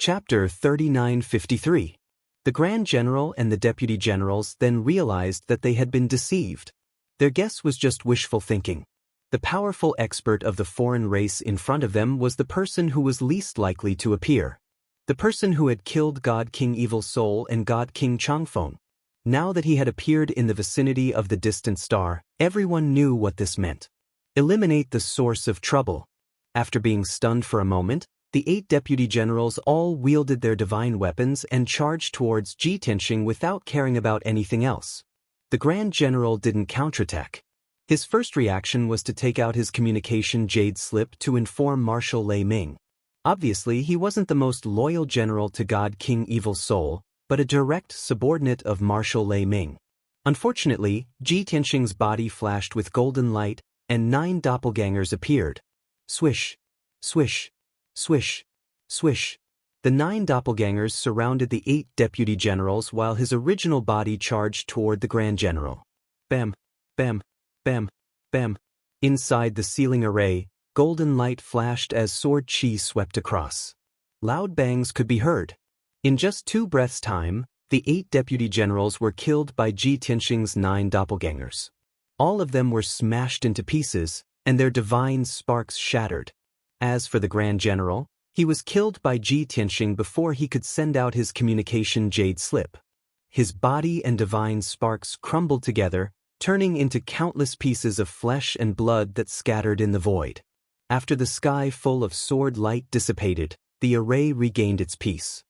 Chapter 3953. The Grand General and the Deputy Generals then realized that they had been deceived. Their guess was just wishful thinking. The powerful expert of the foreign race in front of them was the person who was least likely to appear. The person who had killed God King Evil Soul and God King Changfeng. Now that he had appeared in the vicinity of the distant star, everyone knew what this meant. Eliminate the source of trouble. After being stunned for a moment, the 8 deputy generals all wielded their divine weapons and charged towards Ji Tianxing without caring about anything else. The Grand General didn't counterattack. His first reaction was to take out his communication jade slip to inform Marshal Lei Ming. Obviously, he wasn't the most loyal general to God King Evil Soul, but a direct subordinate of Marshal Lei Ming. Unfortunately, Ji Tianxing's body flashed with golden light, and 9 doppelgangers appeared. Swish, swish, swish, swish. The 9 doppelgangers surrounded the 8 deputy generals while his original body charged toward the Grand General. Bam, bam, bam, bam. Inside the ceiling array, golden light flashed as sword chi swept across. Loud bangs could be heard. In just 2 breaths' time, the 8 deputy generals were killed by Ji Tianxing's 9 doppelgangers. All of them were smashed into pieces, and their divine sparks shattered. As for the Grand General, he was killed by Ji Tianxing before he could send out his communication jade slip. His body and divine sparks crumbled together, turning into countless pieces of flesh and blood that scattered in the void. After the sky full of sword light dissipated, the array regained its peace.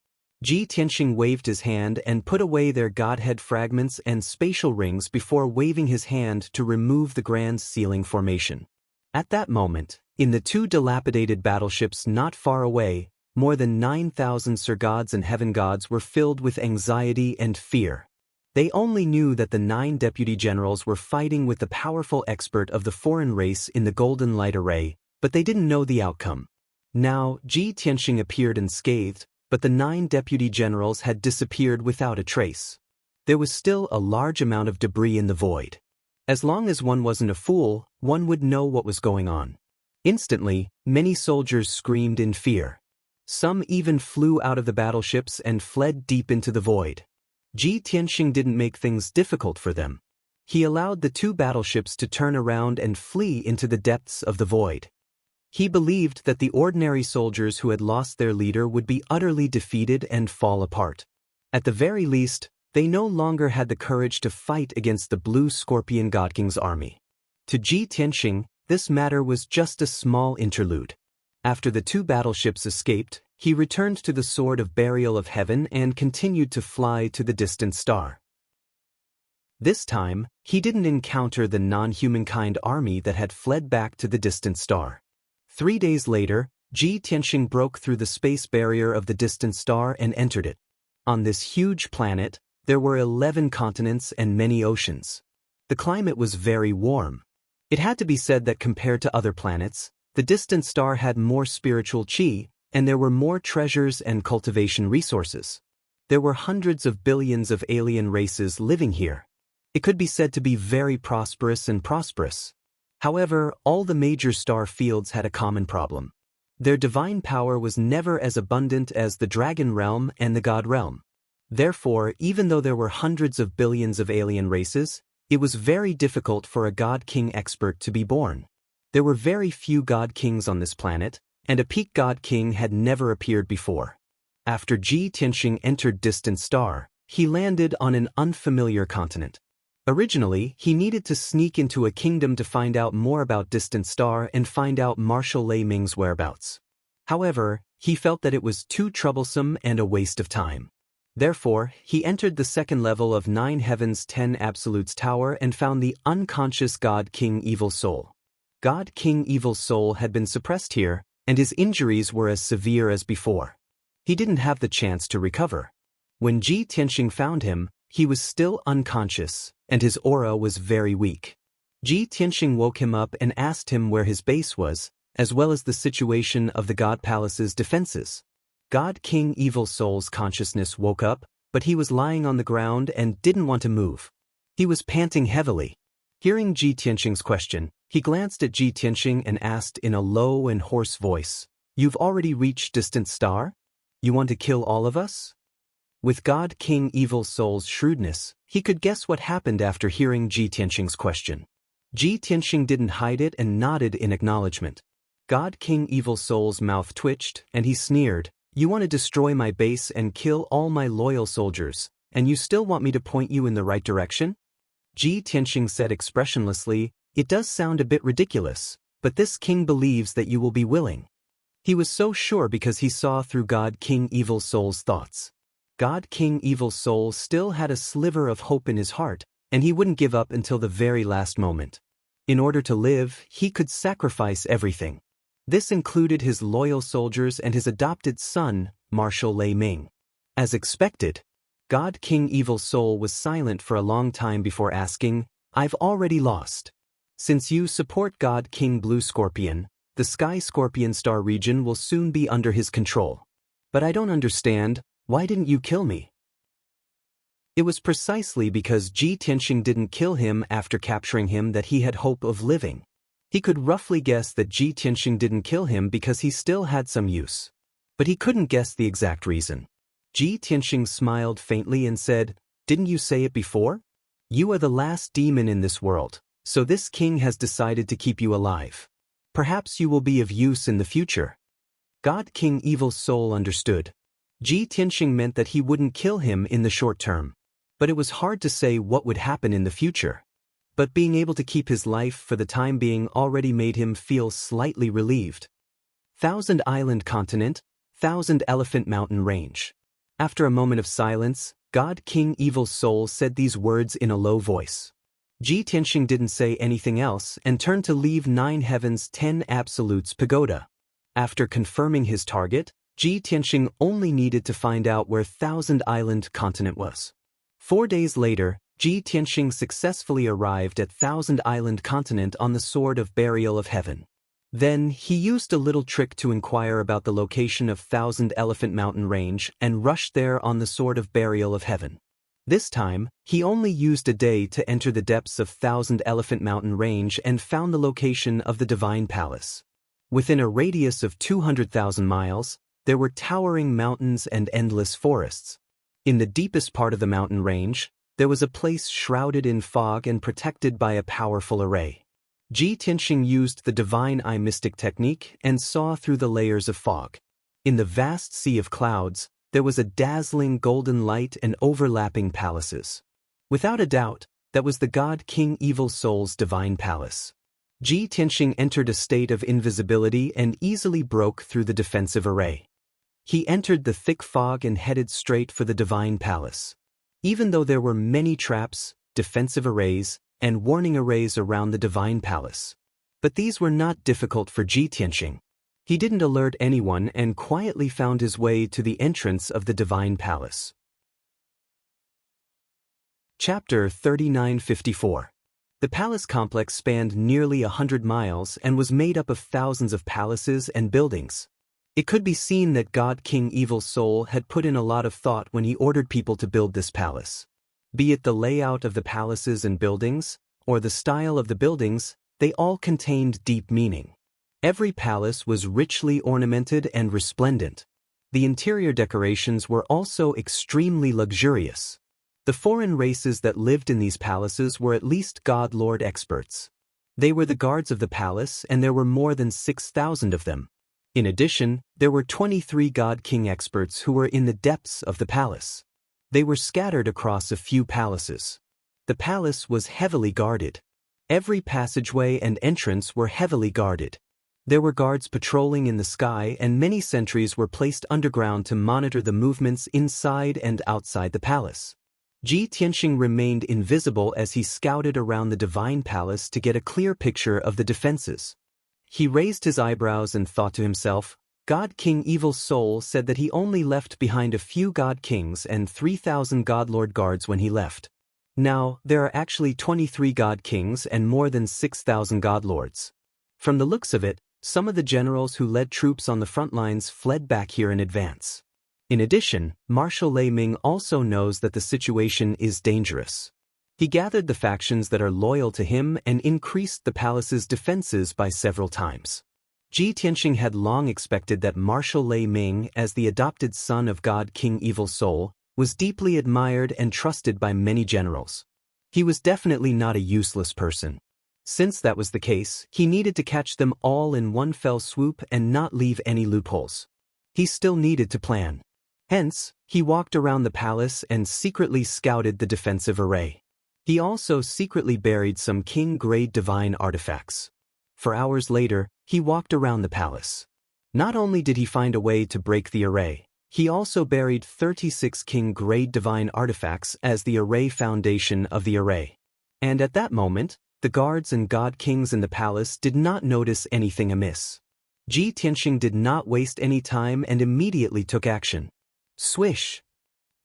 Ji Tianxing waved his hand and put away their godhead fragments and spatial rings before waving his hand to remove the grand ceiling formation. At that moment, in the 2 dilapidated battleships not far away, more than 9,000 Sir Gods and Heaven Gods were filled with anxiety and fear. They only knew that the 9 deputy generals were fighting with the powerful expert of the foreign race in the Golden Light Array, but they didn't know the outcome. Now, Ji Tianxing appeared unscathed, but the 9 deputy generals had disappeared without a trace. There was still a large amount of debris in the void. As long as one wasn't a fool, one would know what was going on. Instantly, many soldiers screamed in fear. Some even flew out of the battleships and fled deep into the void. Ji Tianxing didn't make things difficult for them. He allowed the 2 battleships to turn around and flee into the depths of the void. He believed that the ordinary soldiers who had lost their leader would be utterly defeated and fall apart. At the very least, they no longer had the courage to fight against the Blue Scorpion God King's army. To Ji Tianxing, this matter was just a small interlude. After the 2 battleships escaped, he returned to the Sword of Burial of Heaven and continued to fly to the distant star. This time, he didn't encounter the non-humankind army that had fled back to the distant star. 3 days later, Ji Tianxing broke through the space barrier of the distant star and entered it. On this huge planet, there were 11 continents and many oceans. The climate was very warm. It had to be said that compared to other planets, the distant star had more spiritual chi, and there were more treasures and cultivation resources. There were hundreds of billions of alien races living here. It could be said to be very prosperous and prosperous. However, all the major star fields had a common problem. Their divine power was never as abundant as the Dragon Realm and the God Realm. Therefore, even though there were hundreds of billions of alien races, it was very difficult for a God King expert to be born. There were very few God Kings on this planet, and a peak God King had never appeared before. After Ji Tianxing entered Distant Star, he landed on an unfamiliar continent. Originally, he needed to sneak into a kingdom to find out more about Distant Star and find out Marshal Lei Ming's whereabouts. However, he felt that it was too troublesome and a waste of time. Therefore, he entered the 2nd level of 9 Heavens 10 Absolutes Tower and found the unconscious God King Evil Soul. God King Evil Soul had been suppressed here, and his injuries were as severe as before. He didn't have the chance to recover. When Ji Tianxing found him, he was still unconscious, and his aura was very weak. Ji Tianxing woke him up and asked him where his base was, as well as the situation of the God Palace's defenses. God King Evil Soul's consciousness woke up, but he was lying on the ground and didn't want to move. He was panting heavily. Hearing Ji Tianxing's question, he glanced at Ji Tianxing and asked in a low and hoarse voice, "You've already reached Distant Star?" You want to kill all of us? With God King Evil Soul's shrewdness, he could guess what happened after hearing Ji Tianxing's question. Ji Tianxing didn't hide it and nodded in acknowledgement. God King Evil Soul's mouth twitched, and he sneered, "You want to destroy my base and kill all my loyal soldiers, and you still want me to point you in the right direction?" Ji Tianxing said expressionlessly, "It does sound a bit ridiculous, but this king believes that you will be willing." He was so sure because he saw through God King Evil Soul's thoughts. God King Evil Soul still had a sliver of hope in his heart, and he wouldn't give up until the very last moment. In order to live, he could sacrifice everything. This included his loyal soldiers and his adopted son, Marshal Lei Ming. As expected, God King Evil Soul was silent for a long time before asking, "I've already lost. Since you support God King Blue Scorpion, the Sky Scorpion Star region will soon be under his control. But I don't understand, why didn't you kill me?" It was precisely because Ji Tianxing didn't kill him after capturing him that he had hope of living. He could roughly guess that Ji Tianxing didn't kill him because he still had some use. But he couldn't guess the exact reason. Ji Tianxing smiled faintly and said, "Didn't you say it before? You are the last demon in this world, so this king has decided to keep you alive. Perhaps you will be of use in the future." God King Evil Soul understood. Ji Tianxing meant that he wouldn't kill him in the short term. But it was hard to say what would happen in the future. But being able to keep his life for the time being already made him feel slightly relieved. Thousand Island Continent, Thousand Elephant Mountain Range. After a moment of silence, God King Evil Soul said these words in a low voice. Ji Tianxing didn't say anything else and turned to leave Nine Heavens 10 Absolutes Pagoda. After confirming his target, Ji Tianxing only needed to find out where Thousand Island Continent was. 4 days later, Ji Tianxing successfully arrived at Thousand Island Continent on the Sword of Burial of Heaven. Then, he used a little trick to inquire about the location of Thousand Elephant Mountain Range and rushed there on the Sword of Burial of Heaven. This time, he only used a day to enter the depths of Thousand Elephant Mountain Range and found the location of the Divine Palace. Within a radius of 200,000 miles, there were towering mountains and endless forests. In the deepest part of the mountain range, there was a place shrouded in fog and protected by a powerful array. Ji Tianxing used the Divine Eye Mystic technique and saw through the layers of fog. In the vast sea of clouds, there was a dazzling golden light and overlapping palaces. Without a doubt, that was the God King Evil Soul's Divine Palace. Ji Tianxing entered a state of invisibility and easily broke through the defensive array. He entered the thick fog and headed straight for the Divine Palace. Even though there were many traps, defensive arrays, and warning arrays around the Divine Palace. But these were not difficult for Ji Tianxing. He didn't alert anyone and quietly found his way to the entrance of the Divine Palace. Chapter 3954. The palace complex spanned nearly 100 miles and was made up of thousands of palaces and buildings. It could be seen that God King Evil Soul had put in a lot of thought when he ordered people to build this palace. Be it the layout of the palaces and buildings, or the style of the buildings, they all contained deep meaning. Every palace was richly ornamented and resplendent. The interior decorations were also extremely luxurious. The foreign races that lived in these palaces were at least God Lord experts. They were the guards of the palace, and there were more than 6,000 of them. In addition, there were 23 God King experts who were in the depths of the palace. They were scattered across a few palaces. The palace was heavily guarded. Every passageway and entrance were heavily guarded. There were guards patrolling in the sky, and many sentries were placed underground to monitor the movements inside and outside the palace. Ji Tianxing remained invisible as he scouted around the Divine Palace to get a clear picture of the defenses. He raised his eyebrows and thought to himself, God King Evil Soul said that he only left behind a few God Kings and 3,000 God Lord guards when he left. Now, there are actually 23 God Kings and more than 6,000 God Lords. From the looks of it, some of the generals who led troops on the front lines fled back here in advance. In addition, Marshal Lei Ming also knows that the situation is dangerous. He gathered the factions that are loyal to him and increased the palace's defenses by several times. Ji Tianxing had long expected that Marshal Lei Ming, as the adopted son of God King Evil Soul, was deeply admired and trusted by many generals. He was definitely not a useless person. Since that was the case, he needed to catch them all in one fell swoop and not leave any loopholes. He still needed to plan. Hence, he walked around the palace and secretly scouted the defensive array. He also secretly buried some king-grade divine artifacts. For hours later, he walked around the palace. Not only did he find a way to break the array, he also buried 36 king-grade divine artifacts as the array foundation of the array. And at that moment, the guards and god kings in the palace did not notice anything amiss. Ji Tianxing did not waste any time and immediately took action. Swish!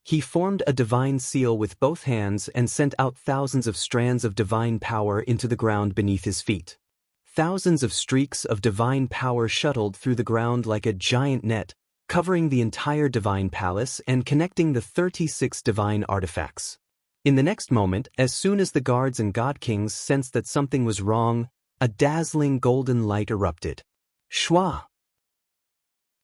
He formed a divine seal with both hands and sent out thousands of strands of divine power into the ground beneath his feet. Thousands of streaks of divine power shuttled through the ground like a giant net, covering the entire divine palace and connecting the 36 divine artifacts. In the next moment, as soon as the guards and god kings sensed that something was wrong, a dazzling golden light erupted. Shwa!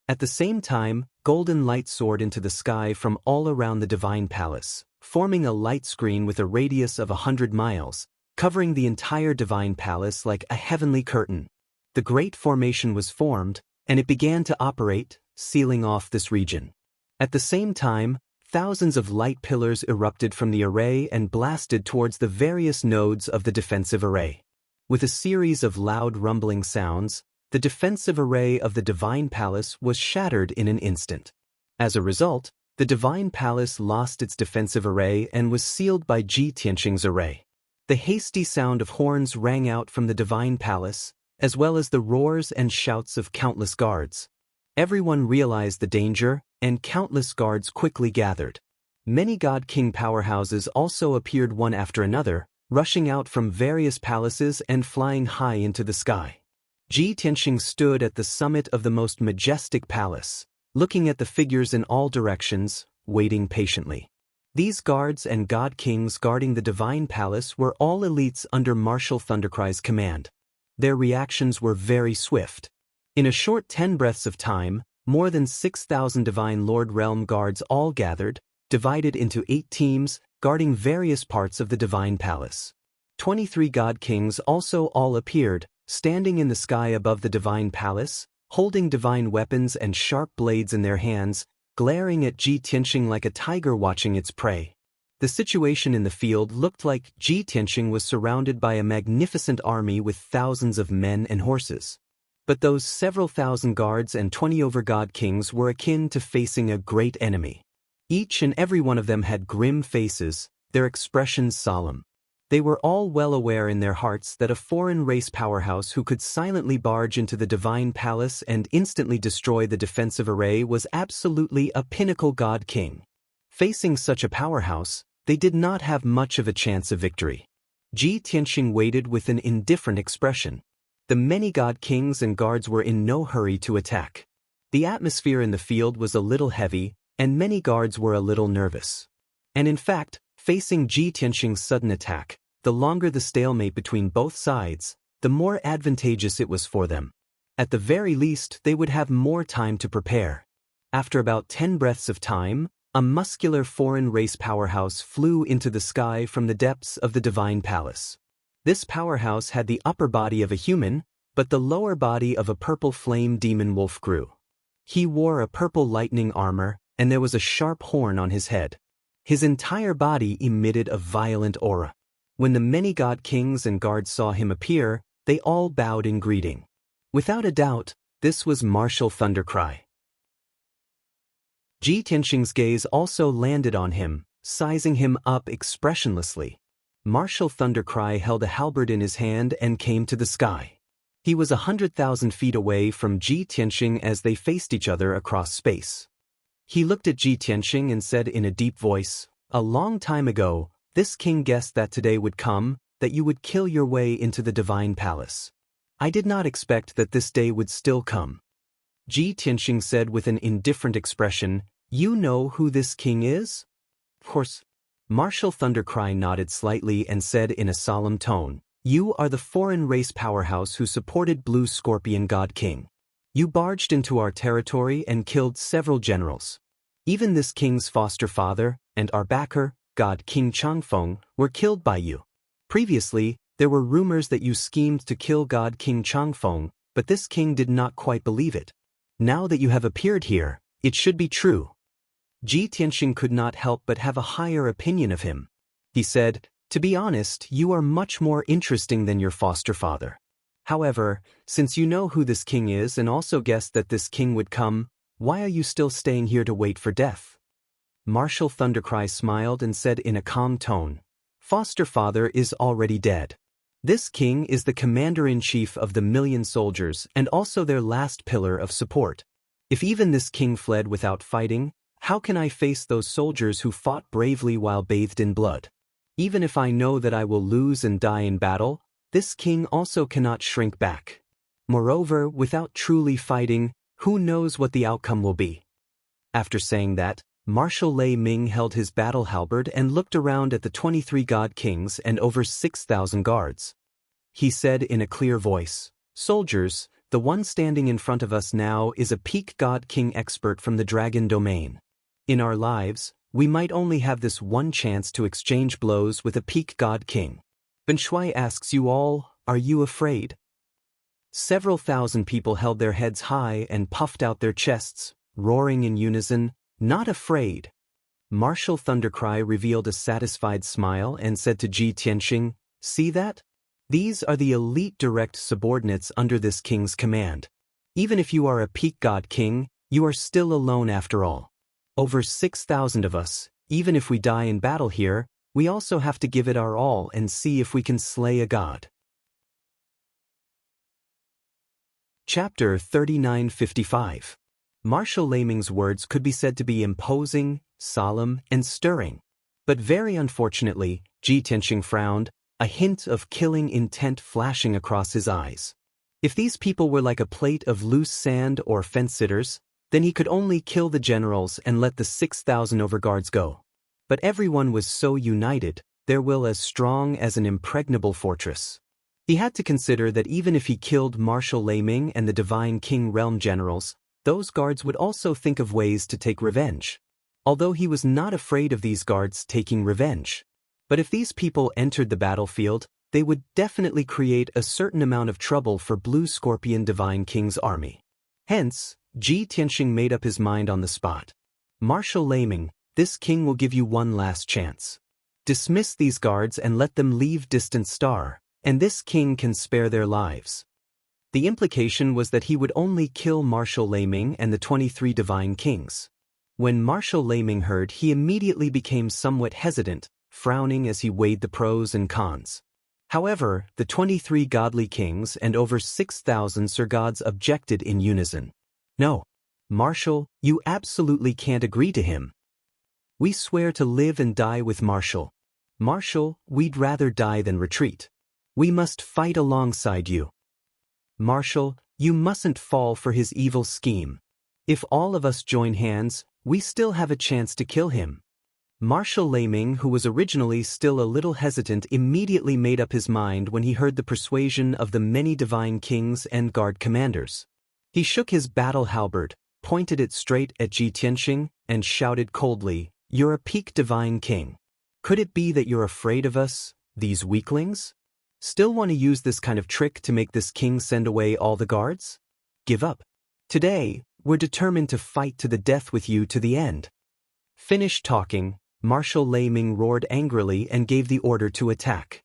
At the same time, golden light soared into the sky from all around the divine palace, forming a light screen with a radius of 100 miles, covering the entire divine palace like a heavenly curtain. The great formation was formed, and it began to operate, sealing off this region. At the same time, thousands of light pillars erupted from the array and blasted towards the various nodes of the defensive array. With a series of loud rumbling sounds, the defensive array of the divine palace was shattered in an instant. As a result, the divine palace lost its defensive array and was sealed by Ji Tianxing's array. The hasty sound of horns rang out from the divine palace, as well as the roars and shouts of countless guards. Everyone realized the danger, and countless guards quickly gathered. Many god king powerhouses also appeared one after another, rushing out from various palaces and flying high into the sky. Ji Tianxing stood at the summit of the most majestic palace, looking at the figures in all directions, waiting patiently. These guards and god kings guarding the divine palace were all elites under Marshal Thundercry's command. Their reactions were very swift. In a short 10 breaths of time, more than 6,000 Divine Lord Realm guards all gathered, divided into 8 teams, guarding various parts of the divine palace. 23 god kings also all appeared, standing in the sky above the divine palace, holding divine weapons and sharp blades in their hands, glaring at Ji Tianxing like a tiger watching its prey. The situation in the field looked like Ji Tianxing was surrounded by a magnificent army with thousands of men and horses. But those several thousand guards and 20 over god kings were akin to facing a great enemy. Each and every one of them had grim faces, their expressions solemn. They were all well aware in their hearts that a foreign race powerhouse who could silently barge into the divine palace and instantly destroy the defensive array was absolutely a pinnacle god king. Facing such a powerhouse, they did not have much of a chance of victory. Ji Tianxing waited with an indifferent expression. The many god kings and guards were in no hurry to attack. The atmosphere in the field was a little heavy, and many guards were a little nervous. And in fact, facing Ji Tianxing's sudden attack, the longer the stalemate between both sides, the more advantageous it was for them. At the very least, they would have more time to prepare. After about 10 breaths of time, a muscular foreign race powerhouse flew into the sky from the depths of the divine palace. This powerhouse had the upper body of a human, but the lower body of a purple flame demon wolf grew. He wore a purple lightning armor, and there was a sharp horn on his head. His entire body emitted a violent aura. When the many god kings and guards saw him appear, they all bowed in greeting. Without a doubt, this was Marshal Thundercry. Ji Tianxing's gaze also landed on him, sizing him up expressionlessly. Marshal Thundercry held a halberd in his hand and came to the sky. He was 100,000 feet away from Ji Tianxing as they faced each other across space. He looked at Ji Tianxing and said in a deep voice, "A long time ago, this king guessed that today would come, that you would kill your way into the divine palace. I did not expect that this day would still come." Ji Tianxing said with an indifferent expression, "You know who this king is?" "Of course." Marshal Thundercry nodded slightly and said in a solemn tone, "You are the foreign race powerhouse who supported Blue Scorpion God King. You barged into our territory and killed several generals. Even this king's foster father and our backer, God King Changfeng, were killed by you. Previously, there were rumors that you schemed to kill God King Changfeng, but this king did not quite believe it. Now that you have appeared here, it should be true. Ji Tianxing could not help but have a higher opinion of him. He said, "To be honest, you are much more interesting than your foster father. However, since you know who this king is and also guessed that this king would come, why are you still staying here to wait for death?" Marshal Thundercry smiled and said in a calm tone, "Foster father is already dead. This king is the commander-in-chief of the million soldiers and also their last pillar of support. If even this king fled without fighting, how can I face those soldiers who fought bravely while bathed in blood? Even if I know that I will lose and die in battle, this king also cannot shrink back. Moreover, without truly fighting, who knows what the outcome will be?" After saying that, Marshal Lei Ming held his battle halberd and looked around at the 23 god kings and over 6,000 guards. He said in a clear voice, "Soldiers, the one standing in front of us now is a peak god king expert from the dragon domain. In our lives, we might only have this one chance to exchange blows with a peak god king. Ben Shui asks you all, are you afraid?" Several thousand people held their heads high and puffed out their chests, roaring in unison, "Not afraid." Marshal Thundercry revealed a satisfied smile and said to Ji Tianxing, "See that? These are the elite direct subordinates under this king's command. Even if you are a peak god king, you are still alone after all. Over 6,000 of us, even if we die in battle here, we also have to give it our all and see if we can slay a god." Chapter 3955. Marshal Laming's words could be said to be imposing, solemn, and stirring. But very unfortunately, Ji Tianxing frowned, a hint of killing intent flashing across his eyes. If these people were like a plate of loose sand or fence-sitters, then he could only kill the generals and let the 6,000 overguards go. But everyone was so united, their will as strong as an impregnable fortress. He had to consider that even if he killed Marshal Lei Ming and the Divine King Realm generals, those guards would also think of ways to take revenge. Although he was not afraid of these guards taking revenge. But if these people entered the battlefield, they would definitely create a certain amount of trouble for Blue Scorpion Divine King's army. Hence, Ji Tianxing made up his mind on the spot. "Marshal Lei Ming, this king will give you one last chance. Dismiss these guards and let them leave Distant Star, and this king can spare their lives." The implication was that he would only kill Marshal Lei Ming and the 23 divine kings. When Marshal Lei Ming heard, he immediately became somewhat hesitant, frowning as he weighed the pros and cons. However, the 23 godly kings and over 6,000 Sir Gods objected in unison. "No, Marshal, you absolutely can't agree to him. We swear to live and die with Marshal. Marshal, we'd rather die than retreat. We must fight alongside you. Marshal, you mustn't fall for his evil scheme. If all of us join hands, we still have a chance to kill him." Marshal Lei Ming, who was originally still a little hesitant, immediately made up his mind when he heard the persuasion of the many divine kings and guard commanders. He shook his battle halberd, pointed it straight at Ji Tianxing, and shouted coldly, "You're a peak divine king. Could it be that you're afraid of us, these weaklings? Still want to use this kind of trick to make this king send away all the guards? Give up. Today, we're determined to fight to the death with you to the end." Finished talking, Marshal Lei Ming roared angrily and gave the order to attack.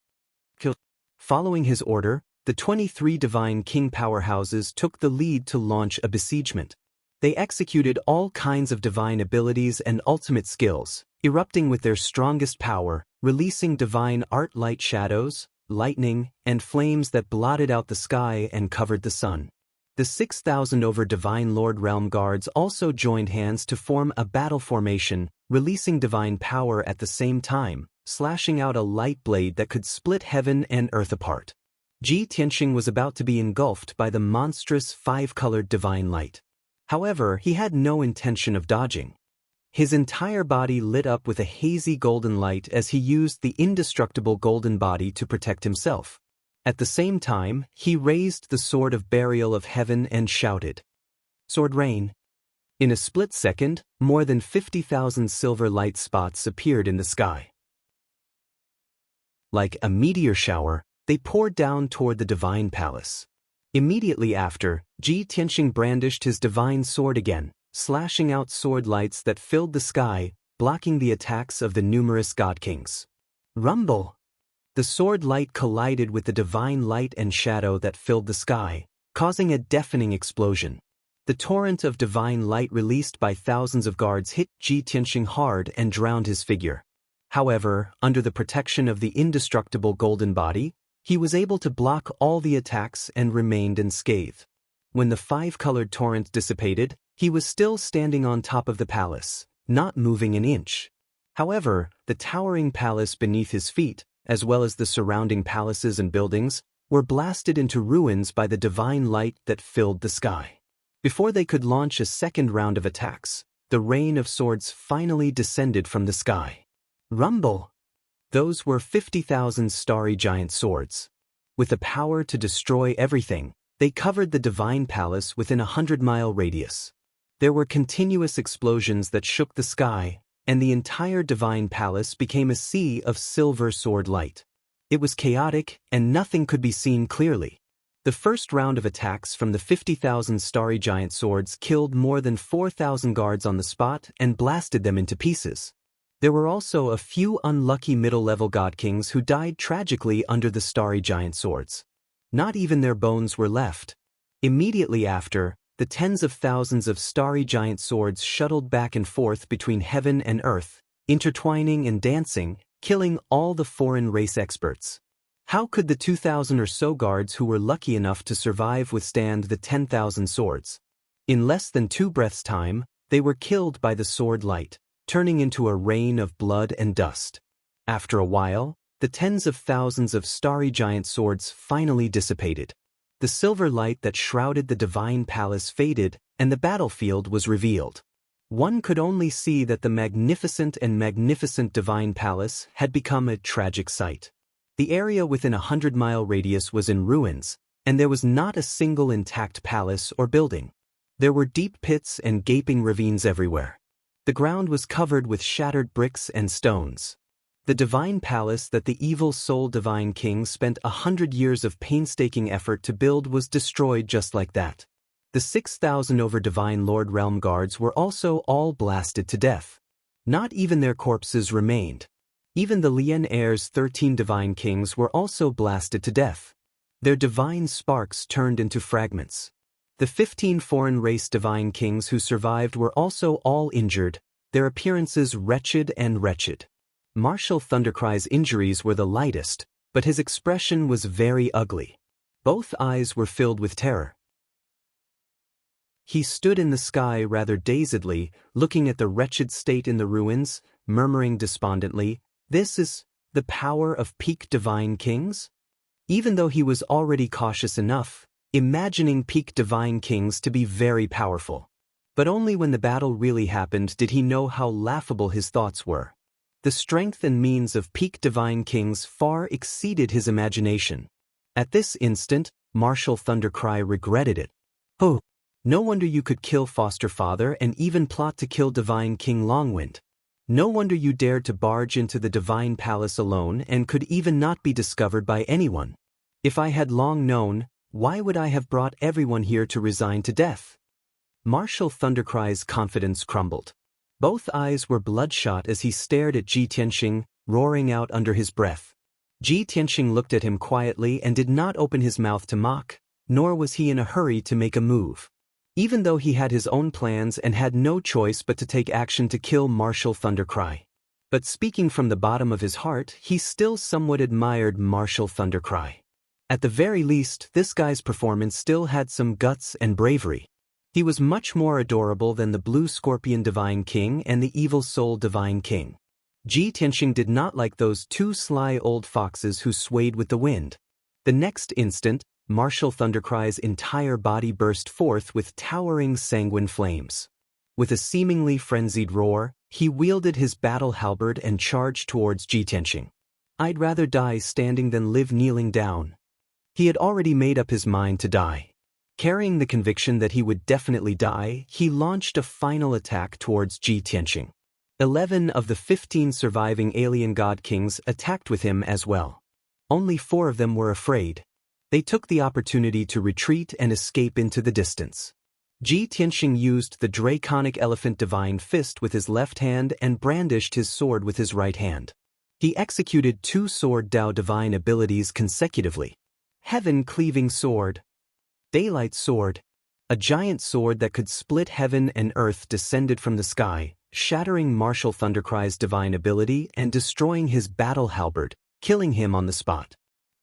Following his order, the 23 divine king powerhouses took the lead to launch a besiegement. They executed all kinds of divine abilities and ultimate skills, erupting with their strongest power, releasing divine art light shadows, lightning, and flames that blotted out the sky and covered the sun. The 6,000 over Divine Lord Realm Guards also joined hands to form a battle formation, releasing divine power at the same time, slashing out a light blade that could split heaven and earth apart. Ji Tianxing was about to be engulfed by the monstrous five-colored divine light. However, he had no intention of dodging. His entire body lit up with a hazy golden light as he used the indestructible golden body to protect himself. At the same time, he raised the sword of burial of heaven and shouted, Sword rain. In a split second, more than 50,000 silver light spots appeared in the sky. Like a meteor shower, they poured down toward the divine palace. Immediately after, Ji Tianxing brandished his divine sword again, slashing out sword lights that filled the sky, blocking the attacks of the numerous god kings. Rumble! The sword light collided with the divine light and shadow that filled the sky, causing a deafening explosion. The torrent of divine light released by thousands of guards hit Ji Tianxing hard and drowned his figure. However, under the protection of the indestructible golden body, he was able to block all the attacks and remained unscathed. When the five-colored torrent dissipated, he was still standing on top of the palace, not moving an inch. However, the towering palace beneath his feet, as well as the surrounding palaces and buildings, were blasted into ruins by the divine light that filled the sky. Before they could launch a second round of attacks, the rain of swords finally descended from the sky. Rumble! Those were 50,000 starry giant swords. With the power to destroy everything, they covered the divine palace within a 100-mile radius. There were continuous explosions that shook the sky, and the entire divine palace became a sea of silver sword light. It was chaotic, and nothing could be seen clearly. The first round of attacks from the 50,000 starry giant swords killed more than 4,000 guards on the spot and blasted them into pieces. There were also a few unlucky middle-level god kings who died tragically under the starry giant swords. Not even their bones were left. Immediately after, the tens of thousands of starry giant swords shuttled back and forth between heaven and earth, intertwining and dancing, killing all the foreign race experts. How could the 2,000 or so guards who were lucky enough to survive withstand the 10,000 swords? In less than 2 breaths' time, they were killed by the sword light, turning into a rain of blood and dust. After a while, the tens of thousands of starry giant swords finally dissipated. The silver light that shrouded the divine palace faded, and the battlefield was revealed. One could only see that the magnificent divine palace had become a tragic sight. The area within a 100-mile radius was in ruins, and there was not a single intact palace or building. There were deep pits and gaping ravines everywhere. The ground was covered with shattered bricks and stones. The divine palace that the evil soul divine king spent 100 years of painstaking effort to build was destroyed just like that. The 6,000 over divine lord realm guards were also all blasted to death. Not even their corpses remained. Even the Lian heirs' 13 divine kings were also blasted to death. Their divine sparks turned into fragments. The 15 foreign race divine kings who survived were also all injured, their appearances wretched and wretched. Martial Thundercry's injuries were the lightest, but his expression was very ugly. Both eyes were filled with terror. He stood in the sky rather dazedly, looking at the wretched state in the ruins, murmuring despondently, "This is the power of peak divine kings?" Even though he was already cautious enough, imagining peak divine kings to be very powerful. But only when the battle really happened did he know how laughable his thoughts were. The strength and means of peak divine kings far exceeded his imagination. At this instant, Martial Thundercry regretted it. Oh, no wonder you could kill foster father and even plot to kill divine King Longwind. No wonder you dared to barge into the divine palace alone and could even not be discovered by anyone. If I had long known, why would I have brought everyone here to resign to death? Martial Thundercry's confidence crumbled. Both eyes were bloodshot as he stared at Ji Tianxing, roaring out under his breath. Ji Tianxing looked at him quietly and did not open his mouth to mock, nor was he in a hurry to make a move. Even though he had his own plans and had no choice but to take action to kill Martial Thundercry. But speaking from the bottom of his heart, he still somewhat admired Martial Thundercry. At the very least, this guy's performance still had some guts and bravery. He was much more adorable than the Blue Scorpion Divine King and the Evil Soul Divine King. Ji Tianxing did not like those 2 sly old foxes who swayed with the wind. The next instant, Martial Thundercry's entire body burst forth with towering sanguine flames. With a seemingly frenzied roar, he wielded his battle halberd and charged towards Ji Tianxing. "I'd rather die standing than live kneeling down." He had already made up his mind to die. Carrying the conviction that he would definitely die, he launched a final attack towards Ji Tianxing. 11 of the 15 surviving alien god kings attacked with him as well. Only 4 of them were afraid. They took the opportunity to retreat and escape into the distance. Ji Tianxing used the draconic elephant divine fist with his left hand and brandished his sword with his right hand. He executed 2 sword Dao divine abilities consecutively. Heaven-cleaving sword, daylight sword. A giant sword that could split heaven and earth descended from the sky, shattering martial Thundercry's divine ability and destroying his battle halberd, killing him on the spot.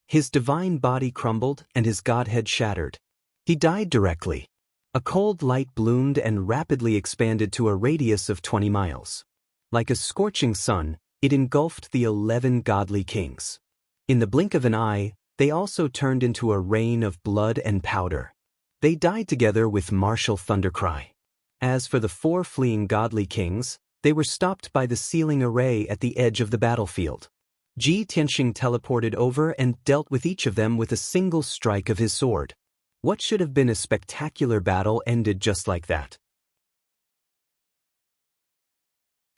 His divine body crumbled and his godhead shattered. He died directly. A cold light bloomed and rapidly expanded to a radius of 20 miles. Like a scorching sun, it engulfed the 11 godly kings. In the blink of an eye, they also turned into a rain of blood and powder. They died together with martial Thundercry. As for the 4 fleeing godly kings, they were stopped by the sealing array at the edge of the battlefield. Ji Tianxing teleported over and dealt with each of them with a single strike of his sword. What should have been a spectacular battle ended just like that.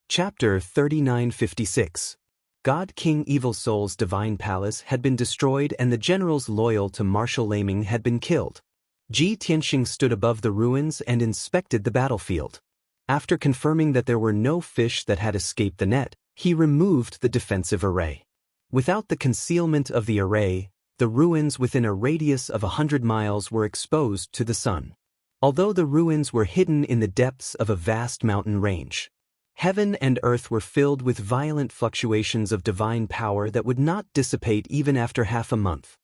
Chapter 3956. God King Evil Soul's divine palace had been destroyed and the generals loyal to Marshal Laming had been killed. Ji Tianxing stood above the ruins and inspected the battlefield. After confirming that there were no fish that had escaped the net, he removed the defensive array. Without the concealment of the array, the ruins within a radius of 100 miles were exposed to the sun. Although the ruins were hidden in the depths of a vast mountain range, heaven and earth were filled with violent fluctuations of divine power that would not dissipate even after half a month.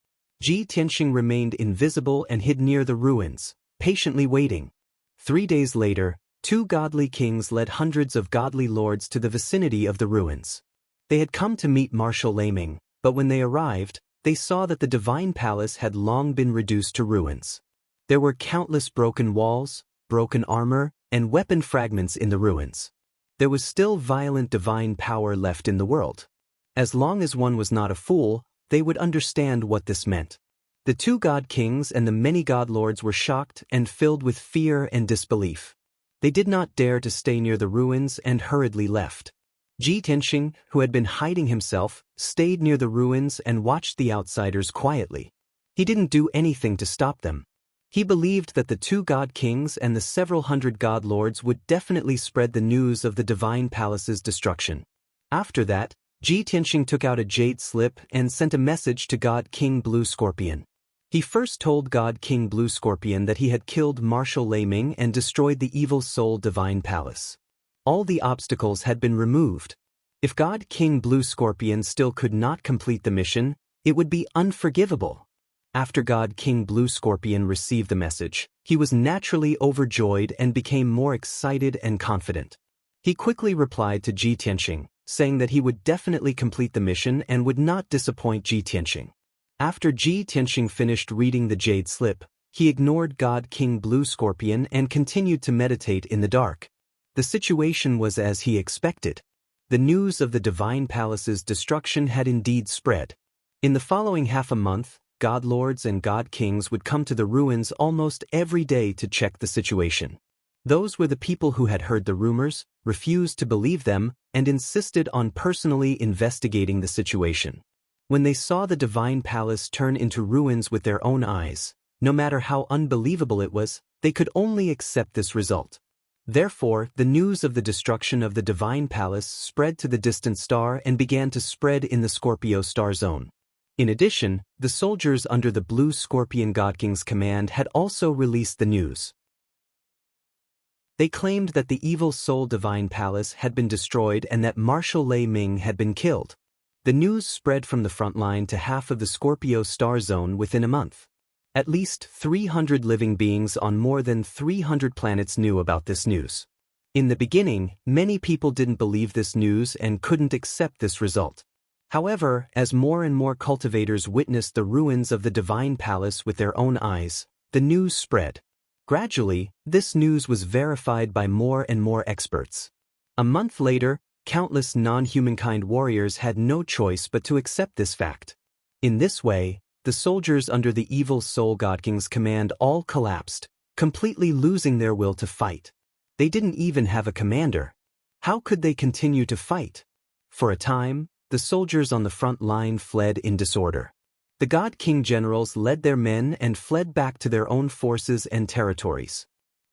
Ji Tianxing remained invisible and hid near the ruins, patiently waiting. 3 days later, 2 godly kings led hundreds of godly lords to the vicinity of the ruins. They had come to meet Marshal Laming, but when they arrived, they saw that the divine palace had long been reduced to ruins. There were countless broken walls, broken armor, and weapon fragments in the ruins. There was still violent divine power left in the world. As long as one was not a fool, they would understand what this meant. The 2 god kings and the many god lords were shocked and filled with fear and disbelief. They did not dare to stay near the ruins and hurriedly left. Ji Tianxing, who had been hiding himself, stayed near the ruins and watched the outsiders quietly. He didn't do anything to stop them. He believed that the 2 god kings and the several hundred god lords would definitely spread the news of the divine palace's destruction. After that, Ji Tianxing took out a jade slip and sent a message to God King Blue Scorpion. He first told God King Blue Scorpion that he had killed Marshal Laming and destroyed the evil soul divine palace. All the obstacles had been removed. If God King Blue Scorpion still could not complete the mission, it would be unforgivable. After God King Blue Scorpion received the message, he was naturally overjoyed and became more excited and confident. He quickly replied to Ji Tianxing, saying that he would definitely complete the mission and would not disappoint Ji Tianxing. After Ji Tianxing finished reading the jade slip, he ignored God King Blue Scorpion and continued to meditate in the dark. The situation was as he expected. The news of the divine palace's destruction had indeed spread. In the following half a month, god lords and god kings would come to the ruins almost every day to check the situation. Those were the people who had heard the rumors, refused to believe them, and insisted on personally investigating the situation. When they saw the divine palace turn into ruins with their own eyes, no matter how unbelievable it was, they could only accept this result. Therefore, the news of the destruction of the divine palace spread to the distant star and began to spread in the Scorpio star zone. In addition, the soldiers under the Blue Scorpion God King's command had also released the news. They claimed that the evil soul divine palace had been destroyed and that Marshal Laming had been killed. The news spread from the front line to half of the Scorpio star zone within a month. At least 300 living beings on more than 300 planets knew about this news. In the beginning, many people didn't believe this news and couldn't accept this result. However, as more and more cultivators witnessed the ruins of the divine palace with their own eyes, the news spread. Gradually, this news was verified by more and more experts. A month later, countless non-humankind warriors had no choice but to accept this fact. In this way, the soldiers under the evil Soul God King's command all collapsed, completely losing their will to fight. They didn't even have a commander. How could they continue to fight? For a time, the soldiers on the front line fled in disorder. The God King generals led their men and fled back to their own forces and territories.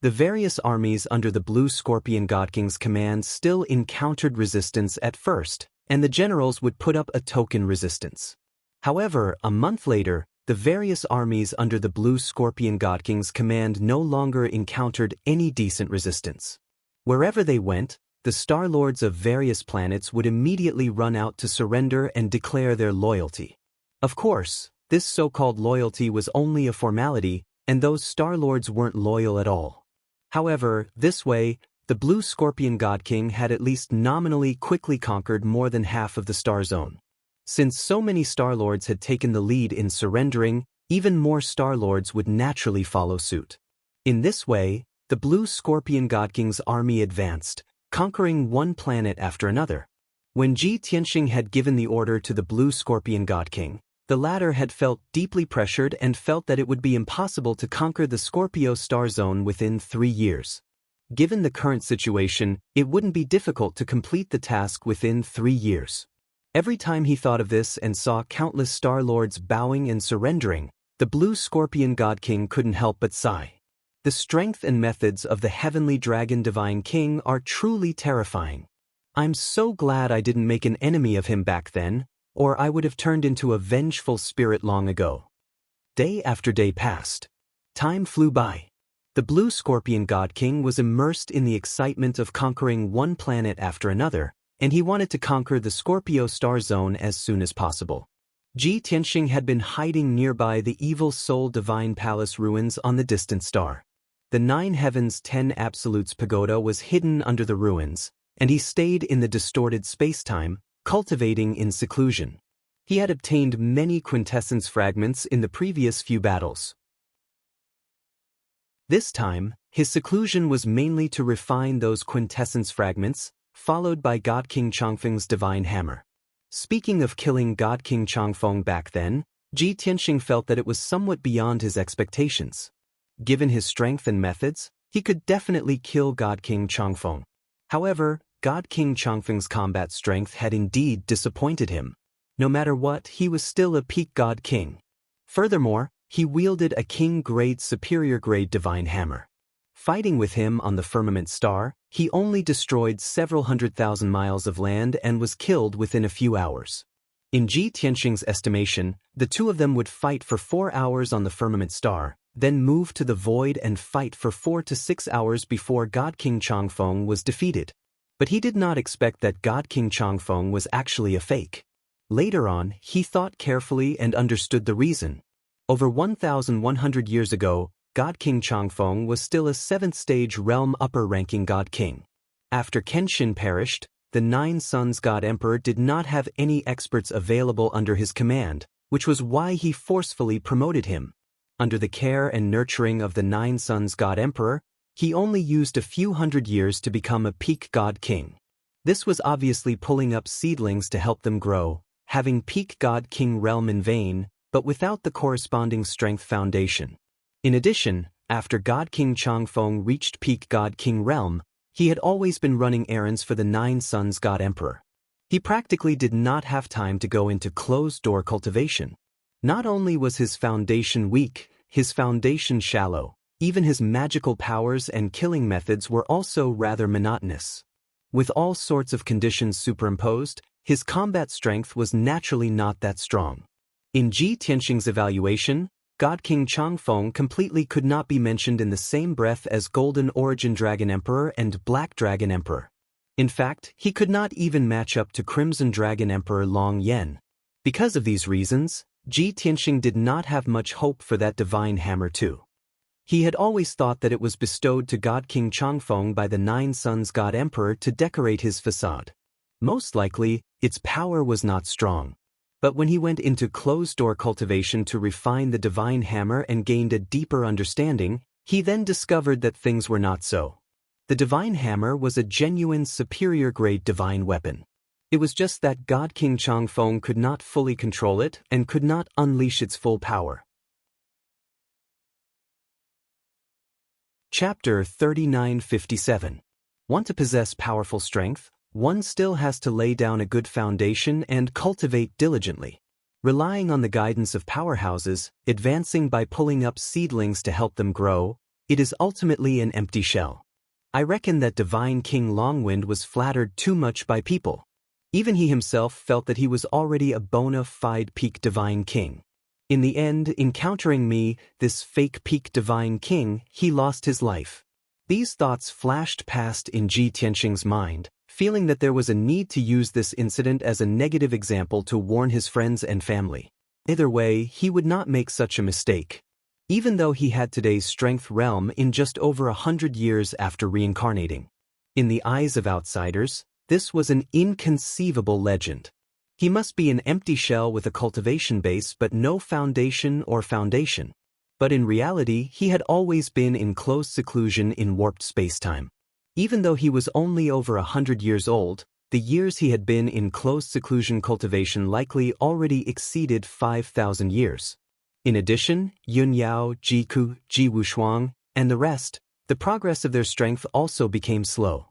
The various armies under the Blue Scorpion God King's command still encountered resistance at first, and the generals would put up a token resistance. However, a month later, the various armies under the Blue Scorpion God King's command no longer encountered any decent resistance. Wherever they went, the Star Lords of various planets would immediately run out to surrender and declare their loyalty. Of course, this so-called loyalty was only a formality, and those Star Lords weren't loyal at all. However, this way, the Blue Scorpion God King had at least nominally quickly conquered more than half of the Star Zone. Since so many Star Lords had taken the lead in surrendering, even more Star Lords would naturally follow suit. In this way, the Blue Scorpion God King's army advanced, conquering one planet after another. When Ji Tianxing had given the order to the Blue Scorpion God King, the latter had felt deeply pressured and felt that it would be impossible to conquer the Scorpio Star Zone within 3 years. Given the current situation, it wouldn't be difficult to complete the task within 3 years. Every time he thought of this and saw countless Star Lords bowing and surrendering, the Blue Scorpion God King couldn't help but sigh. The strength and methods of the Heavenly Dragon Divine King are truly terrifying. I'm so glad I didn't make an enemy of him back then, or I would have turned into a vengeful spirit long ago. Day after day passed. Time flew by. The Blue Scorpion God King was immersed in the excitement of conquering one planet after another, and he wanted to conquer the Scorpio Star Zone as soon as possible. Ji Tianxing had been hiding nearby the Evil Soul Divine Palace ruins on the distant star. The 9 Heavens 10 Absolutes Pagoda was hidden under the ruins, and he stayed in the distorted space-time, cultivating in seclusion. He had obtained many quintessence fragments in the previous few battles. This time, his seclusion was mainly to refine those quintessence fragments, followed by God King Changfeng's divine hammer. Speaking of killing God King Changfeng back then, Ji Tianxing felt that it was somewhat beyond his expectations. Given his strength and methods, he could definitely kill God King Changfeng. However, God King Changfeng's combat strength had indeed disappointed him. No matter what, he was still a peak God King. Furthermore, he wielded a king-grade superior-grade divine hammer. Fighting with him on the firmament star, he only destroyed several 100,000 miles of land and was killed within a few hours. In Ji Tianxing's estimation, the two of them would fight for 4 hours on the firmament star, then move to the void and fight for 4 to 6 hours before God King Changfeng was defeated. But he did not expect that God King Changfeng was actually a fake. Later on, he thought carefully and understood the reason. Over 1,100 years ago, God King Changfeng was still a 7th-stage realm upper-ranking God King. After Kenshin perished, the 9 Sons God Emperor did not have any experts available under his command, which was why he forcefully promoted him. Under the care and nurturing of the 9 Sons God Emperor, he only used a few hundred years to become a peak God King. This was obviously pulling up seedlings to help them grow, having peak God King realm in vain, but without the corresponding strength foundation. In addition, after God King Changfeng reached peak God King realm, he had always been running errands for the 9 Sons God Emperor. He practically did not have time to go into closed-door cultivation. Not only was his foundation weak, his foundation shallow, even his magical powers and killing methods were also rather monotonous. With all sorts of conditions superimposed, his combat strength was naturally not that strong. In Ji Tianxing's evaluation, God King Changfeng completely could not be mentioned in the same breath as Golden Origin Dragon Emperor and Black Dragon Emperor. In fact, he could not even match up to Crimson Dragon Emperor Long Yen. Because of these reasons, Ji Tianxing did not have much hope for that divine hammer too. He had always thought that it was bestowed to God King Changfeng by the 9 Sons God Emperor to decorate his facade. Most likely, its power was not strong. But when he went into closed-door cultivation to refine the divine hammer and gained a deeper understanding, he then discovered that things were not so. The divine hammer was a genuine superior-grade divine weapon. It was just that God King Changfeng could not fully control it and could not unleash its full power. Chapter 3957. Want to possess powerful strength? One still has to lay down a good foundation and cultivate diligently. Relying on the guidance of powerhouses, advancing by pulling up seedlings to help them grow, it is ultimately an empty shell. I reckon that Divine King Longwind was flattered too much by people. Even he himself felt that he was already a bona fide peak Divine King. In the end, encountering me, this fake peak Divine King, he lost his life. These thoughts flashed past in Ji Tianxing's mind, feeling that there was a need to use this incident as a negative example to warn his friends and family. Either way, he would not make such a mistake. Even though he had today's strength realm in just over 100 years after reincarnating. In the eyes of outsiders, this was an inconceivable legend. He must be an empty shell with a cultivation base but no foundation or foundation. But in reality, he had always been in close seclusion in warped spacetime. Even though he was only over 100 years old, the years he had been in closed seclusion cultivation likely already exceeded 5,000 years. In addition, Yun Yao, Jiku, Ji Wushuang, and the rest, the progress of their strength also became slow.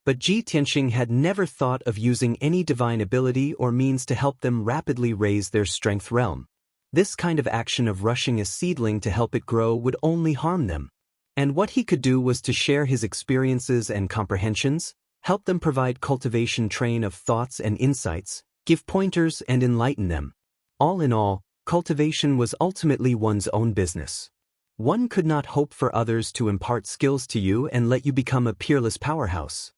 But Ji Tianxing had never thought of using any divine ability or means to help them rapidly raise their strength realm. This kind of action of rushing a seedling to help it grow would only harm them. And what he could do was to share his experiences and comprehensions, help them provide cultivation train of thoughts and insights, give pointers and enlighten them. All in all, cultivation was ultimately one's own business. One could not hope for others to impart skills to you and let you become a peerless powerhouse.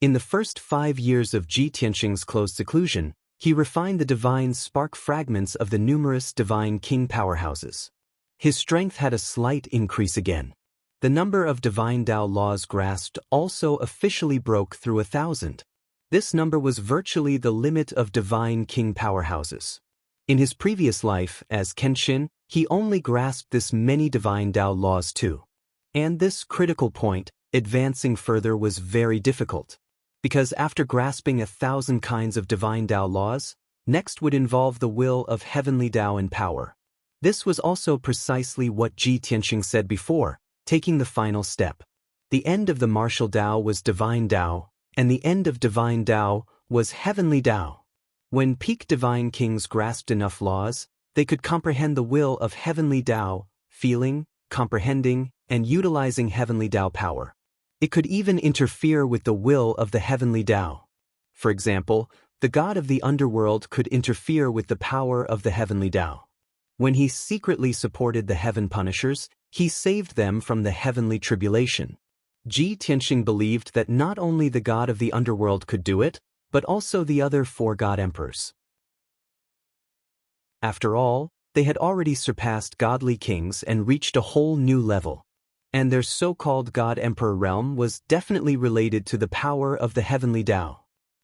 In the first 5 years of Ji Tianxing's closed seclusion, he refined the divine spark fragments of the numerous divine king powerhouses. His strength had a slight increase again. The number of divine Tao laws grasped also officially broke through 1,000. This number was virtually the limit of divine king powerhouses. In his previous life as Kenshin, he only grasped this many divine Tao laws too. And this critical point, advancing further, was very difficult. Because after grasping 1,000 kinds of divine Tao laws, next would involve the will of heavenly Tao and power. This was also precisely what Ji Tianxing said before, taking the final step. The end of the martial Tao was divine Tao, and the end of divine Tao was heavenly Tao. When peak divine kings grasped enough laws, they could comprehend the will of heavenly Tao, feeling, comprehending, and utilizing heavenly Tao power. It could even interfere with the will of the heavenly Tao. For example, the god of the underworld could interfere with the power of the heavenly Tao. When he secretly supported the heaven punishers, he saved them from the heavenly tribulation. Ji Tianxing believed that not only the god of the underworld could do it, but also the other 4 god emperors. After all, they had already surpassed godly kings and reached a whole new level. And their so-called God-Emperor realm was definitely related to the power of the heavenly Tao.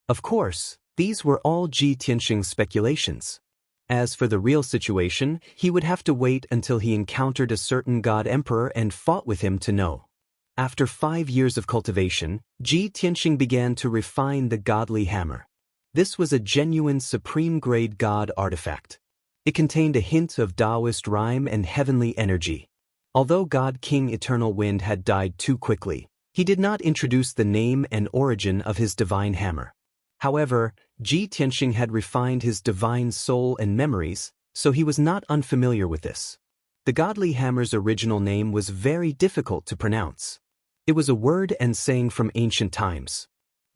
Of course, these were all Ji Tianxing's speculations. As for the real situation, he would have to wait until he encountered a certain God-Emperor and fought with him to know. After 5 years of cultivation, Ji Tianxing began to refine the godly hammer. This was a genuine supreme-grade god artifact. It contained a hint of Daoist rhyme and heavenly energy. Although God King Eternal Wind had died too quickly, he did not introduce the name and origin of his divine hammer. However, Ji Tianxing had refined his divine soul and memories, so he was not unfamiliar with this. The godly hammer's original name was very difficult to pronounce. It was a word and saying from ancient times.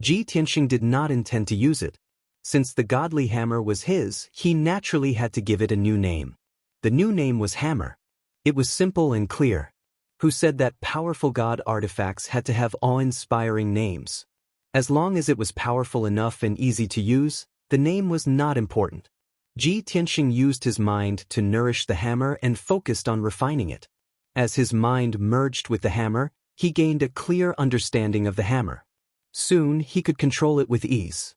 Ji Tianxing did not intend to use it. Since the godly hammer was his, he naturally had to give it a new name. The new name was hammer. It was simple and clear. Who said that powerful god artifacts had to have awe-inspiring names? As long as it was powerful enough and easy to use, the name was not important. Ji Tianxing used his mind to nourish the hammer and focused on refining it. As his mind merged with the hammer, he gained a clear understanding of the hammer. Soon he could control it with ease.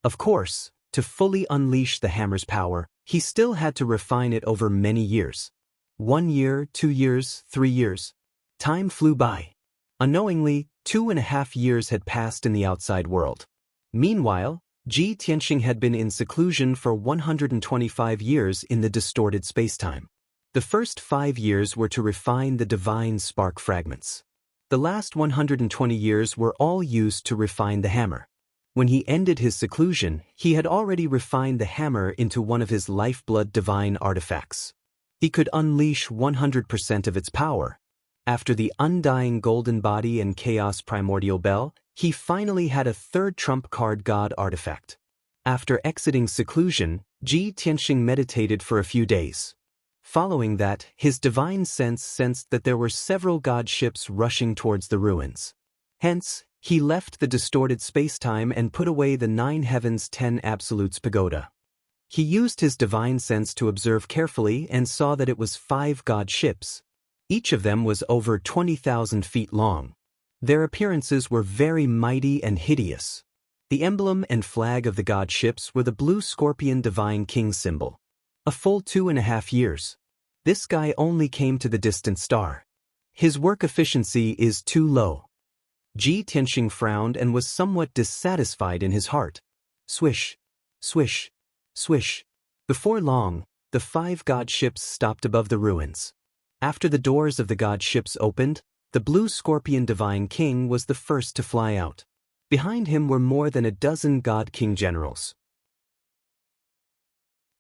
Of course, to fully unleash the hammer's power, he still had to refine it over many years. 1 year, 2 years, 3 years. Time flew by. Unknowingly, 2.5 years had passed in the outside world. Meanwhile, Ji Tianxing had been in seclusion for 125 years in the distorted spacetime. The first 5 years were to refine the divine spark fragments. The last 120 years were all used to refine the hammer. When he ended his seclusion, he had already refined the hammer into one of his lifeblood divine artifacts. He could unleash 100% of its power. After the undying golden body and chaos primordial bell, he finally had a third trump card god artifact. After exiting seclusion, Ji Tianxing meditated for a few days. Following that, his divine sense sensed that there were several god ships rushing towards the ruins. Hence, he left the distorted spacetime and put away the 9 Heavens 10 Absolutes pagoda. He used his divine sense to observe carefully and saw that it was 5 god ships. Each of them was over 20,000 feet long. Their appearances were very mighty and hideous. The emblem and flag of the god ships were the blue scorpion divine king symbol. A full 2.5 years. This guy only came to the distant star. His work efficiency is too low. Ji Tianxing frowned and was somewhat dissatisfied in his heart. Swish, swish, swish. Before long, the 5 god ships stopped above the ruins. After the doors of the god ships opened, the blue scorpion divine king was the first to fly out. Behind him were more than a dozen god king generals.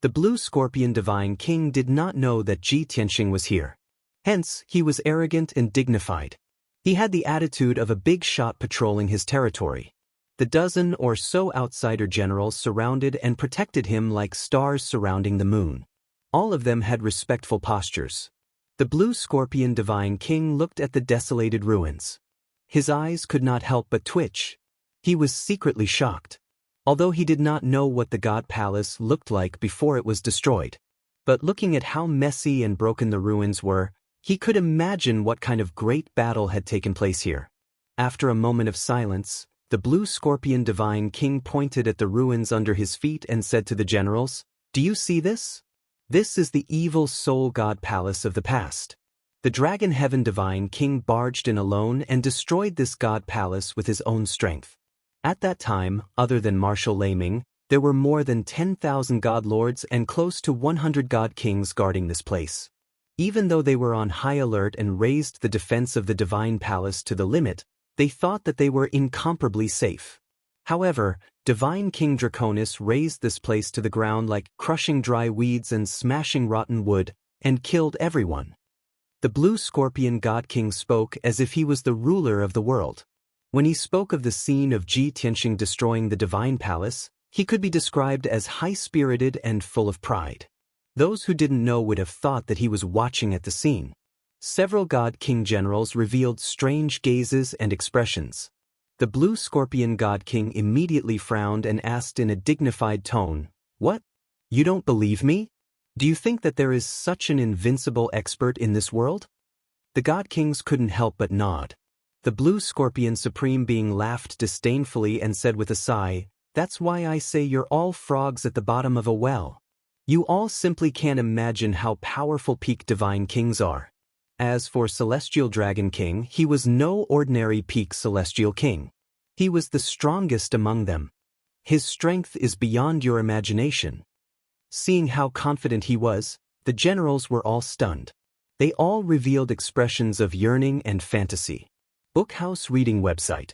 The blue scorpion divine king did not know that Ji Tianxing was here. Hence, he was arrogant and dignified. He had the attitude of a big shot patrolling his territory. The dozen or so outsider generals surrounded and protected him like stars surrounding the moon. All of them had respectful postures. The blue scorpion divine king looked at the desolated ruins. His eyes could not help but twitch. He was secretly shocked. Although he did not know what the god palace looked like before it was destroyed. But looking at how messy and broken the ruins were, he could imagine what kind of great battle had taken place here. After a moment of silence, the blue scorpion divine king pointed at the ruins under his feet and said to the generals, "Do you see this? This is the evil soul god palace of the past." The dragon heaven divine king barged in alone and destroyed this god palace with his own strength. At that time, other than Marshal Laming, there were more than 10,000 god lords and close to 100 god kings guarding this place. Even though they were on high alert and raised the defense of the divine palace to the limit, they thought that they were incomparably safe. However, divine King Draconis razed this place to the ground like crushing dry weeds and smashing rotten wood, and killed everyone. The blue scorpion god king spoke as if he was the ruler of the world. When he spoke of the scene of Ji Tianxing destroying the divine palace, he could be described as high-spirited and full of pride. Those who didn't know would have thought that he was watching at the scene. Several god king generals revealed strange gazes and expressions. The blue scorpion god king immediately frowned and asked in a dignified tone, "What? You don't believe me? Do you think that there is such an invincible expert in this world?" The god kings couldn't help but nod. The blue scorpion supreme being laughed disdainfully and said with a sigh, "That's why I say you're all frogs at the bottom of a well. You all simply can't imagine how powerful peak divine kings are. As for Celestial Dragon King, he was no ordinary peak celestial king. He was the strongest among them. His strength is beyond your imagination." Seeing how confident he was, the generals were all stunned. They all revealed expressions of yearning and fantasy. Bookhouse Reading Website.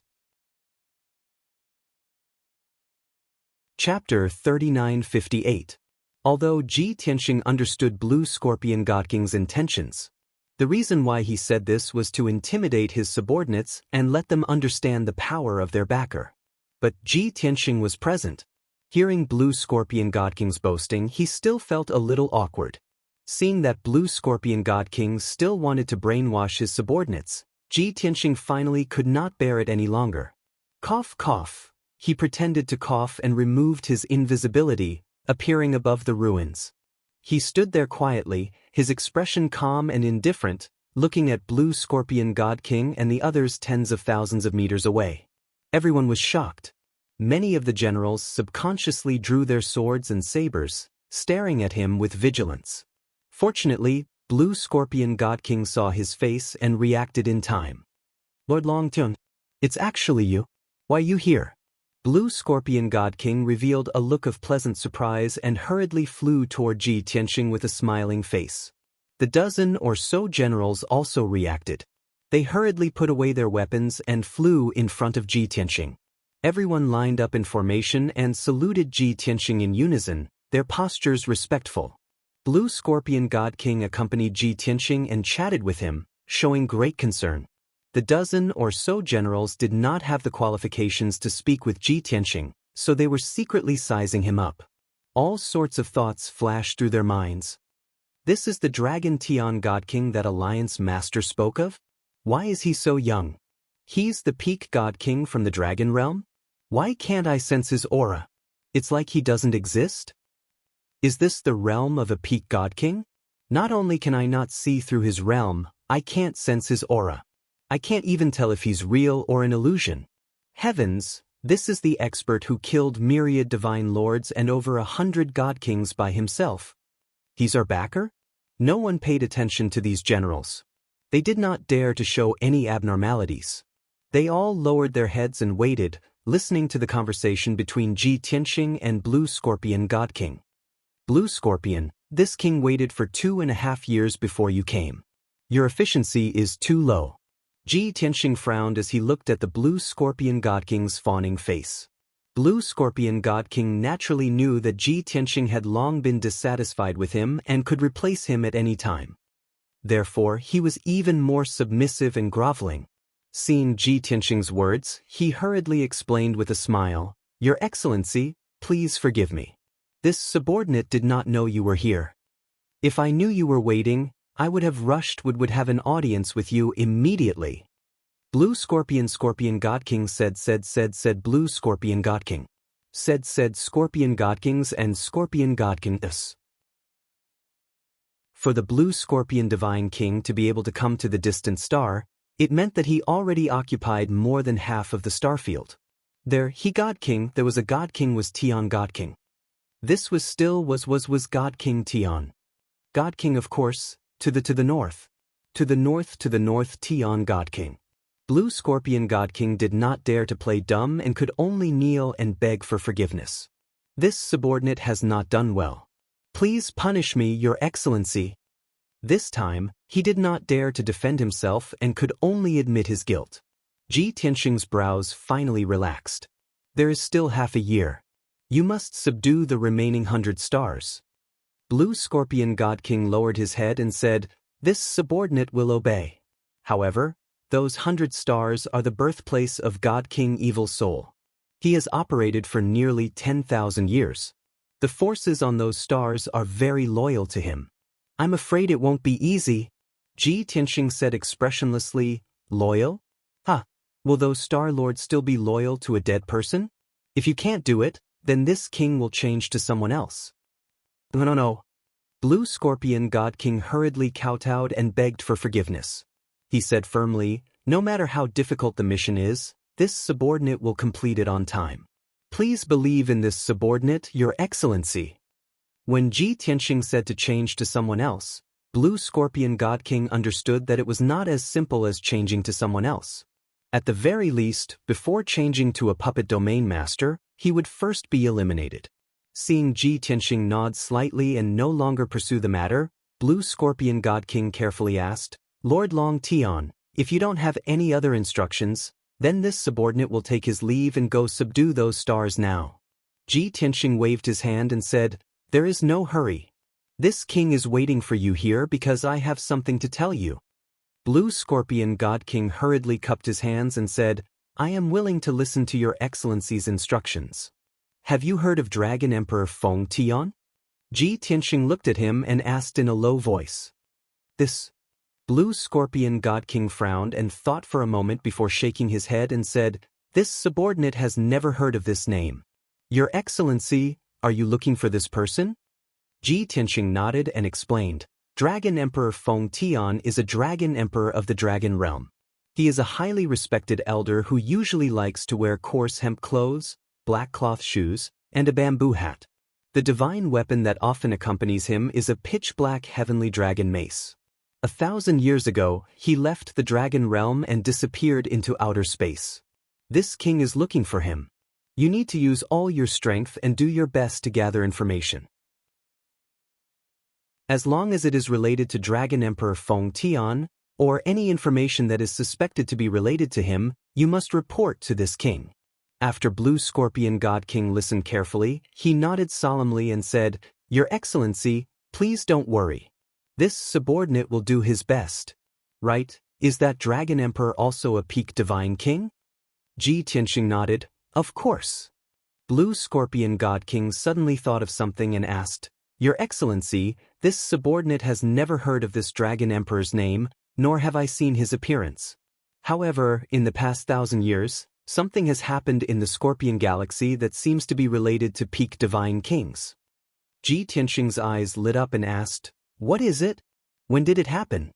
Chapter 3958. Although Ji Tianxing understood Blue Scorpion God King's intentions, the reason why he said this was to intimidate his subordinates and let them understand the power of their backer. But Ji Tianxing was present. Hearing Blue Scorpion God King's boasting, he still felt a little awkward. Seeing that Blue Scorpion God King still wanted to brainwash his subordinates, Ji Tianxing finally could not bear it any longer. Cough, cough. He pretended to cough and removed his invisibility, appearing above the ruins. He stood there quietly, his expression calm and indifferent, looking at Blue Scorpion God King and the others tens of thousands of meters away. Everyone was shocked. Many of the generals subconsciously drew their swords and sabers, staring at him with vigilance. Fortunately, Blue Scorpion God King saw his face and reacted in time. "Lord Longtime, it's actually you. Why you here?" Blue Scorpion God King revealed a look of pleasant surprise and hurriedly flew toward Ji Tianxing with a smiling face. The dozen or so generals also reacted. They hurriedly put away their weapons and flew in front of Ji Tianxing. Everyone lined up in formation and saluted Ji Tianxing in unison, their postures respectful. Blue Scorpion God King accompanied Ji Tianxing and chatted with him, showing great concern. The dozen or so generals did not have the qualifications to speak with Ji Tianxing, so they were secretly sizing him up. All sorts of thoughts flashed through their minds. This is the Dragon Tian God King that Alliance Master spoke of? Why is he so young? He's the peak God King from the Dragon Realm? Why can't I sense his aura? It's like he doesn't exist? Is this the realm of a peak God King? Not only can I not see through his realm, I can't sense his aura. I can't even tell if he's real or an illusion. Heavens, this is the expert who killed myriad divine lords and over 100 God Kings by himself. He's our backer? No one paid attention to these generals. They did not dare to show any abnormalities. They all lowered their heads and waited, listening to the conversation between Ji Tianxing and Blue Scorpion God King. Blue Scorpion, this king waited for 2.5 years before you came. Your efficiency is too low. Ji Tianxing frowned as he looked at the Blue Scorpion God King's fawning face. Blue Scorpion God King naturally knew that Ji Tianxing had long been dissatisfied with him and could replace him at any time. Therefore, he was even more submissive and groveling. Seeing Ji Tianxing's words, he hurriedly explained with a smile, "Your Excellency, please forgive me. This subordinate did not know you were here. If I knew you were waiting, I would have rushed would have an audience with you immediately." Blue Scorpion God King said Blue Scorpion God King. Said Scorpion God Kings and Scorpion God Kings. For the Blue Scorpion Divine King to be able to come to the distant star, it meant that he already occupied more than half of the starfield. There God King was Tian God King. This was God King Tian. God King of course, to the north. To the north Tian God King. Blue Scorpion God King did not dare to play dumb and could only kneel and beg for forgiveness. This subordinate has not done well. Please punish me, Your Excellency. This time, he did not dare to defend himself and could only admit his guilt. Ji Tianxing's brows finally relaxed. There is still half a year. You must subdue the remaining 100 stars. Blue Scorpion God King lowered his head and said, "This subordinate will obey. However, those 100 stars are the birthplace of God King Evil Soul. He has operated for nearly 10,000 years. The forces on those stars are very loyal to him. I'm afraid it won't be easy." Ji Tianxing said expressionlessly, "Loyal? Will those star lords still be loyal to a dead person? If you can't do it, then this king will change to someone else." No. Blue Scorpion God King hurriedly kowtowed and begged for forgiveness. He said firmly, "No matter how difficult the mission is, this subordinate will complete it on time. Please believe in this subordinate, Your Excellency." When Ji Tianxing said to change to someone else, Blue Scorpion God King understood that it was not as simple as changing to someone else. At the very least, before changing to a puppet domain master, he would first be eliminated. Seeing Ji Tianxing nod slightly and no longer pursue the matter, Blue Scorpion God King carefully asked, "Lord Long Tian, if you don't have any other instructions, then this subordinate will take his leave and go subdue those stars now." Ji Tianxing waved his hand and said, "There is no hurry. This king is waiting for you here because I have something to tell you." Blue Scorpion God King hurriedly cupped his hands and said, "I am willing to listen to Your Excellency's instructions. Have you heard of Dragon Emperor Feng Tian?" Ji Tianxing looked at him and asked in a low voice. "This." Blue Scorpion God King frowned and thought for a moment before shaking his head and said, "This subordinate has never heard of this name. Your Excellency, are you looking for this person?" Ji Tianxing nodded and explained, "Dragon Emperor Feng Tian is a dragon emperor of the Dragon Realm. He is a highly respected elder who usually likes to wear coarse hemp clothes, black cloth shoes, and a bamboo hat. The divine weapon that often accompanies him is a pitch-black heavenly dragon mace. 1,000 years ago, he left the Dragon Realm and disappeared into outer space. This king is looking for him. You need to use all your strength and do your best to gather information. As long as it is related to Dragon Emperor Feng Tian, or any information that is suspected to be related to him, you must report to this king. After Blue Scorpion God King listened carefully, he nodded solemnly and said, Your Excellency, please don't worry. This subordinate will do his best. Right, is that Dragon Emperor also a peak divine king? Ji Tianxing nodded, Of course. Blue Scorpion God King suddenly thought of something and asked, Your Excellency, this subordinate has never heard of this Dragon Emperor's name, nor have I seen his appearance. However, in the past 1,000 years, something has happened in the Scorpion Galaxy that seems to be related to peak divine kings. Ji Tianxing's eyes lit up and asked, What is it? When did it happen?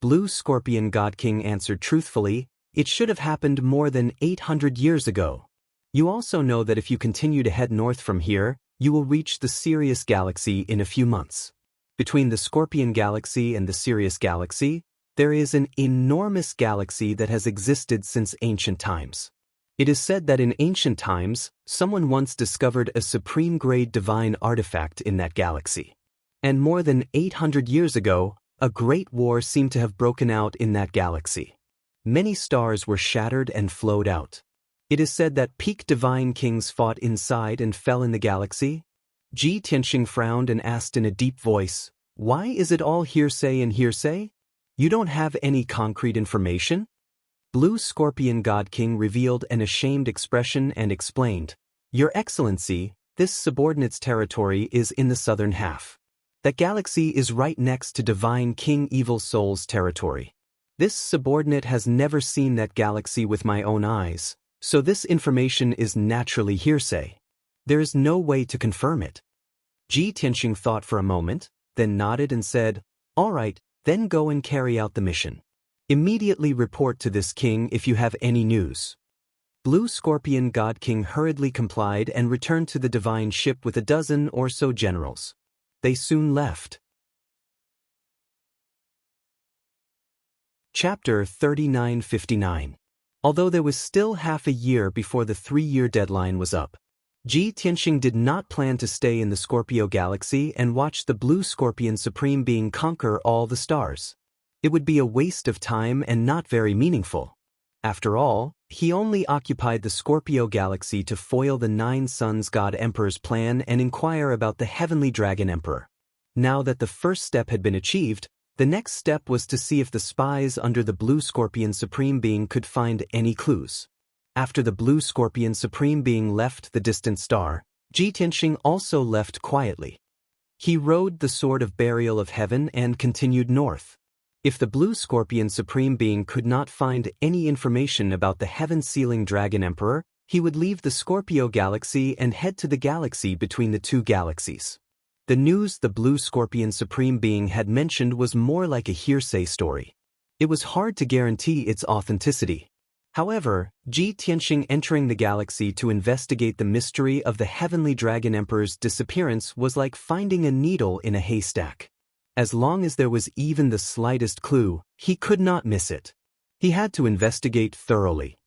Blue Scorpion God King answered truthfully, It should have happened more than 800 years ago. You also know that if you continue to head north from here, you will reach the Sirius Galaxy in a few months. Between the Scorpion Galaxy and the Sirius Galaxy, there is an enormous galaxy that has existed since ancient times. It is said that in ancient times, someone once discovered a supreme-grade divine artifact in that galaxy. And more than 800 years ago, a great war seemed to have broken out in that galaxy. Many stars were shattered and flowed out. It is said that peak divine kings fought inside and fell in the galaxy. Ji Tianxing frowned and asked in a deep voice, Why is it all hearsay and hearsay? You don't have any concrete information? Blue Scorpion God King revealed an ashamed expression and explained, Your Excellency, this subordinate's territory is in the southern half. That galaxy is right next to Divine King Evil Soul's territory. This subordinate has never seen that galaxy with my own eyes, so this information is naturally hearsay. There is no way to confirm it. Ji Tianxing thought for a moment, then nodded and said, All right, then go and carry out the mission. Immediately report to this king if you have any news. Blue Scorpion God King hurriedly complied and returned to the divine ship with a dozen or so generals. They soon left. Chapter 3959. Although there was still half a year before the 3-year deadline was up, Ji Tianxing did not plan to stay in the Scorpio Galaxy and watch the Blue Scorpion Supreme Being conquer all the stars. It would be a waste of time and not very meaningful. After all, he only occupied the Scorpio Galaxy to foil the 9 Suns God Emperor's plan and inquire about the Heavenly Dragon Emperor. Now that the first step had been achieved, the next step was to see if the spies under the Blue Scorpion Supreme Being could find any clues. After the Blue Scorpion Supreme Being left the distant star, Ji Tianxing also left quietly. He rode the Sword of Burial of Heaven and continued north. If the Blue Scorpion Supreme Being could not find any information about the heaven-sealing Dragon Emperor, he would leave the Scorpio Galaxy and head to the galaxy between the 2 galaxies. The news the Blue Scorpion Supreme Being had mentioned was more like a hearsay story. It was hard to guarantee its authenticity. However, Ji Tianxing entering the galaxy to investigate the mystery of the Heavenly Dragon Emperor's disappearance was like finding a needle in a haystack. As long as there was even the slightest clue, he could not miss it. He had to investigate thoroughly.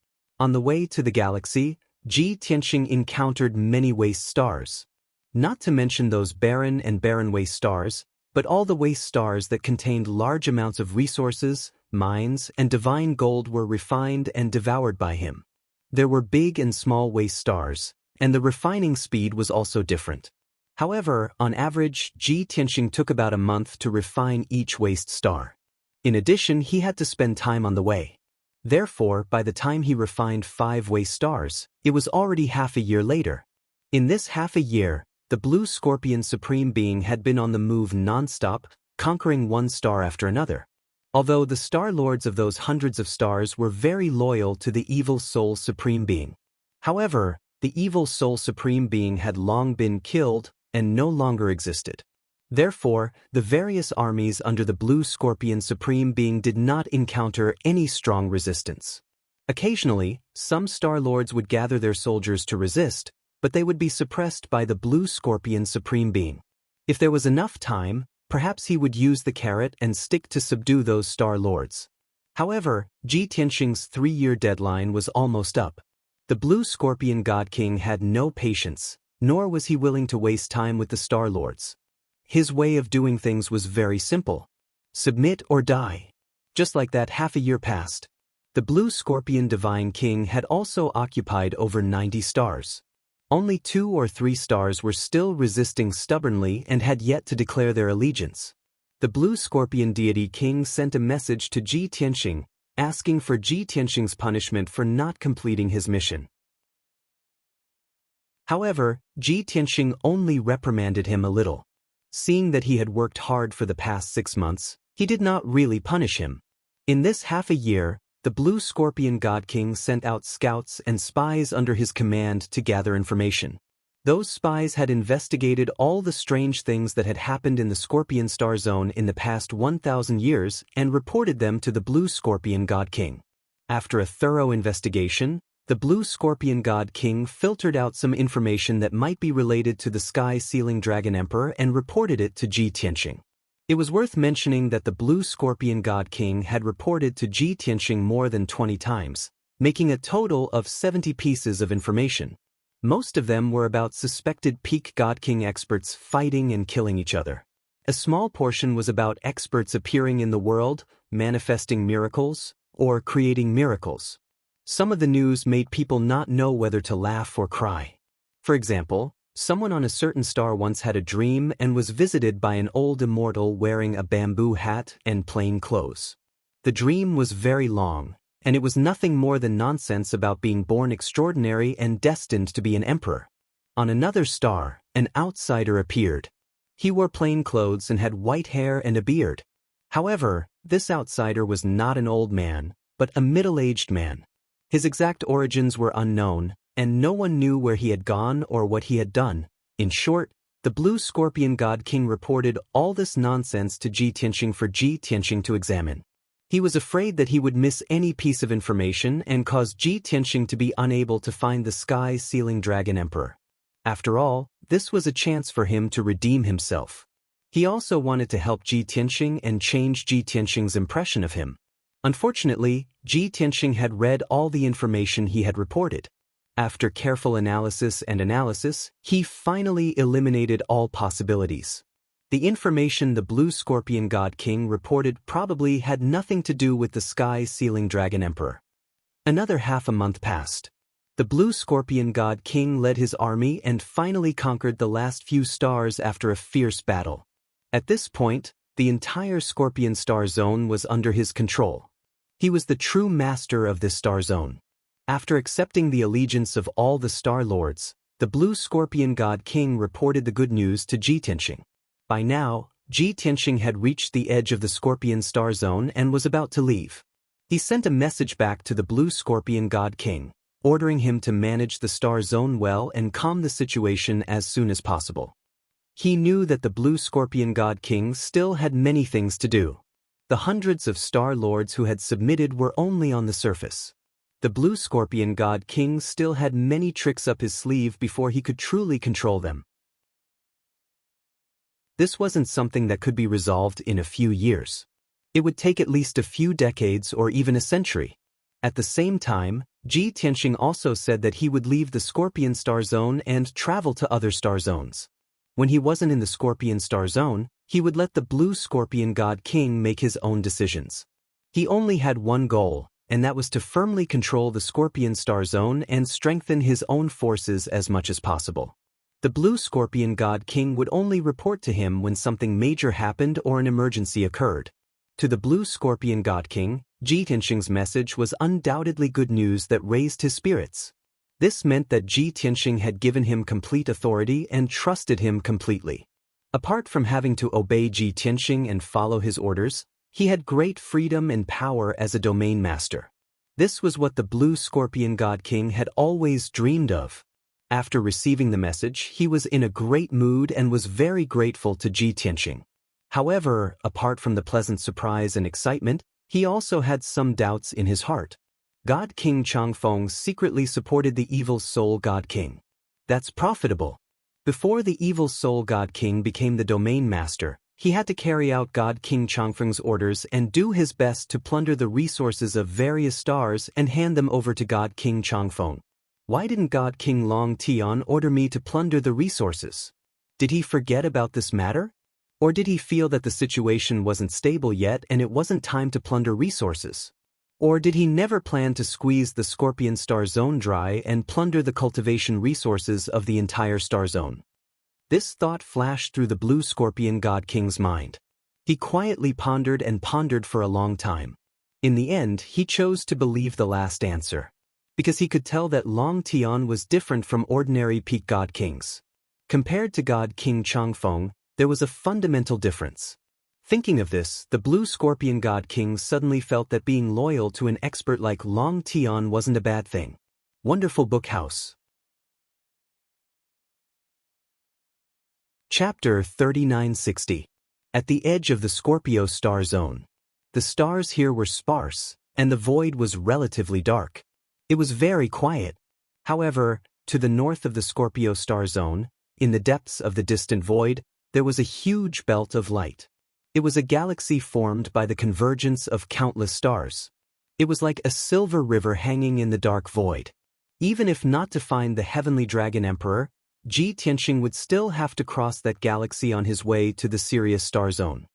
On the way to the galaxy, Ji Tianxing encountered many waste stars. Not to mention those barren and barren waste stars, but all the waste stars that contained large amounts of resources, mines, and divine gold were refined and devoured by him. There were big and small waste stars, and the refining speed was also different. However, on average, Ji Tianxing took about a month to refine each waste star. In addition, he had to spend time on the way. Therefore, by the time he refined 5 waste stars, it was already half a year later. In this half a year, the Blue Scorpion Supreme Being had been on the move non-stop, conquering one star after another. Although the Star Lords of those hundreds of stars were very loyal to the Evil Soul Supreme Being. However, the Evil Soul Supreme Being had long been killed and no longer existed. Therefore, the various armies under the Blue Scorpion Supreme Being did not encounter any strong resistance. Occasionally, some Star Lords would gather their soldiers to resist, but they would be suppressed by the Blue Scorpion Supreme Being. If there was enough time, perhaps he would use the carrot and stick to subdue those Star Lords. However, Ji Tianxing's 3-year deadline was almost up. The Blue Scorpion God King had no patience, nor was he willing to waste time with the Star Lords. His way of doing things was very simple. Submit or die. Just like that, half a year passed. The Blue Scorpion Divine King had also occupied over 90 stars. Only 2 or 3 stars were still resisting stubbornly and had yet to declare their allegiance. The Blue Scorpion Deity King sent a message to Ji Tianxing, asking for Ji Tianxing's punishment for not completing his mission. However, Ji Tianxing only reprimanded him a little. Seeing that he had worked hard for the past 6 months, he did not really punish him. In this half a year, the Blue Scorpion God King sent out scouts and spies under his command to gather information. Those spies had investigated all the strange things that had happened in the Scorpion Star Zone in the past 1,000 years and reported them to the Blue Scorpion God King. After a thorough investigation, the Blue Scorpion God King filtered out some information that might be related to the Sky-Sealing Dragon Emperor and reported it to Ji Tianxing. It was worth mentioning that the Blue Scorpion God King had reported to Ji Tianxing more than 20 times, making a total of 70 pieces of information. Most of them were about suspected peak God King experts fighting and killing each other. A small portion was about experts appearing in the world, manifesting miracles, or creating miracles. Some of the news made people not know whether to laugh or cry. For example, someone on a certain star once had a dream and was visited by an old immortal wearing a bamboo hat and plain clothes. The dream was very long, and it was nothing more than nonsense about being born extraordinary and destined to be an emperor. On another star, an outsider appeared. He wore plain clothes and had white hair and a beard. However, this outsider was not an old man, but a middle-aged man. His exact origins were unknown, and no one knew where he had gone or what he had done. In short, the Blue Scorpion God King reported all this nonsense to Ji Tianxing for Ji Tianxing to examine. He was afraid that he would miss any piece of information and cause Ji Tianxing to be unable to find the Sky-Sealing Dragon Emperor. After all, this was a chance for him to redeem himself. He also wanted to help Ji Tianxing and change Ji Tianxing's impression of him. Unfortunately, Ji Tianxing had read all the information he had reported. After careful analysis, he finally eliminated all possibilities. The information the Blue Scorpion God King reported probably had nothing to do with the Sky-Sealing Dragon Emperor. Another half a month passed. The Blue Scorpion God King led his army and finally conquered the last few stars after a fierce battle. At this point, the entire Scorpion Star Zone was under his control. He was the true master of this star zone. After accepting the allegiance of all the Star Lords, the Blue Scorpion God King reported the good news to Ji Tianxing. By now, Ji Tianxing had reached the edge of the Scorpion Star Zone and was about to leave. He sent a message back to the Blue Scorpion God King, ordering him to manage the Star Zone well and calm the situation as soon as possible. He knew that the Blue Scorpion God King still had many things to do. The hundreds of Star Lords who had submitted were only on the surface. The Blue Scorpion God King still had many tricks up his sleeve before he could truly control them. This wasn't something that could be resolved in a few years. It would take at least a few decades or even a century. At the same time, Ji Tianxing also said that he would leave the Scorpion Star Zone and travel to other star zones. When he wasn't in the Scorpion Star Zone, he would let the Blue Scorpion God King make his own decisions. He only had one goal, and that was to firmly control the Scorpion Star Zone and strengthen his own forces as much as possible. The Blue Scorpion God King would only report to him when something major happened or an emergency occurred. To the Blue Scorpion God King, Ji Tianxing's message was undoubtedly good news that raised his spirits. This meant that Ji Tianxing had given him complete authority and trusted him completely. Apart from having to obey Ji Tianxing and follow his orders, he had great freedom and power as a domain master. This was what the Blue Scorpion God King had always dreamed of. After receiving the message, he was in a great mood and was very grateful to Ji Tianxing. However, apart from the pleasant surprise and excitement, he also had some doubts in his heart. God King Changfeng secretly supported the Evil Soul God King. That's profitable. Before the Evil Soul God King became the domain master, he had to carry out God King Changfeng's orders and do his best to plunder the resources of various stars and hand them over to God King Changfeng. Why didn't God King Long Tian order me to plunder the resources? Did he forget about this matter? Or did he feel that the situation wasn't stable yet and it wasn't time to plunder resources? Or did he never plan to squeeze the Scorpion Star Zone dry and plunder the cultivation resources of the entire star zone? This thought flashed through the Blue Scorpion God King's mind. He quietly pondered and pondered for a long time. In the end, he chose to believe the last answer, because he could tell that Long Tian was different from ordinary peak God Kings. Compared to God King Changfeng, there was a fundamental difference. Thinking of this, the Blue Scorpion God King suddenly felt that being loyal to an expert like Long Tian wasn't a bad thing. Wonderful Book House. Chapter 3960. At the edge of the Scorpio star zone. The stars here were sparse, and the void was relatively dark. It was very quiet. However, to the north of the Scorpio star zone, in the depths of the distant void, there was a huge belt of light. It was a galaxy formed by the convergence of countless stars. It was like a silver river hanging in the dark void. Even if not to find the heavenly dragon emperor, Ji Tianxing would still have to cross that galaxy on his way to the Sirius star zone.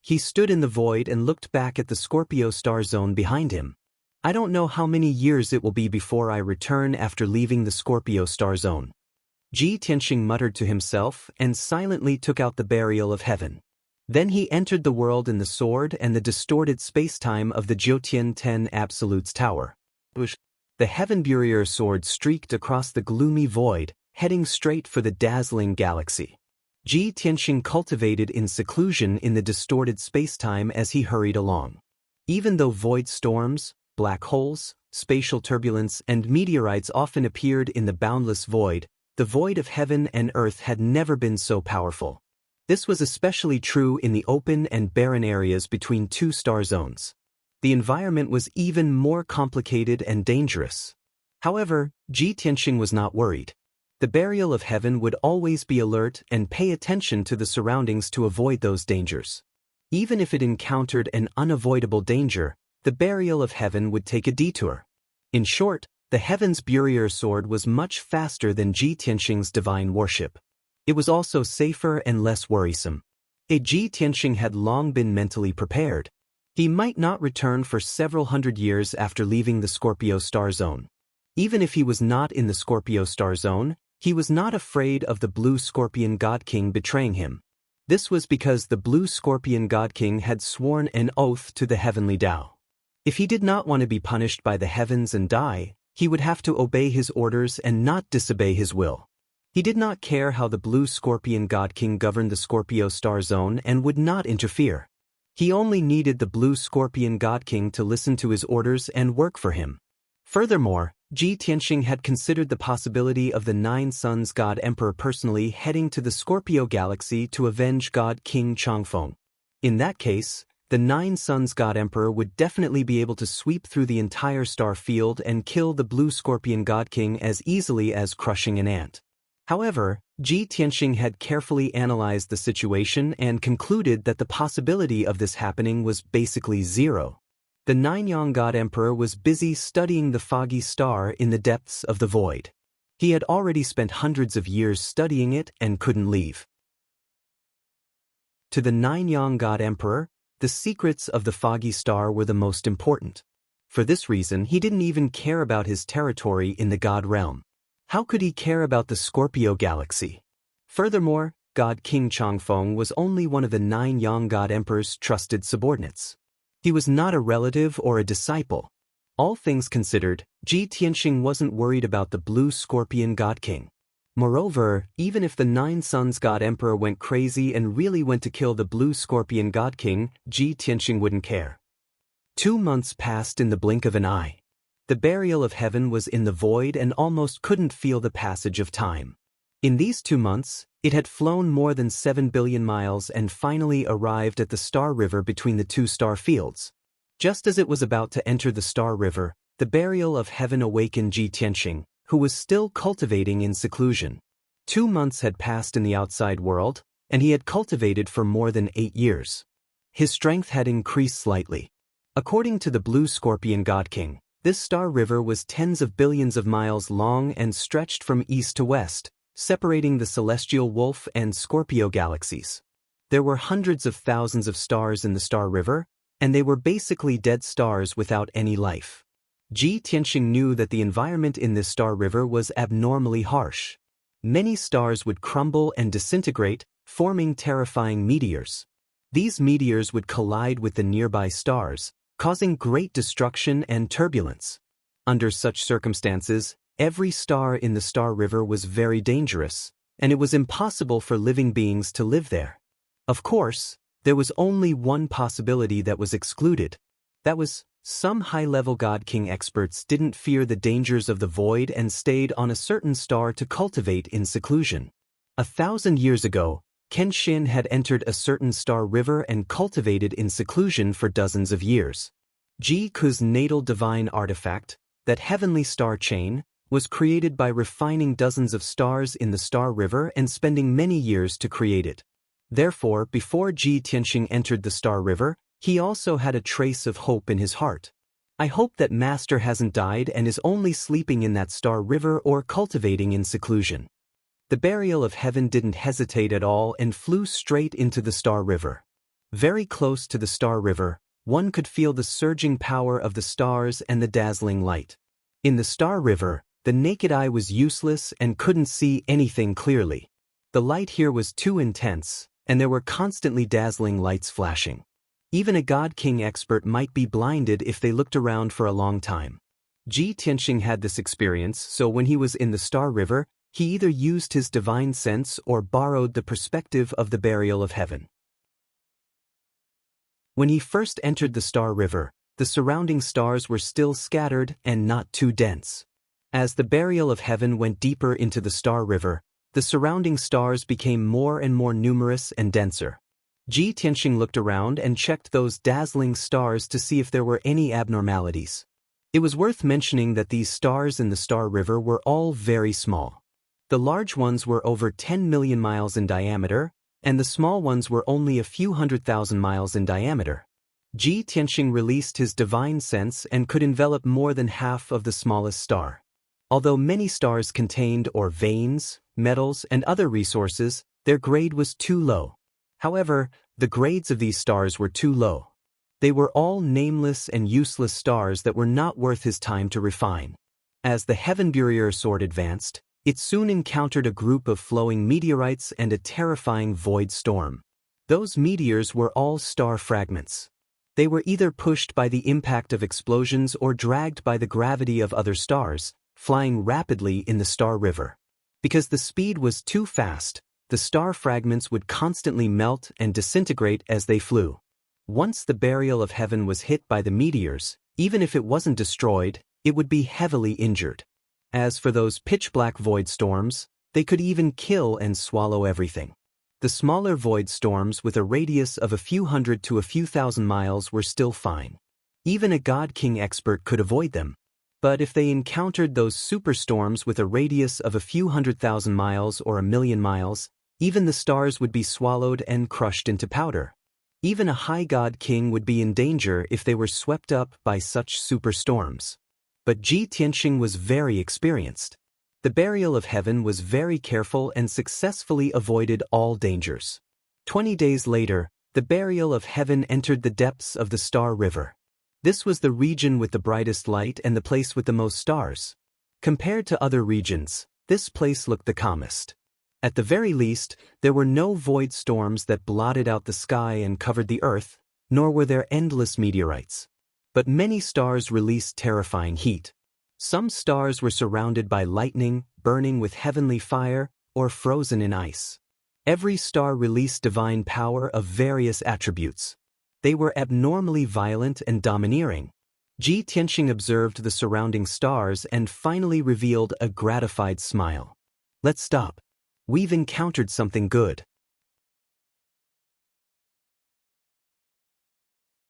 He stood in the void and looked back at the Scorpio star zone behind him. I don't know how many years it will be before I return after leaving the Scorpio star zone. Ji Tianxing muttered to himself and silently took out the burial of heaven. Then he entered the world in the sword and the distorted space-time of the Jiutian 10 Absolutes Tower. The Heaven Burier sword streaked across the gloomy void, heading straight for the dazzling galaxy. Ji Tianxing cultivated in seclusion in the distorted space-time as he hurried along. Even though void storms, black holes, spatial turbulence, and meteorites often appeared in the boundless void, the void of heaven and earth had never been so powerful. This was especially true in the open and barren areas between two star zones. The environment was even more complicated and dangerous. However, Ji Tianxing was not worried. The burial of heaven would always be alert and pay attention to the surroundings to avoid those dangers. Even if it encountered an unavoidable danger, the burial of heaven would take a detour. In short, the Heaven's Burier sword was much faster than Ji Tianxing's divine worship. It was also safer and less worrisome. Ji Tianxing had long been mentally prepared. He might not return for several hundred years after leaving the Scorpio star zone. Even if he was not in the Scorpio star zone, he was not afraid of the Blue Scorpion God King betraying him. This was because the Blue Scorpion God King had sworn an oath to the heavenly Tao. If he did not want to be punished by the heavens and die, he would have to obey his orders and not disobey his will. He did not care how the Blue Scorpion God King governed the Scorpio star zone and would not interfere. He only needed the Blue Scorpion God King to listen to his orders and work for him. Furthermore, Ji Tianxing had considered the possibility of the Nine Suns God Emperor personally heading to the Scorpio galaxy to avenge God King Changfeng. In that case, the Nine Suns God Emperor would definitely be able to sweep through the entire star field and kill the Blue Scorpion God King as easily as crushing an ant. However, Ji Tianxing had carefully analyzed the situation and concluded that the possibility of this happening was basically zero. The Nine-Yang God Emperor was busy studying the foggy star in the depths of the void. He had already spent hundreds of years studying it and couldn't leave. To the Nine-Yang God Emperor, the secrets of the foggy star were the most important. For this reason, he didn't even care about his territory in the God realm. How could he care about the Scorpio galaxy? Furthermore, God King Changfeng was only one of the Nine-Yang God Emperor's trusted subordinates. He was not a relative or a disciple. All things considered, Ji Tianxing wasn't worried about the Blue Scorpion God King. Moreover, even if the Nine Suns God Emperor went crazy and really went to kill the Blue Scorpion God King, Ji Tianxing wouldn't care. 2 months passed in the blink of an eye. The burial of heaven was in the void and almost couldn't feel the passage of time. In these 2 months, it had flown more than 7 billion miles and finally arrived at the Star River between the two star fields. Just as it was about to enter the Star River, the burial of heaven awakened Ji Tianxing, who was still cultivating in seclusion. 2 months had passed in the outside world, and he had cultivated for more than 8 years. His strength had increased slightly. According to the Blue Scorpion God King, This star river was tens of billions of miles long and stretched from east to west, separating the celestial Wolf and Scorpio galaxies. There were hundreds of thousands of stars in the star river, and they were basically dead stars without any life. Ji Tianxing knew that the environment in this star river was abnormally harsh. Many stars would crumble and disintegrate, forming terrifying meteors. These meteors would collide with the nearby stars, causing great destruction and turbulence. Under such circumstances, every star in the star river was very dangerous, and it was impossible for living beings to live there. Of course, there was only one possibility that was excluded. That was, some high-level God King experts didn't fear the dangers of the void and stayed on a certain star to cultivate in seclusion. 1,000 years ago, Kenshin had entered a certain star river and cultivated in seclusion for dozens of years. Ji Ku's natal divine artifact, that heavenly star chain, was created by refining dozens of stars in the star river and spending many years to create it. Therefore, before Ji Tianxing entered the star river, he also had a trace of hope in his heart. I hope that Master hasn't died and is only sleeping in that star river or cultivating in seclusion. The burial of heaven didn't hesitate at all and flew straight into the star river. Very close to the star river, one could feel the surging power of the stars and the dazzling light. In the star river, the naked eye was useless and couldn't see anything clearly. The light here was too intense, and there were constantly dazzling lights flashing. Even a God King expert might be blinded if they looked around for a long time. Ji Tianxing had this experience, so when he was in the star river, he either used his divine sense or borrowed the perspective of the burial of heaven. When he first entered the star river, the surrounding stars were still scattered and not too dense. As the burial of heaven went deeper into the star river, the surrounding stars became more and more numerous and denser. Ji Tianxing looked around and checked those dazzling stars to see if there were any abnormalities. It was worth mentioning that these stars in the star river were all very small. The large ones were over 10 million miles in diameter, and the small ones were only a few 100,000 miles in diameter. Ji Tianxing released his divine sense and could envelop more than half of the smallest star. Although many stars contained ore veins, metals, and other resources, their grade was too low. However, the grades of these stars were too low. They were all nameless and useless stars that were not worth his time to refine. As the Heaven Burier sword advanced, it soon encountered a group of flowing meteorites and a terrifying void storm. Those meteors were all star fragments. They were either pushed by the impact of explosions or dragged by the gravity of other stars, flying rapidly in the star river. Because the speed was too fast, the star fragments would constantly melt and disintegrate as they flew. Once the burial of heaven was hit by the meteors, even if it wasn't destroyed, it would be heavily injured. As for those pitch-black void storms, they could even kill and swallow everything. The smaller void storms with a radius of a few hundred to a few thousand miles were still fine. Even a God King expert could avoid them. But if they encountered those superstorms with a radius of a few 100,000 miles or 1,000,000 miles, even the stars would be swallowed and crushed into powder. Even a high God King would be in danger if they were swept up by such superstorms. But Ji Tianxing was very experienced. The burial of heaven was very careful and successfully avoided all dangers. 20 days later, the burial of heaven entered the depths of the star river. This was the region with the brightest light and the place with the most stars. Compared to other regions, this place looked the calmest. At the very least, there were no void storms that blotted out the sky and covered the earth, nor were there endless meteorites. But many stars released terrifying heat. Some stars were surrounded by lightning, burning with heavenly fire, or frozen in ice. Every star released divine power of various attributes. They were abnormally violent and domineering. Ji Tianxing observed the surrounding stars and finally revealed a gratified smile. Let's stop. We've encountered something good.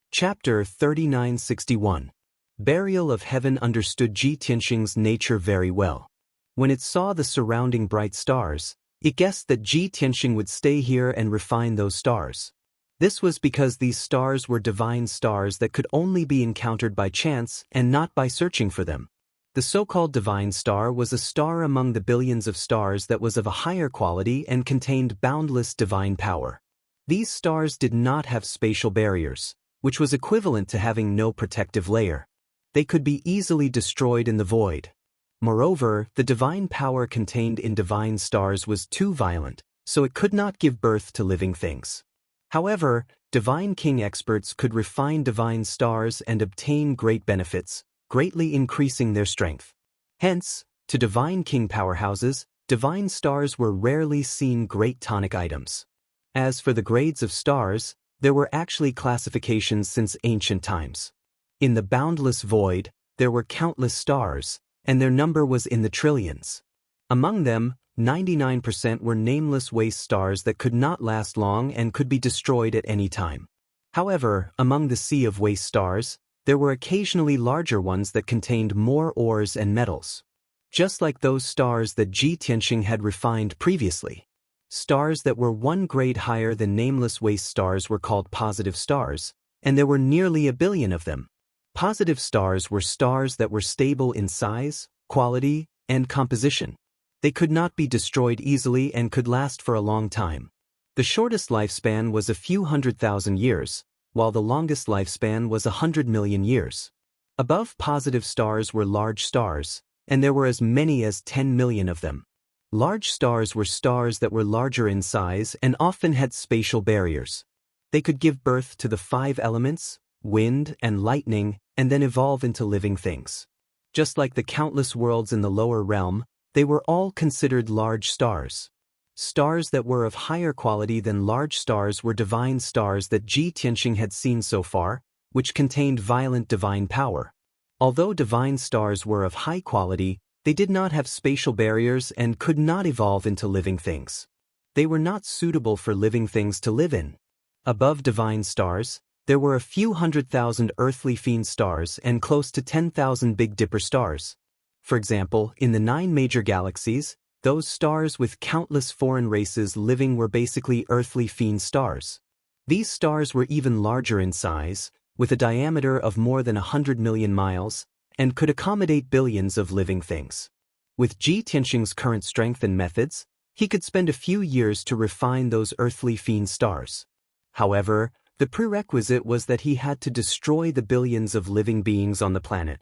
Chapter 3961. Burial of Heaven understood Ji Tianxing's nature very well. When it saw the surrounding bright stars, it guessed that Ji Tianxing would stay here and refine those stars. This was because these stars were divine stars that could only be encountered by chance and not by searching for them. The so-called divine star was a star among the billions of stars that was of a higher quality and contained boundless divine power. These stars did not have spatial barriers, which was equivalent to having no protective layer. They could be easily destroyed in the void. Moreover, the divine power contained in divine stars was too violent, so it could not give birth to living things. However, divine king experts could refine divine stars and obtain great benefits, greatly increasing their strength. Hence, to divine king powerhouses, divine stars were rarely seen great tonic items. As for the grades of stars, there were actually classifications since ancient times. In the boundless void, there were countless stars, and their number was in the trillions. Among them, 99% were nameless waste stars that could not last long and could be destroyed at any time. However, among the sea of waste stars, there were occasionally larger ones that contained more ores and metals. Just like those stars that Ji Tianxing had refined previously. Stars that were one grade higher than nameless waste stars were called positive stars, and there were nearly a billion of them. Positive stars were stars that were stable in size, quality, and composition. They could not be destroyed easily and could last for a long time. The shortest lifespan was a few 100,000 years, while the longest lifespan was 100 million years. Above positive stars were large stars, and there were as many as 10 million of them. Large stars were stars that were larger in size and often had spatial barriers. They could give birth to the 5 elements, wind and lightning, and then evolve into living things. Just like the countless worlds in the lower realm, they were all considered large stars. Stars that were of higher quality than large stars were divine stars that Ji Tianxing had seen so far, which contained violent divine power. Although divine stars were of high quality, they did not have spatial barriers and could not evolve into living things. They were not suitable for living things to live in. Above divine stars, there were a few 100,000 earthly fiend stars and close to 10,000 Big Dipper stars. For example, in the 9 major galaxies, those stars with countless foreign races living were basically earthly fiend stars. These stars were even larger in size, with a diameter of more than 100 million miles, and could accommodate billions of living things. With Ji Tianxing's current strength and methods, he could spend a few years to refine those earthly fiend stars. However, the prerequisite was that he had to destroy the billions of living beings on the planet.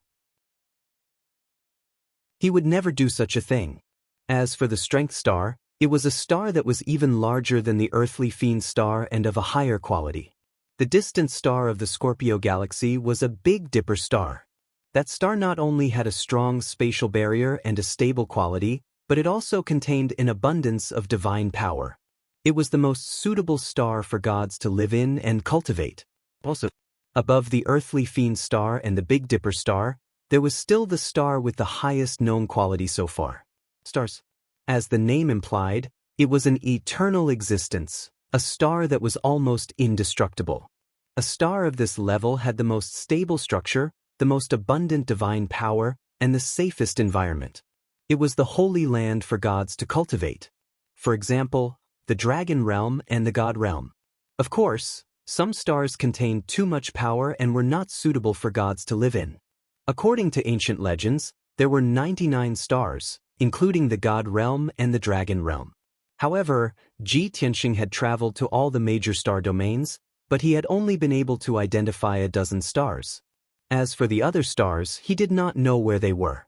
He would never do such a thing. As for the strength star, it was a star that was even larger than the earthly fiend star and of a higher quality. The distant star of the Scorpio galaxy was a Big Dipper star. That star not only had a strong spatial barrier and a stable quality, but it also contained an abundance of divine power. It was the most suitable star for gods to live in and cultivate. Also, above the earthly fiend star and the Big Dipper star, there was still the star with the highest known quality so far. Stars. As the name implied, it was an eternal existence, a star that was almost indestructible. A star of this level had the most stable structure, the most abundant divine power, and the safest environment. It was the holy land for gods to cultivate. For example, the dragon realm and the god realm. Of course, some stars contained too much power and were not suitable for gods to live in. According to ancient legends, there were 99 stars, including the god realm and the dragon realm. However, Ji Tianxing had traveled to all the major star domains, but he had only been able to identify a dozen stars. As for the other stars, he did not know where they were.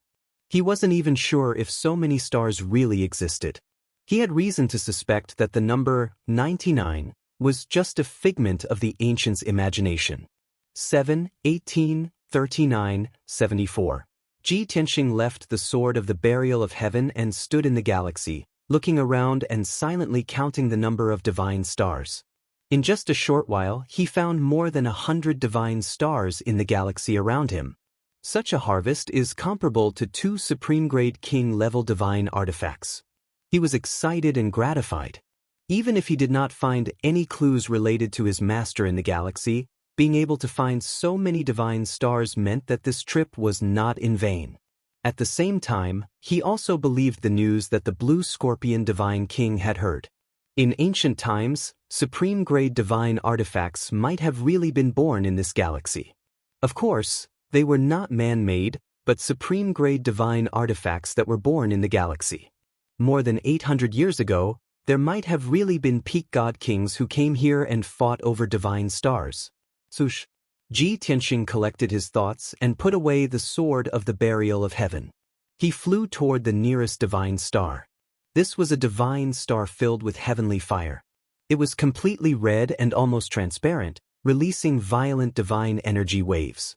He wasn't even sure if so many stars really existed. He had reason to suspect that the number 99 was just a figment of the ancients' imagination. 7, 18, 39, 74. Ji Tianxing left the sword of the burial of heaven and stood in the galaxy, looking around and silently counting the number of divine stars. In just a short while, he found more than 100 divine stars in the galaxy around him. Such a harvest is comparable to 2 supreme-grade king-level divine artifacts. He was excited and gratified. Even if he did not find any clues related to his master in the galaxy, being able to find so many divine stars meant that this trip was not in vain. At the same time, he also believed the news that the Blue Scorpion Divine King had heard. In ancient times, supreme-grade divine artifacts might have really been born in this galaxy. Of course, they were not man-made, but supreme-grade divine artifacts that were born in the galaxy. More than 800 years ago, there might have really been peak god kings who came here and fought over divine stars. Sush. Ji Tianxing collected his thoughts and put away the sword of the burial of heaven. He flew toward the nearest divine star. This was a divine star filled with heavenly fire. It was completely red and almost transparent, releasing violent divine energy waves.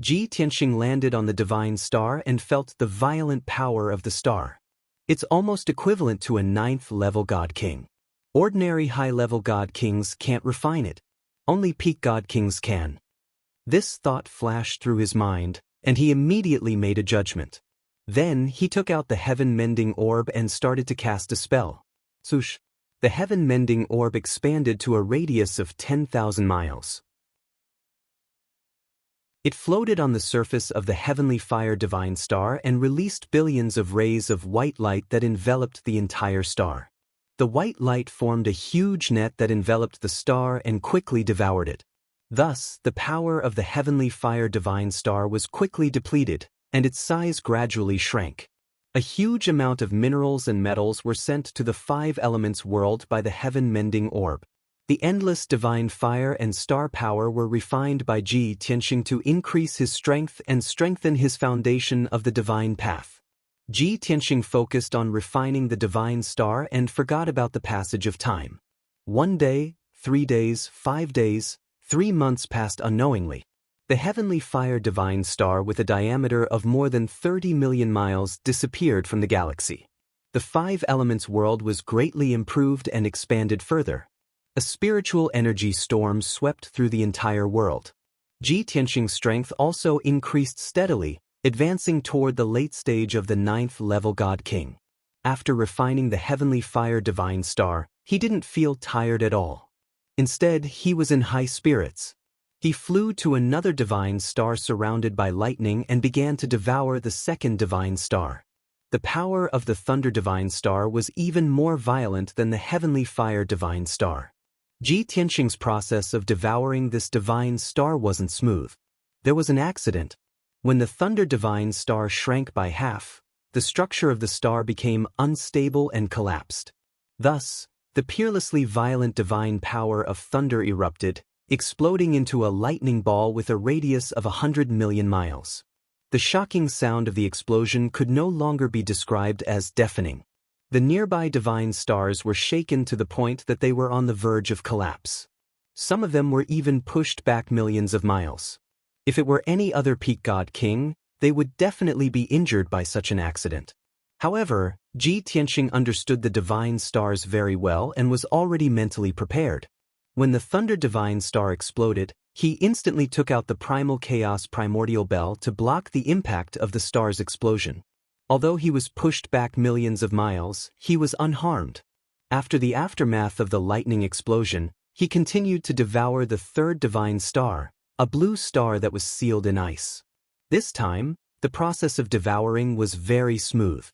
Ji Tianxing landed on the divine star and felt the violent power of the star. It's almost equivalent to a 9th-level god king. Ordinary high-level god kings can't refine it. Only peak god kings can. This thought flashed through his mind, and he immediately made a judgment. Then he took out the heaven-mending orb and started to cast a spell. Swoosh! The heaven-mending orb expanded to a radius of 10,000 miles. It floated on the surface of the heavenly fire divine star and released billions of rays of white light that enveloped the entire star. The white light formed a huge net that enveloped the star and quickly devoured it. Thus, the power of the heavenly fire divine star was quickly depleted, and its size gradually shrank. A huge amount of minerals and metals were sent to the 5 elements world by the heaven-mending orb. The endless divine fire and star power were refined by Ji Tianxing to increase his strength and strengthen his foundation of the divine path. Ji Tianxing focused on refining the divine star and forgot about the passage of time. 1 day, 3 days, 5 days, 3 months passed unknowingly. The heavenly fire divine star with a diameter of more than 30 million miles disappeared from the galaxy. The 5 elements world was greatly improved and expanded further. A spiritual energy storm swept through the entire world. Ji Tianxing's strength also increased steadily, advancing toward the late stage of the 9th-level god king. After refining the heavenly fire divine star, he didn't feel tired at all. Instead, he was in high spirits. He flew to another divine star surrounded by lightning and began to devour the second divine star. The power of the thunder divine star was even more violent than the heavenly fire divine star. Ji Tianxing's process of devouring this divine star wasn't smooth. There was an accident. When the thunder divine star shrank by half, the structure of the star became unstable and collapsed. Thus, the peerlessly violent divine power of thunder erupted, exploding into a lightning ball with a radius of 100 million miles. The shocking sound of the explosion could no longer be described as deafening. The nearby divine stars were shaken to the point that they were on the verge of collapse. Some of them were even pushed back millions of miles. If it were any other peak god king, they would definitely be injured by such an accident. However, Ji Tianxing understood the divine stars very well and was already mentally prepared. When the thunder divine star exploded, he instantly took out the primal chaos primordial bell to block the impact of the star's explosion. Although he was pushed back millions of miles, he was unharmed. After the aftermath of the lightning explosion, he continued to devour the third divine star, a blue star that was sealed in ice. This time, the process of devouring was very smooth.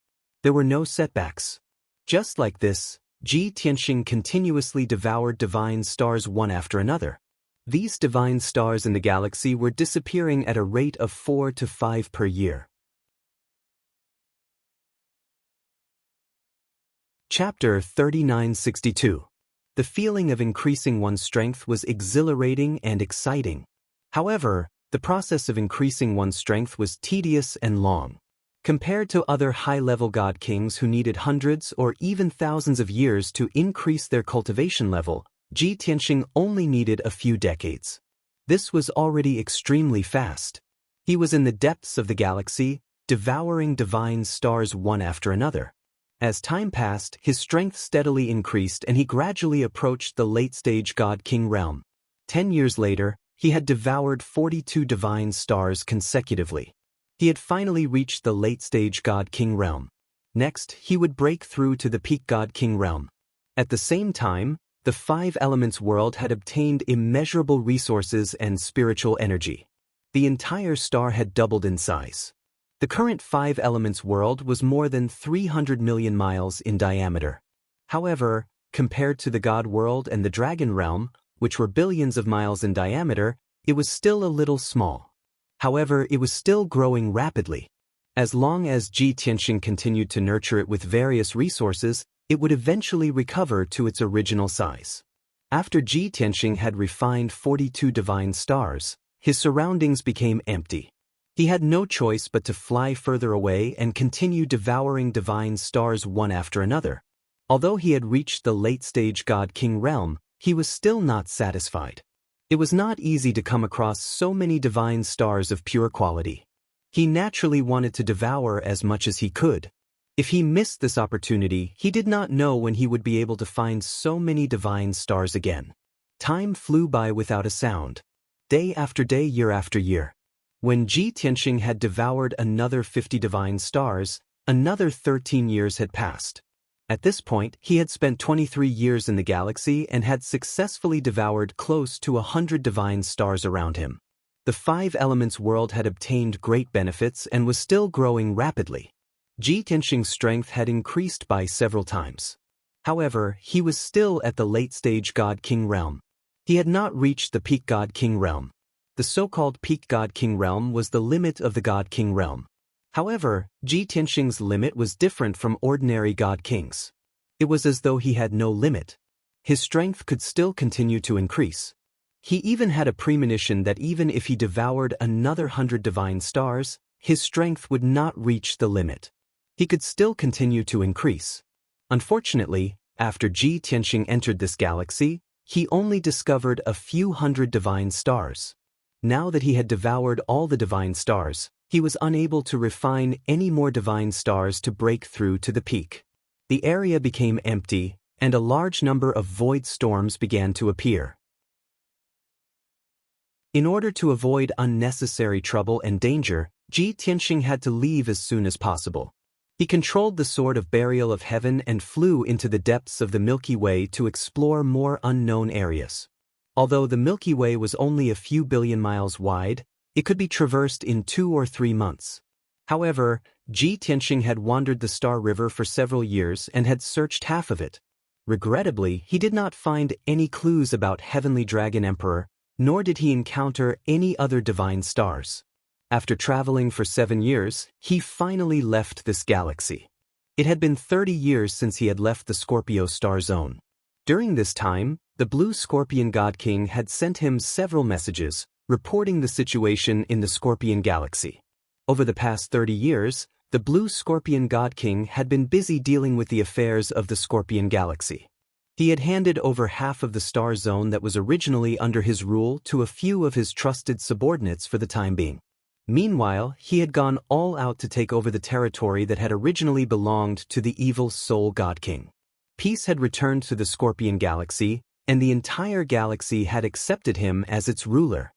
There were no setbacks. Just like this, Ji Tianxing continuously devoured divine stars one after another. These divine stars in the galaxy were disappearing at a rate of 4 to 5 per year. Chapter 3962. The feeling of increasing one's strength was exhilarating and exciting. However, the process of increasing one's strength was tedious and long. Compared to other high-level god kings who needed hundreds or even thousands of years to increase their cultivation level, Ji Tianxing only needed a few decades. This was already extremely fast. He was in the depths of the galaxy, devouring divine stars one after another. As time passed, his strength steadily increased and he gradually approached the late-stage god-king realm. 10 years later, he had devoured 42 divine stars consecutively. He had finally reached the late-stage god-king realm. Next, he would break through to the peak god-king realm. At the same time, the 5 elements world had obtained immeasurable resources and spiritual energy. The entire star had doubled in size. The current 5 elements world was more than 300 million miles in diameter. However, Compared to the God world and the Dragon realm, which were billions of miles in diameter, it was still a little small. However, it was still growing rapidly. As long as Ji Tianxing continued to nurture it with various resources, it would eventually recover to its original size. After Ji Tianxing had refined 42 divine stars, his surroundings became empty. He had no choice but to fly further away and continue devouring divine stars one after another. Although he had reached the late-stage God-King realm, he was still not satisfied. It was not easy to come across so many divine stars of pure quality. He naturally wanted to devour as much as he could. If he missed this opportunity, he did not know when he would be able to find so many divine stars again. Time flew by without a sound. Day after day, year after year. When Ji Tianxing had devoured another 50 divine stars, another 13 years had passed. At this point, he had spent 23 years in the galaxy and had successfully devoured close to 100 divine stars around him. The Five Elements world had obtained great benefits and was still growing rapidly. Ji Tianxing's strength had increased by several times. However, he was still at the late-stage God-King realm. He had not reached the peak God-King realm. The so-called peak God-King realm was the limit of the God-King realm. However, Ji Tianxing's limit was different from ordinary God-Kings. It was as though he had no limit. His strength could still continue to increase. He even had a premonition that even if he devoured another 100 divine stars, his strength would not reach the limit. He could still continue to increase. Unfortunately, after Ji Tianxing entered this galaxy, he only discovered a few hundred divine stars. Now that he had devoured all the divine stars, he was unable to refine any more divine stars to break through to the peak. The area became empty, and a large number of void storms began to appear. In order to avoid unnecessary trouble and danger, Ji Tianxing had to leave as soon as possible. He controlled the Sword of Burial of Heaven and flew into the depths of the Milky Way to explore more unknown areas. Although the Milky Way was only a few billion miles wide, it could be traversed in 2 or 3 months. However, Ji Tianxing had wandered the Star River for several years and had searched half of it. Regrettably, he did not find any clues about Heavenly Dragon Emperor, nor did he encounter any other divine stars. After traveling for 7 years, he finally left this galaxy. It had been 30 years since he had left the Scorpio star zone. During this time, the Blue Scorpion God King had sent him several messages, reporting the situation in the Scorpion galaxy. Over the past 30 years, the Blue Scorpion God King had been busy dealing with the affairs of the Scorpion galaxy. He had handed over half of the star zone that was originally under his rule to a few of his trusted subordinates for the time being. Meanwhile, he had gone all out to take over the territory that had originally belonged to the evil Soul God King. Peace had returned to the Scorpion galaxy, and the entire galaxy had accepted him as its ruler.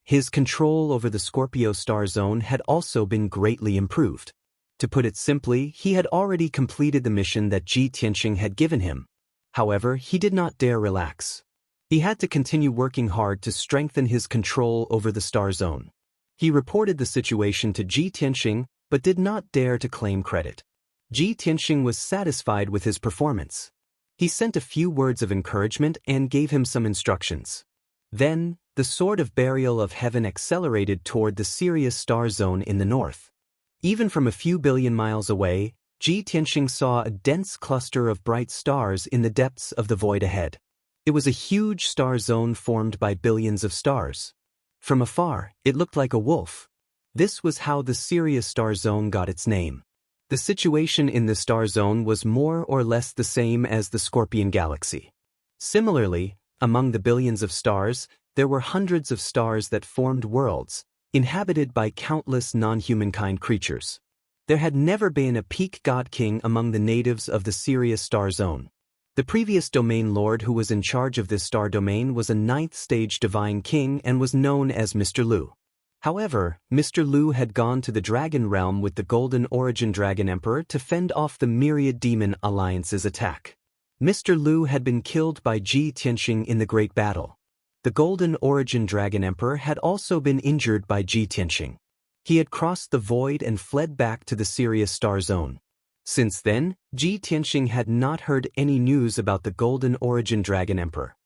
His control over the Scorpio star zone had also been greatly improved. To put it simply, he had already completed the mission that Ji Tianxing had given him. However, he did not dare relax. He had to continue working hard to strengthen his control over the star zone. He reported the situation to Ji Tianxing, but did not dare to claim credit. Ji Tianxing was satisfied with his performance. He sent a few words of encouragement and gave him some instructions. Then, the Sword of Burial of Heaven accelerated toward the Sirius star zone in the north. Even from a few billion miles away, Ji Tianxing saw a dense cluster of bright stars in the depths of the void ahead. It was a huge star zone formed by billions of stars. From afar, it looked like a wolf. This was how the Sirius star zone got its name. The situation in the star zone was more or less the same as the Scorpion galaxy. Similarly, among the billions of stars, there were hundreds of stars that formed worlds, inhabited by countless non-humankind creatures. There had never been a peak God King among the natives of the Sirius star zone. The previous domain lord who was in charge of this star domain was a 9th stage divine king and was known as Mr. Lu. However, Mr. Lu had gone to the Dragon realm with the Golden Origin Dragon Emperor to fend off the Myriad Demon Alliance's attack. Mr. Lu had been killed by Ji Tianxing in the Great Battle. The Golden Origin Dragon Emperor had also been injured by Ji Tianxing. He had crossed the void and fled back to the Sirius star zone. Since then, Ji Tianxing had not heard any news about the Golden Origin Dragon Emperor.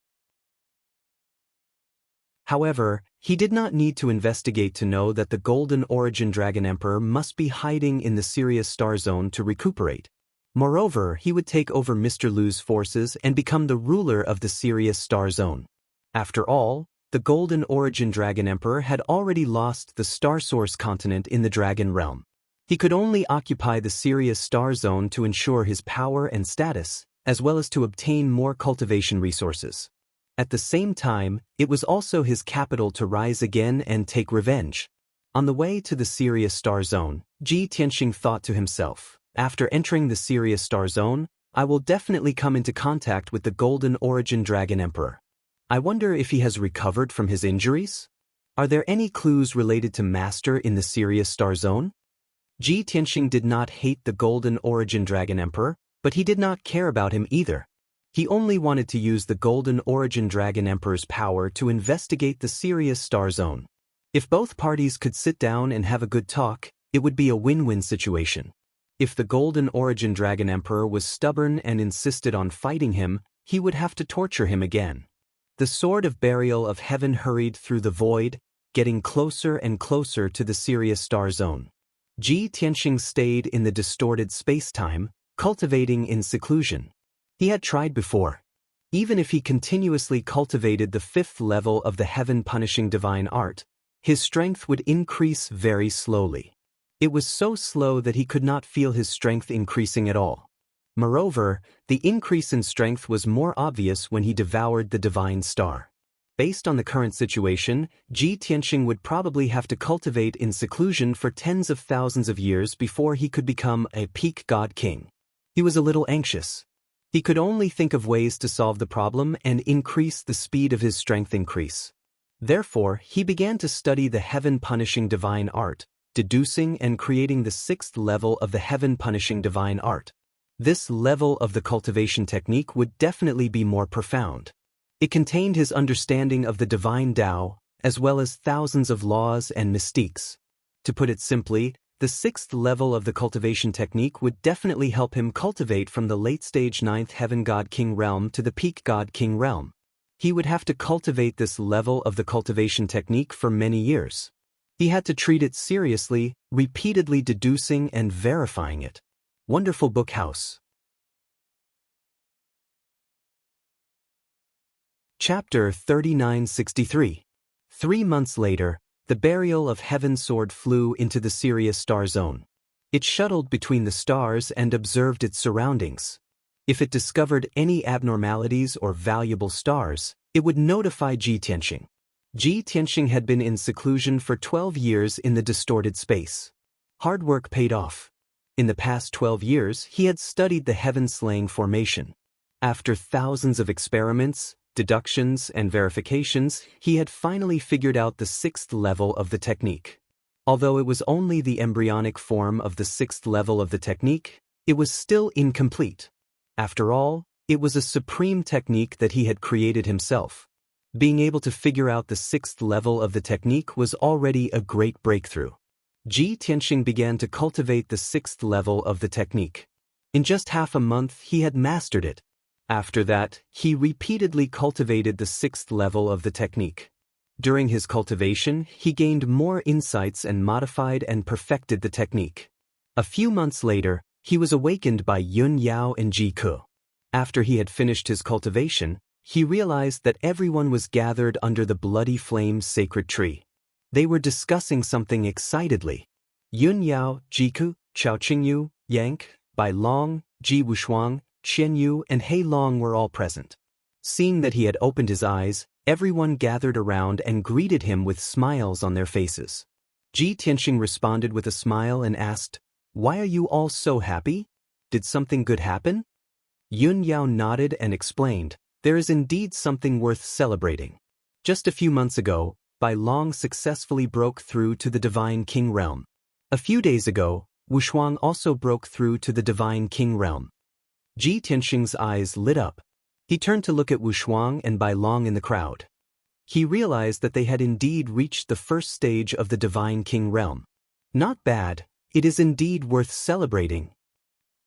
However, he did not need to investigate to know that the Golden Origin Dragon Emperor must be hiding in the Sirius Star Zone to recuperate. Moreover, he would take over Mr. Lu's forces and become the ruler of the Sirius Star Zone. After all, the Golden Origin Dragon Emperor had already lost the Star Source continent in the Dragon Realm. He could only occupy the Sirius Star Zone to ensure his power and status, as well as to obtain more cultivation resources. At the same time, it was also his capital to rise again and take revenge. On the way to the Sirius Star Zone, Ji Tianxing thought to himself, after entering the Sirius Star Zone, I will definitely come into contact with the Golden Origin Dragon Emperor. I wonder if he has recovered from his injuries? Are there any clues related to Master in the Sirius Star Zone? Ji Tianxing did not hate the Golden Origin Dragon Emperor, but he did not care about him either. He only wanted to use the Golden Origin Dragon Emperor's power to investigate the Sirius Star Zone. If both parties could sit down and have a good talk, it would be a win-win situation. If the Golden Origin Dragon Emperor was stubborn and insisted on fighting him, he would have to torture him again. The Sword of Burial of Heaven hurried through the void, getting closer and closer to the Sirius Star Zone. Ji Tianxing stayed in the distorted space-time, cultivating in seclusion. He had tried before. Even if he continuously cultivated the 5th level of the heaven-punishing divine art, his strength would increase very slowly. It was so slow that he could not feel his strength increasing at all. Moreover, the increase in strength was more obvious when he devoured the divine star. Based on the current situation, Ji Tianxing would probably have to cultivate in seclusion for tens of thousands of years before he could become a peak god king. He was a little anxious. He could only think of ways to solve the problem and increase the speed of his strength increase. Therefore, he began to study the heaven-punishing divine art, deducing and creating the 6th level of the heaven-punishing divine art. This level of the cultivation technique would definitely be more profound. It contained his understanding of the divine Tao, as well as thousands of laws and mystiques. To put it simply, the 6th level of the cultivation technique would definitely help him cultivate from the late-stage 9th Heaven God King realm to the peak God King realm. He would have to cultivate this level of the cultivation technique for many years. He had to treat it seriously, repeatedly deducing and verifying it. Wonderful Book House. Chapter 3963. 3 months later, the Burial of Heaven sword flew into the Sirius Star Zone. It shuttled between the stars and observed its surroundings. If it discovered any abnormalities or valuable stars, it would notify Ji Tianxing. Ji Tianxing had been in seclusion for 12 years in the distorted space. Hard work paid off. In the past 12 years, he had studied the heaven-slaying formation. After thousands of experiments, deductions, and verifications, he had finally figured out the 6th level of the technique. Although it was only the embryonic form of the 6th level of the technique, it was still incomplete. After all, it was a supreme technique that he had created himself. Being able to figure out the 6th level of the technique was already a great breakthrough. Ji Tianxing began to cultivate the 6th level of the technique. In just half a month, he had mastered it. After that, he repeatedly cultivated the 6th level of the technique. During his cultivation, he gained more insights and modified and perfected the technique. A few months later, he was awakened by Yun Yao and Ji Ke. After he had finished his cultivation, he realized that everyone was gathered under the Bloody Flame's sacred tree. They were discussing something excitedly. Yun Yao, Ji Ke, Chao Qingyu, Yang, Bai Long, Ji Wushuang, Qian Yu, and Hei Long were all present. Seeing that he had opened his eyes, everyone gathered around and greeted him with smiles on their faces. Ji Tianxing responded with a smile and asked, "Why are you all so happy? Did something good happen?" Yun Yao nodded and explained, "There is indeed something worth celebrating. Just a few months ago, Bai Long successfully broke through to the Divine King realm. A few days ago, Wushuang also broke through to the Divine King realm." Ji Tianxing's eyes lit up. He turned to look at Wushuang and Bai Long in the crowd. He realized that they had indeed reached the first stage of the Divine King realm. Not bad, it is indeed worth celebrating.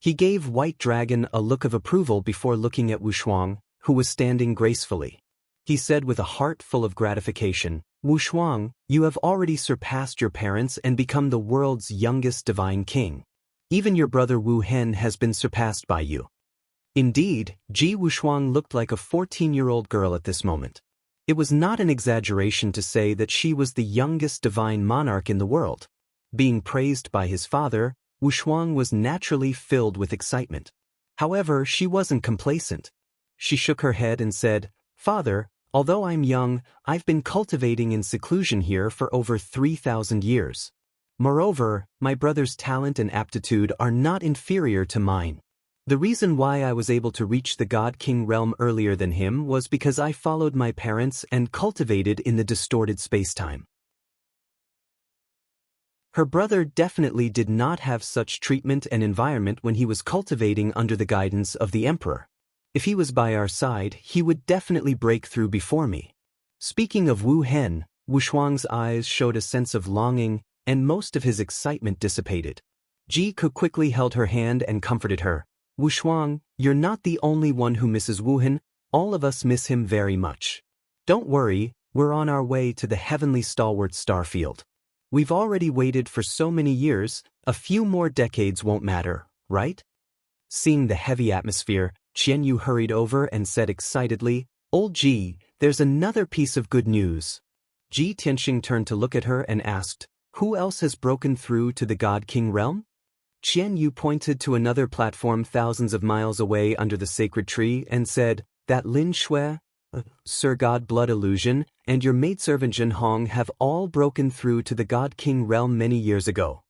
He gave White Dragon a look of approval before looking at Wushuang, who was standing gracefully. He said with a heart full of gratification, "Wushuang, you have already surpassed your parents and become the world's youngest divine king. Even your brother Wu Hen has been surpassed by you." Indeed, Ji Wushuang looked like a 14-year-old girl at this moment. It was not an exaggeration to say that she was the youngest divine monarch in the world. Being praised by his father, Wushuang was naturally filled with excitement. However, she wasn't complacent. She shook her head and said, "Father, although I'm young, I've been cultivating in seclusion here for over 3,000 years. Moreover, my brother's talent and aptitude are not inferior to mine. The reason why I was able to reach the God King realm earlier than him was because I followed my parents and cultivated in the distorted spacetime." Her brother definitely did not have such treatment and environment when he was cultivating under the guidance of the Emperor. If he was by our side, he would definitely break through before me. Speaking of Wu Hen, Wushuang's eyes showed a sense of longing, and most of his excitement dissipated. Ji Ke quickly held her hand and comforted her. "Wushuang, you're not the only one who misses Wu Hen, all of us miss him very much. Don't worry, we're on our way to the heavenly stalwart starfield. We've already waited for so many years, a few more decades won't matter, right?" Seeing the heavy atmosphere, Qianyu hurried over and said excitedly, "Old Ji, there's another piece of good news." Ji Tianxing turned to look at her and asked, "Who else has broken through to the God King realm?" Qianyu pointed to another platform thousands of miles away under the sacred tree and said, "That Lin Shui, Sir God Blood Illusion, and your maidservant Zhen Hong have all broken through to the God King realm many years ago."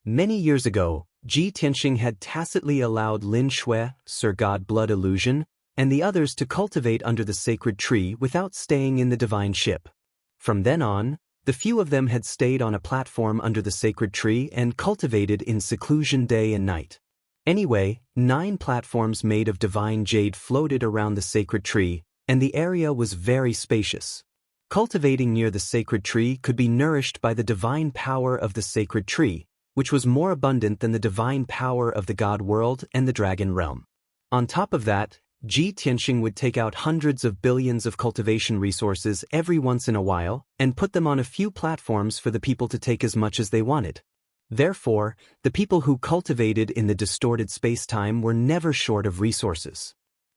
Many years ago, Ji Tianxing had tacitly allowed Lin Shui, Sir God Blood Illusion, and the others to cultivate under the sacred tree without staying in the divine ship. From then on, the few of them had stayed on a platform under the sacred tree and cultivated in seclusion day and night. Anyway, 9 platforms made of divine jade floated around the sacred tree, and the area was very spacious. Cultivating near the sacred tree could be nourished by the divine power of the sacred tree, which was more abundant than the divine power of the God world and the dragon realm. On top of that, Ji Tianxing would take out hundreds of billions of cultivation resources every once in a while and put them on a few platforms for the people to take as much as they wanted. Therefore, the people who cultivated in the distorted space-time were never short of resources.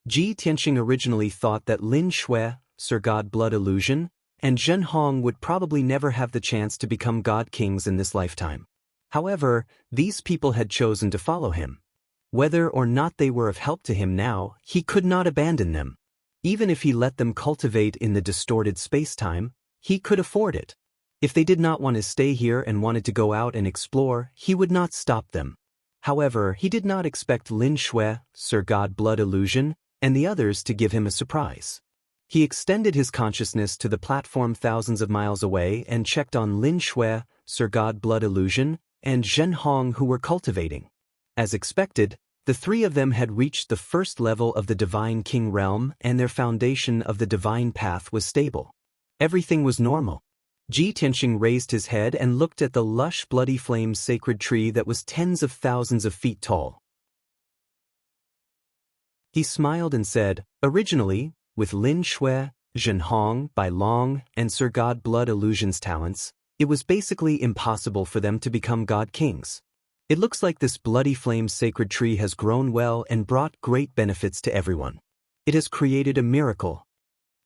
Ji Tianxing originally thought that Lin Shui, Sir God Blood Illusion, and Zhen Hong would probably never have the chance to become God Kings in this lifetime. However, these people had chosen to follow him. Whether or not they were of help to him now, he could not abandon them. Even if he let them cultivate in the distorted space-time, he could afford it. If they did not want to stay here and wanted to go out and explore, he would not stop them. However, he did not expect Lin Shui, Sir God Blood Illusion, and the others to give him a surprise. He extended his consciousness to the platform thousands of miles away and checked on Lin Shui, Sir God Blood Illusion, and Zhen Hong who were cultivating. As expected, the 3 of them had reached the first level of the Divine King realm and their foundation of the divine path was stable. Everything was normal. Ji Tianxing raised his head and looked at the lush bloody flame sacred tree that was tens of thousands of feet tall. He smiled and said, "Originally, with Lin Shui, Zhen Hong, Bai Long, and Sir God Blood Illusion's talents, it was basically impossible for them to become God Kings. It looks like this bloody flame sacred tree has grown well and brought great benefits to everyone. It has created a miracle."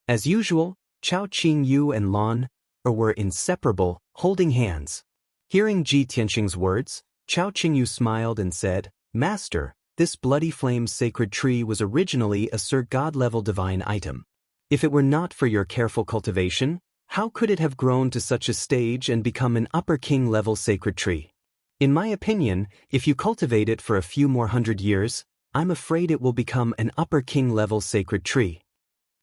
As usual, Chao Qingyu and Lan were inseparable, holding hands. Hearing Ji Tianxing's words, Chao Qingyu smiled and said, "Master, this bloody flame sacred tree was originally a Sir God-level divine item. If it were not for your careful cultivation, how could it have grown to such a stage and become an upper king-level sacred tree? In my opinion, if you cultivate it for a few more hundred years, I'm afraid it will become an upper king-level sacred tree."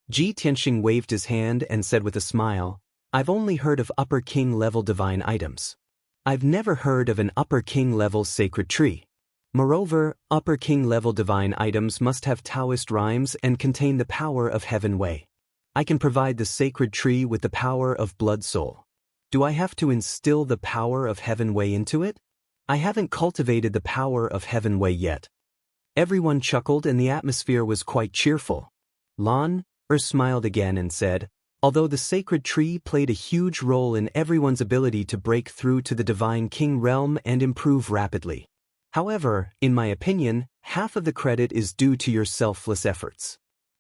Ji Tianxing waved his hand and said with a smile, "I've only heard of upper king-level divine items. I've never heard of an upper king-level sacred tree. Moreover, upper king-level divine items must have Daoist rhymes and contain the power of Heaven Wei. I can provide the sacred tree with the power of Blood Soul. Do I have to instill the power of Heaven Wei into it? I haven't cultivated the power of Heaven Wei yet." Everyone chuckled and the atmosphere was quite cheerful. Lan smiled again and said, although the sacred tree played a huge role in everyone's ability to break through to the divine king realm and improve rapidly. However, in my opinion, half of the credit is due to your selfless efforts.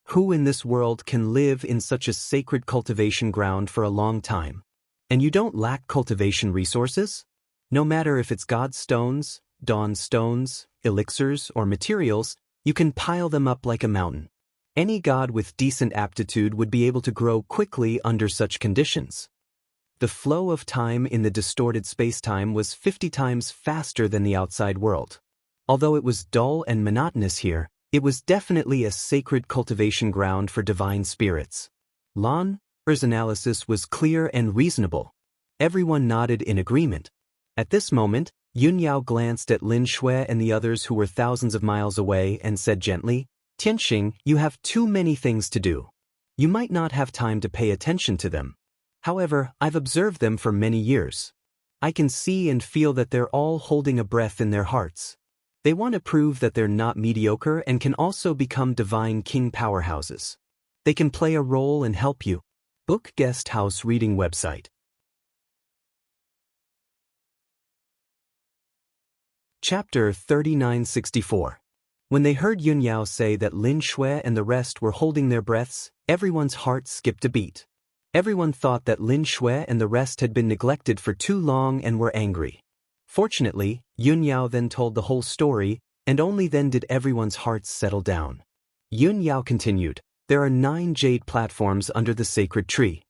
Who in this world can live in such a sacred cultivation ground for a long time? And you don't lack cultivation resources? No matter if it's God's stones, dawn stones, elixirs, or materials, you can pile them up like a mountain. Any god with decent aptitude would be able to grow quickly under such conditions. The flow of time in the distorted space-time was 50 times faster than the outside world. Although it was dull and monotonous here, it was definitely a sacred cultivation ground for divine spirits. Lan's analysis was clear and reasonable. Everyone nodded in agreement. At this moment, Yunyao glanced at Lin Shui and the others who were thousands of miles away and said gently, Tianxing, you have too many things to do. You might not have time to pay attention to them. However, I've observed them for many years. I can see and feel that they're all holding a breath in their hearts. They want to prove that they're not mediocre and can also become divine king powerhouses. They can play a role and help you. Book Guest House Reading Website. Chapter 3964. When they heard Yunyao say that Lin Shui and the rest were holding their breaths, everyone's heart skipped a beat. Everyone thought that Lin Shui and the rest had been neglected for too long and were angry. Fortunately, Yunyao then told the whole story, and only then did everyone's hearts settle down. Yunyao continued, there are 9 jade platforms under the sacred tree.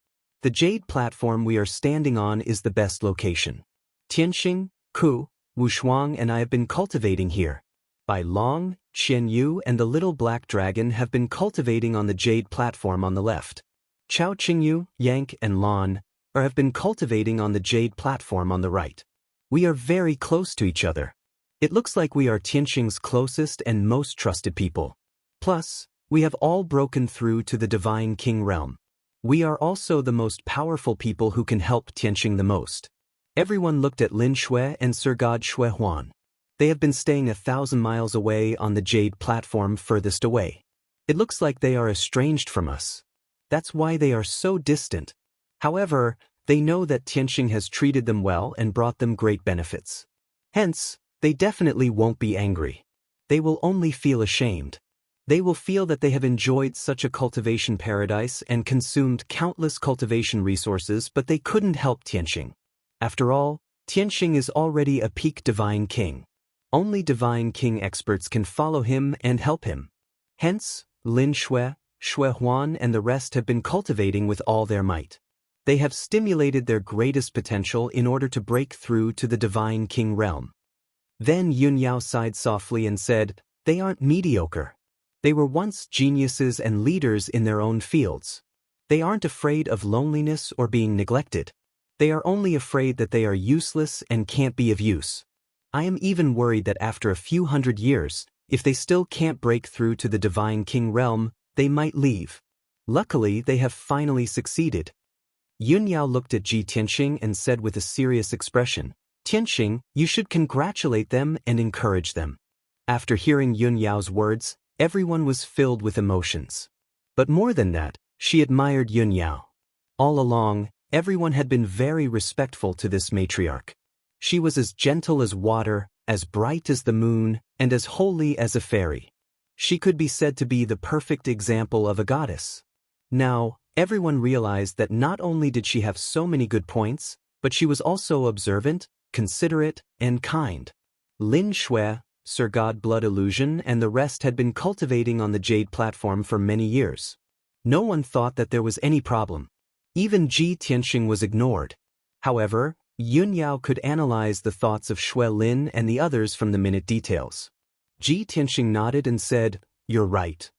The jade platform we are standing on is the best location. Tianxing, Ku, Wushuang and I have been cultivating here. Bai Long, Qianyu and the little black dragon have been cultivating on the jade platform on the left. Chao Qingyu, Yank and Lan have been cultivating on the jade platform on the right. We are very close to each other. It looks like we are Tianxing's closest and most trusted people. Plus, we have all broken through to the divine king realm. We are also the most powerful people who can help Tianxing the most. Everyone looked at Lin Shui and Sir God Shui Huan. They have been staying 1,000 miles away on the jade platform furthest away. It looks like they are estranged from us. That's why they are so distant. However, they know that Tianxing has treated them well and brought them great benefits. Hence, they definitely won't be angry. They will only feel ashamed. They will feel that they have enjoyed such a cultivation paradise and consumed countless cultivation resources, but they couldn't help Tianxing. After all, Tianxing is already a peak divine king. Only divine king experts can follow him and help him. Hence, Lin Shui, Shui Huan and the rest have been cultivating with all their might. They have stimulated their greatest potential in order to break through to the divine king realm. Then Yunyao sighed softly and said, they aren't mediocre. They were once geniuses and leaders in their own fields. They aren't afraid of loneliness or being neglected. They are only afraid that they are useless and can't be of use. I am even worried that after a few hundred years, if they still can't break through to the divine king realm, they might leave. Luckily, they have finally succeeded. Yunyao looked at Ji Tianxing and said with a serious expression, Tianxing, you should congratulate them and encourage them. After hearing Yunyao's words, everyone was filled with emotions. But more than that, she admired Yunyao. All along, everyone had been very respectful to this matriarch. She was as gentle as water, as bright as the moon, and as holy as a fairy. She could be said to be the perfect example of a goddess. Now, everyone realized that not only did she have so many good points, but she was also observant, considerate, and kind. Lin Shui, Sir God Blood Illusion, and the rest had been cultivating on the jade platform for many years. No one thought that there was any problem. Even Ji Tianxing was ignored. However, Yunyao could analyze the thoughts of Shui Lin and the others from the minute details. Ji Tianxing nodded and said, you're right.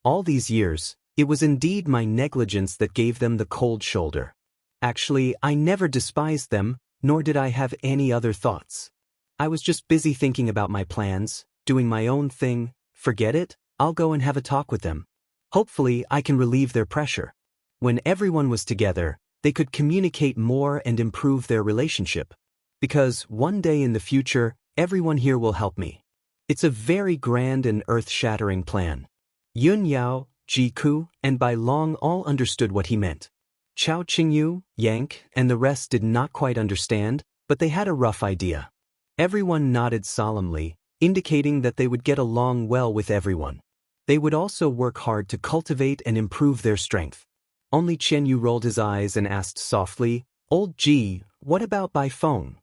All these years, it was indeed my negligence that gave them the cold shoulder. Actually, I never despised them, nor did I have any other thoughts. I was just busy thinking about my plans, doing my own thing. Forget it, I'll go and have a talk with them. Hopefully, I can relieve their pressure. When everyone was together, they could communicate more and improve their relationship. Because one day in the future, Everyone here will help me. It's a very grand and earth-shattering plan. Yun Yao, Ji Ku, and Bai Long all understood what he meant. Chao Qingyu, Yank, and the rest did not quite understand, but they had a rough idea. Everyone nodded solemnly, indicating that they would get along well with everyone. They would also work hard to cultivate and improve their strength. Only Qian Yu rolled his eyes and asked softly, "Old Ji, what about Bai Feng?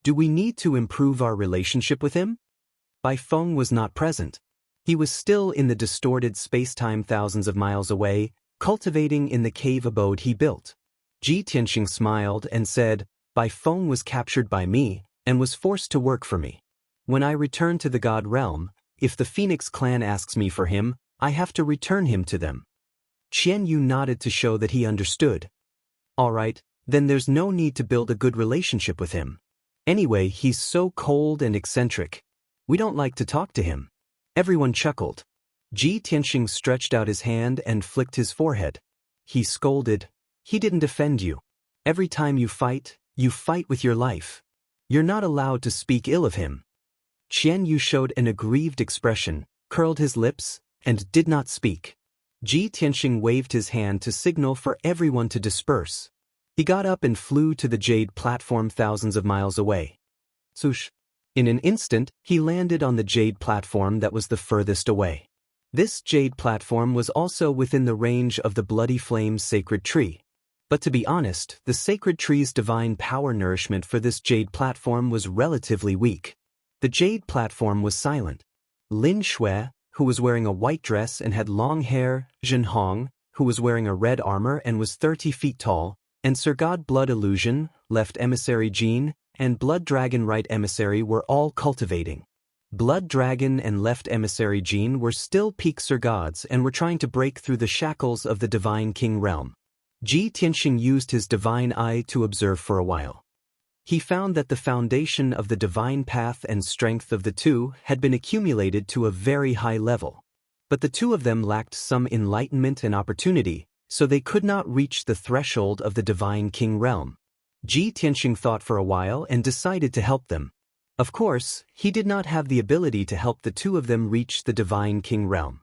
Do we need to improve our relationship with him?" Bai Feng was not present. He was still in the distorted space-time thousands of miles away, cultivating in the cave abode he built. Ji Tianxing smiled and said, "Bai Feng was captured by me and was forced to work for me. When I return to the God realm, if the Phoenix clan asks me for him, I have to return him to them." Qian Yu nodded to show that he understood. "All right, then there's no need to build a good relationship with him. Anyway, he's so cold and eccentric. We don't like to talk to him." Everyone chuckled. Ji Tianxing stretched out his hand and flicked his forehead. He scolded, "He didn't offend you. Every time you fight with your life. You're not allowed to speak ill of him." Qian Yu showed an aggrieved expression, curled his lips, and did not speak. Ji Tianxing waved his hand to signal for everyone to disperse. He got up and flew to the jade platform thousands of miles away. Swoosh! In an instant, he landed on the jade platform that was the furthest away. This jade platform was also within the range of the Bloody Flame's sacred tree. But to be honest, the sacred tree's divine power nourishment for this jade platform was relatively weak. The jade platform was silent. Lin Shui, who was wearing a white dress and had long hair, Zhen Hong, who was wearing a red armor and was 30 feet tall, and Sir God Blood Illusion, Left Emissary Jean, and Blood Dragon Right Emissary were all cultivating. Blood Dragon and Left Emissary Jean were still peak Sir Gods and were trying to break through the shackles of the Divine King realm. Ji Tianxing used his divine eye to observe for a while. He found that the foundation of the divine path and strength of the two had been accumulated to a very high level. But the two of them lacked some enlightenment and opportunity, so they could not reach the threshold of the Divine King realm. Ji Tianxing thought for a while and decided to help them. Of course, he did not have the ability to help the two of them reach the Divine King realm.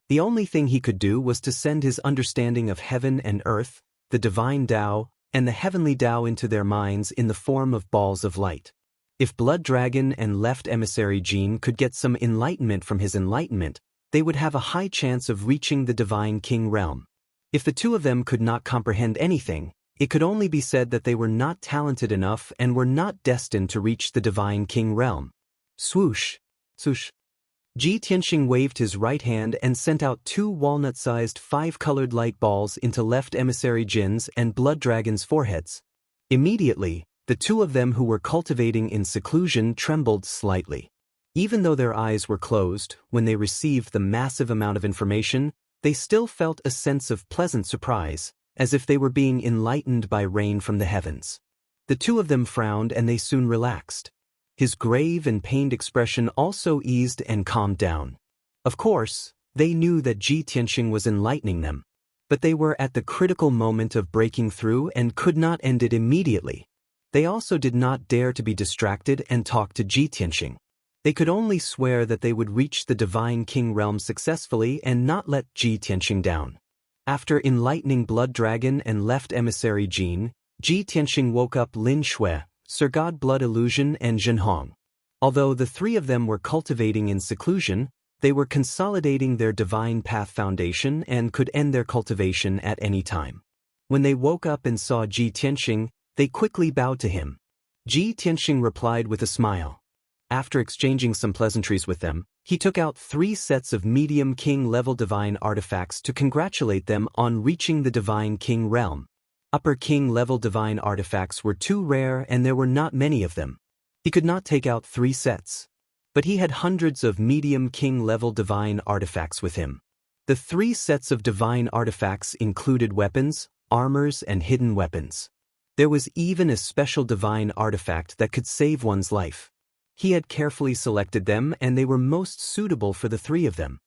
The only thing he could do was to send his understanding of heaven and earth, the divine Tao, and the heavenly Tao into their minds in the form of balls of light. If Blood Dragon and Left Emissary Jean could get some enlightenment from his enlightenment, they would have a high chance of reaching the Divine King realm. If the two of them could not comprehend anything, it could only be said that they were not talented enough and were not destined to reach the Divine King realm. Swoosh! Swoosh! Ji Tianxing waved his right hand and sent out 2 walnut-sized 5-colored light balls into Left Emissary Jin's and Blood Dragon's foreheads. Immediately, the two of them who were cultivating in seclusion trembled slightly. Even though their eyes were closed, when they received the massive amount of information, they still felt a sense of pleasant surprise, as if they were being enlightened by rain from the heavens. The two of them frowned and they soon relaxed. His grave and pained expression also eased and calmed down. Of course, they knew that Ji Tianxing was enlightening them, but they were at the critical moment of breaking through and could not end it immediately. They also did not dare to be distracted and talk to Ji Tianxing. They could only swear that they would reach the Divine King realm successfully and not let Ji Tianxing down. After enlightening Blood Dragon and Left Emissary Jean, Ji Tianxing woke up Lin Shui, Sir God Blood Illusion and Zhen Hong. Although the three of them were cultivating in seclusion, they were consolidating their divine path foundation and could end their cultivation at any time. When they woke up and saw Ji Tianxing, they quickly bowed to him. Ji Tianxing replied with a smile. After exchanging some pleasantries with them, he took out 3 sets of medium king-level divine artifacts to congratulate them on reaching the Divine King realm. Upper king-level divine artifacts were too rare and there were not many of them. He could not take out 3 sets. But he had hundreds of medium king-level divine artifacts with him. The 3 sets of divine artifacts included weapons, armors, and hidden weapons. There was even a special divine artifact that could save one's life. He had carefully selected them and they were most suitable for the 3 of them.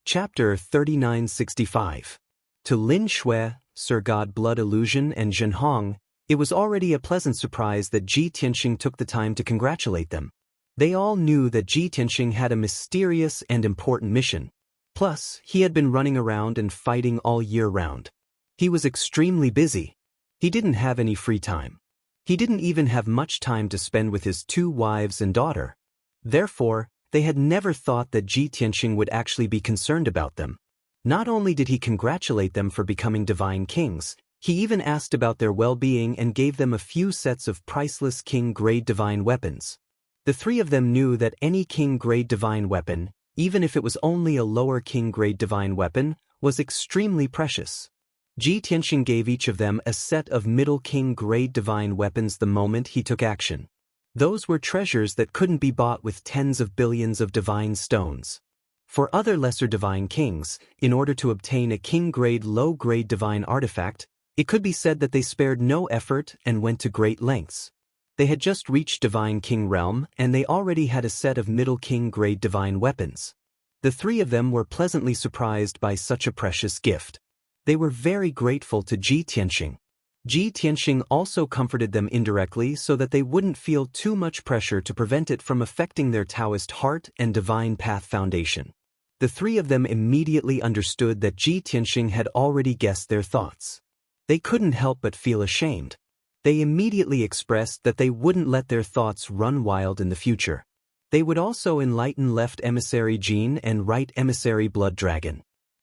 Chapter 3965. To Lin Shui, Sir God Blood Illusion and Zhenhong, it was already a pleasant surprise that Ji Tianxing took the time to congratulate them. They all knew that Ji Tianxing had a mysterious and important mission. Plus, he had been running around and fighting all year round. He was extremely busy. He didn't have any free time. He didn't even have much time to spend with his 2 wives and daughter. Therefore, they had never thought that Ji Tianxing would actually be concerned about them. Not only did he congratulate them for becoming divine kings, he even asked about their well-being and gave them a few sets of priceless king-grade divine weapons. The 3 of them knew that any king-grade divine weapon, even if it was only a lower king-grade divine weapon, was extremely precious. Ji Tianxing gave each of them a set of middle king-grade divine weapons the moment he took action. Those were treasures that couldn't be bought with tens of billions of divine stones. For other lesser divine kings, in order to obtain a king-grade low-grade divine artifact, it could be said that they spared no effort and went to great lengths. They had just reached divine king realm and they already had a set of middle king-grade divine weapons. The 3 of them were pleasantly surprised by such a precious gift. They were very grateful to Ji Tianxing. Ji Tianxing also comforted them indirectly so that they wouldn't feel too much pressure to prevent it from affecting their Taoist heart and divine path foundation. The 3 of them immediately understood that Ji Tianxing had already guessed their thoughts. They couldn't help but feel ashamed. They immediately expressed that they wouldn't let their thoughts run wild in the future. They would also enlighten left emissary Jin and right emissary Blood Dragon.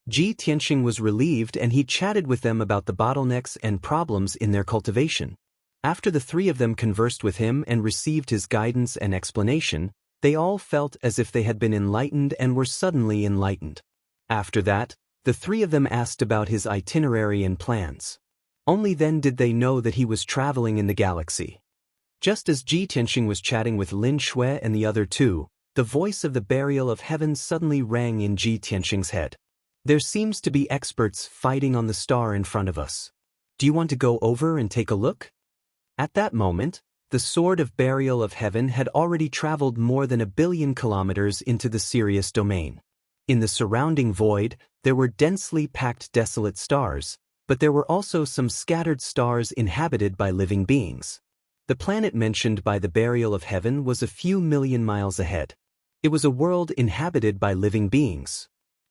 Ji Tianxing was relieved and he chatted with them about the bottlenecks and problems in their cultivation. After the 3 of them conversed with him and received his guidance and explanation, they all felt as if they had been enlightened and were suddenly enlightened. After that, the 3 of them asked about his itinerary and plans. Only then did they know that he was traveling in the galaxy. Just as Ji Tianxing was chatting with Lin Shui and the other 2, the voice of the burial of heaven suddenly rang in Ji Tianxing's head. There seems to be experts fighting on the star in front of us. Do you want to go over and take a look? At that moment, the sword of burial of heaven had already traveled more than 1 billion kilometers into the Sirius domain. In the surrounding void, there were densely packed desolate stars, but there were also some scattered stars inhabited by living beings. The planet mentioned by the burial of heaven was a few million miles ahead. It was a world inhabited by living beings.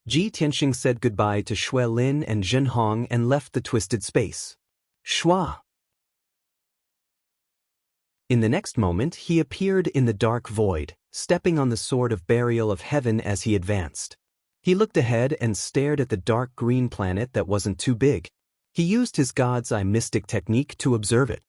Ji Tianxing said goodbye to Shui Lin and Zhenhong and left the twisted space. Shua! In the next moment, he appeared in the dark void, stepping on the sword of burial of heaven as he advanced. He looked ahead and stared at the dark green planet that wasn't too big. He used his God's Eye mystic technique to observe it.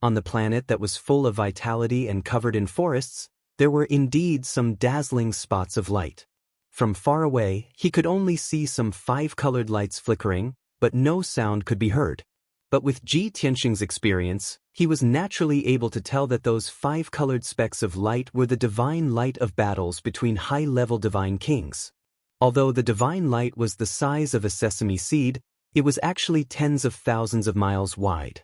On the planet that was full of vitality and covered in forests, there were indeed some dazzling spots of light. From far away, he could only see some 5-colored lights flickering, but no sound could be heard. But with Ji Tianxing's experience, he was naturally able to tell that those 5-colored specks of light were the divine light of battles between high-level divine kings. Although the divine light was the size of a sesame seed, it was actually tens of thousands of miles wide.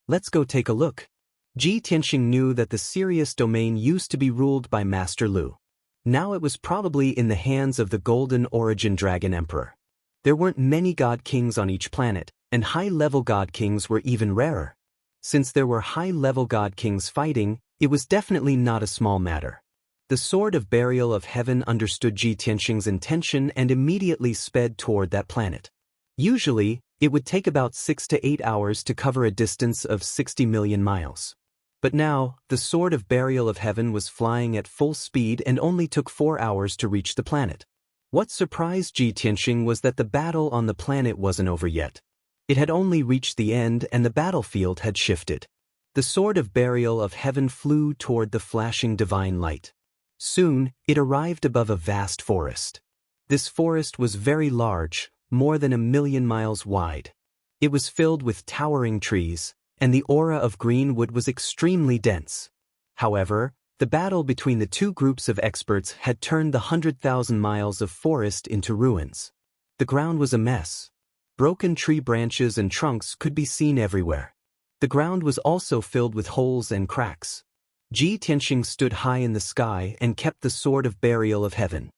Let's go take a look. Ji Tianxing knew that the Sirius domain used to be ruled by Master Lu. Now it was probably in the hands of the Golden Origin Dragon Emperor. There weren't many god kings on each planet, and high-level god kings were even rarer. Since there were high-level god kings fighting, it was definitely not a small matter. The sword of burial of heaven understood Ji Tianxing's intention and immediately sped toward that planet. Usually, it would take about 6 to 8 hours to cover a distance of 60 million miles. But now, the sword of burial of heaven was flying at full speed and only took 4 hours to reach the planet. What surprised Ji Tianxing was that the battle on the planet wasn't over yet. It had only reached the end and the battlefield had shifted. The sword of burial of heaven flew toward the flashing divine light. Soon, it arrived above a vast forest. This forest was very large, more than 1 million miles wide. It was filled with towering trees, and the aura of green wood was extremely dense. However, the battle between the 2 groups of experts had turned the 100,000 miles of forest into ruins. The ground was a mess. Broken tree branches and trunks could be seen everywhere. The ground was also filled with holes and cracks. Ji Tianxing stood high in the sky and kept the sword of burial of heaven.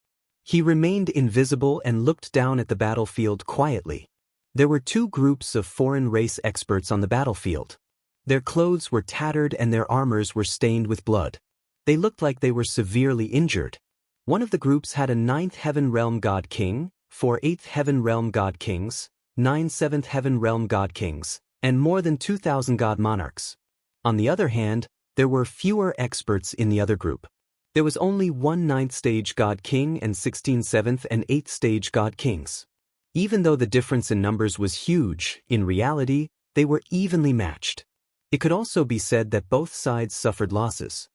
He remained invisible and looked down at the battlefield quietly. There were two groups of foreign race experts on the battlefield. Their clothes were tattered and their armors were stained with blood. They looked like they were severely injured. One of the groups had a 9th Heaven Realm God King, 4 8th Heaven Realm God Kings, 9 7th Heaven Realm God Kings, and more than 2,000 God Monarchs. On the other hand, there were fewer experts in the other group. There was only one 9th Stage God King and 16 7th and 8th Stage God Kings. Even though the difference in numbers was huge, in reality, they were evenly matched. It could also be said that both sides suffered losses.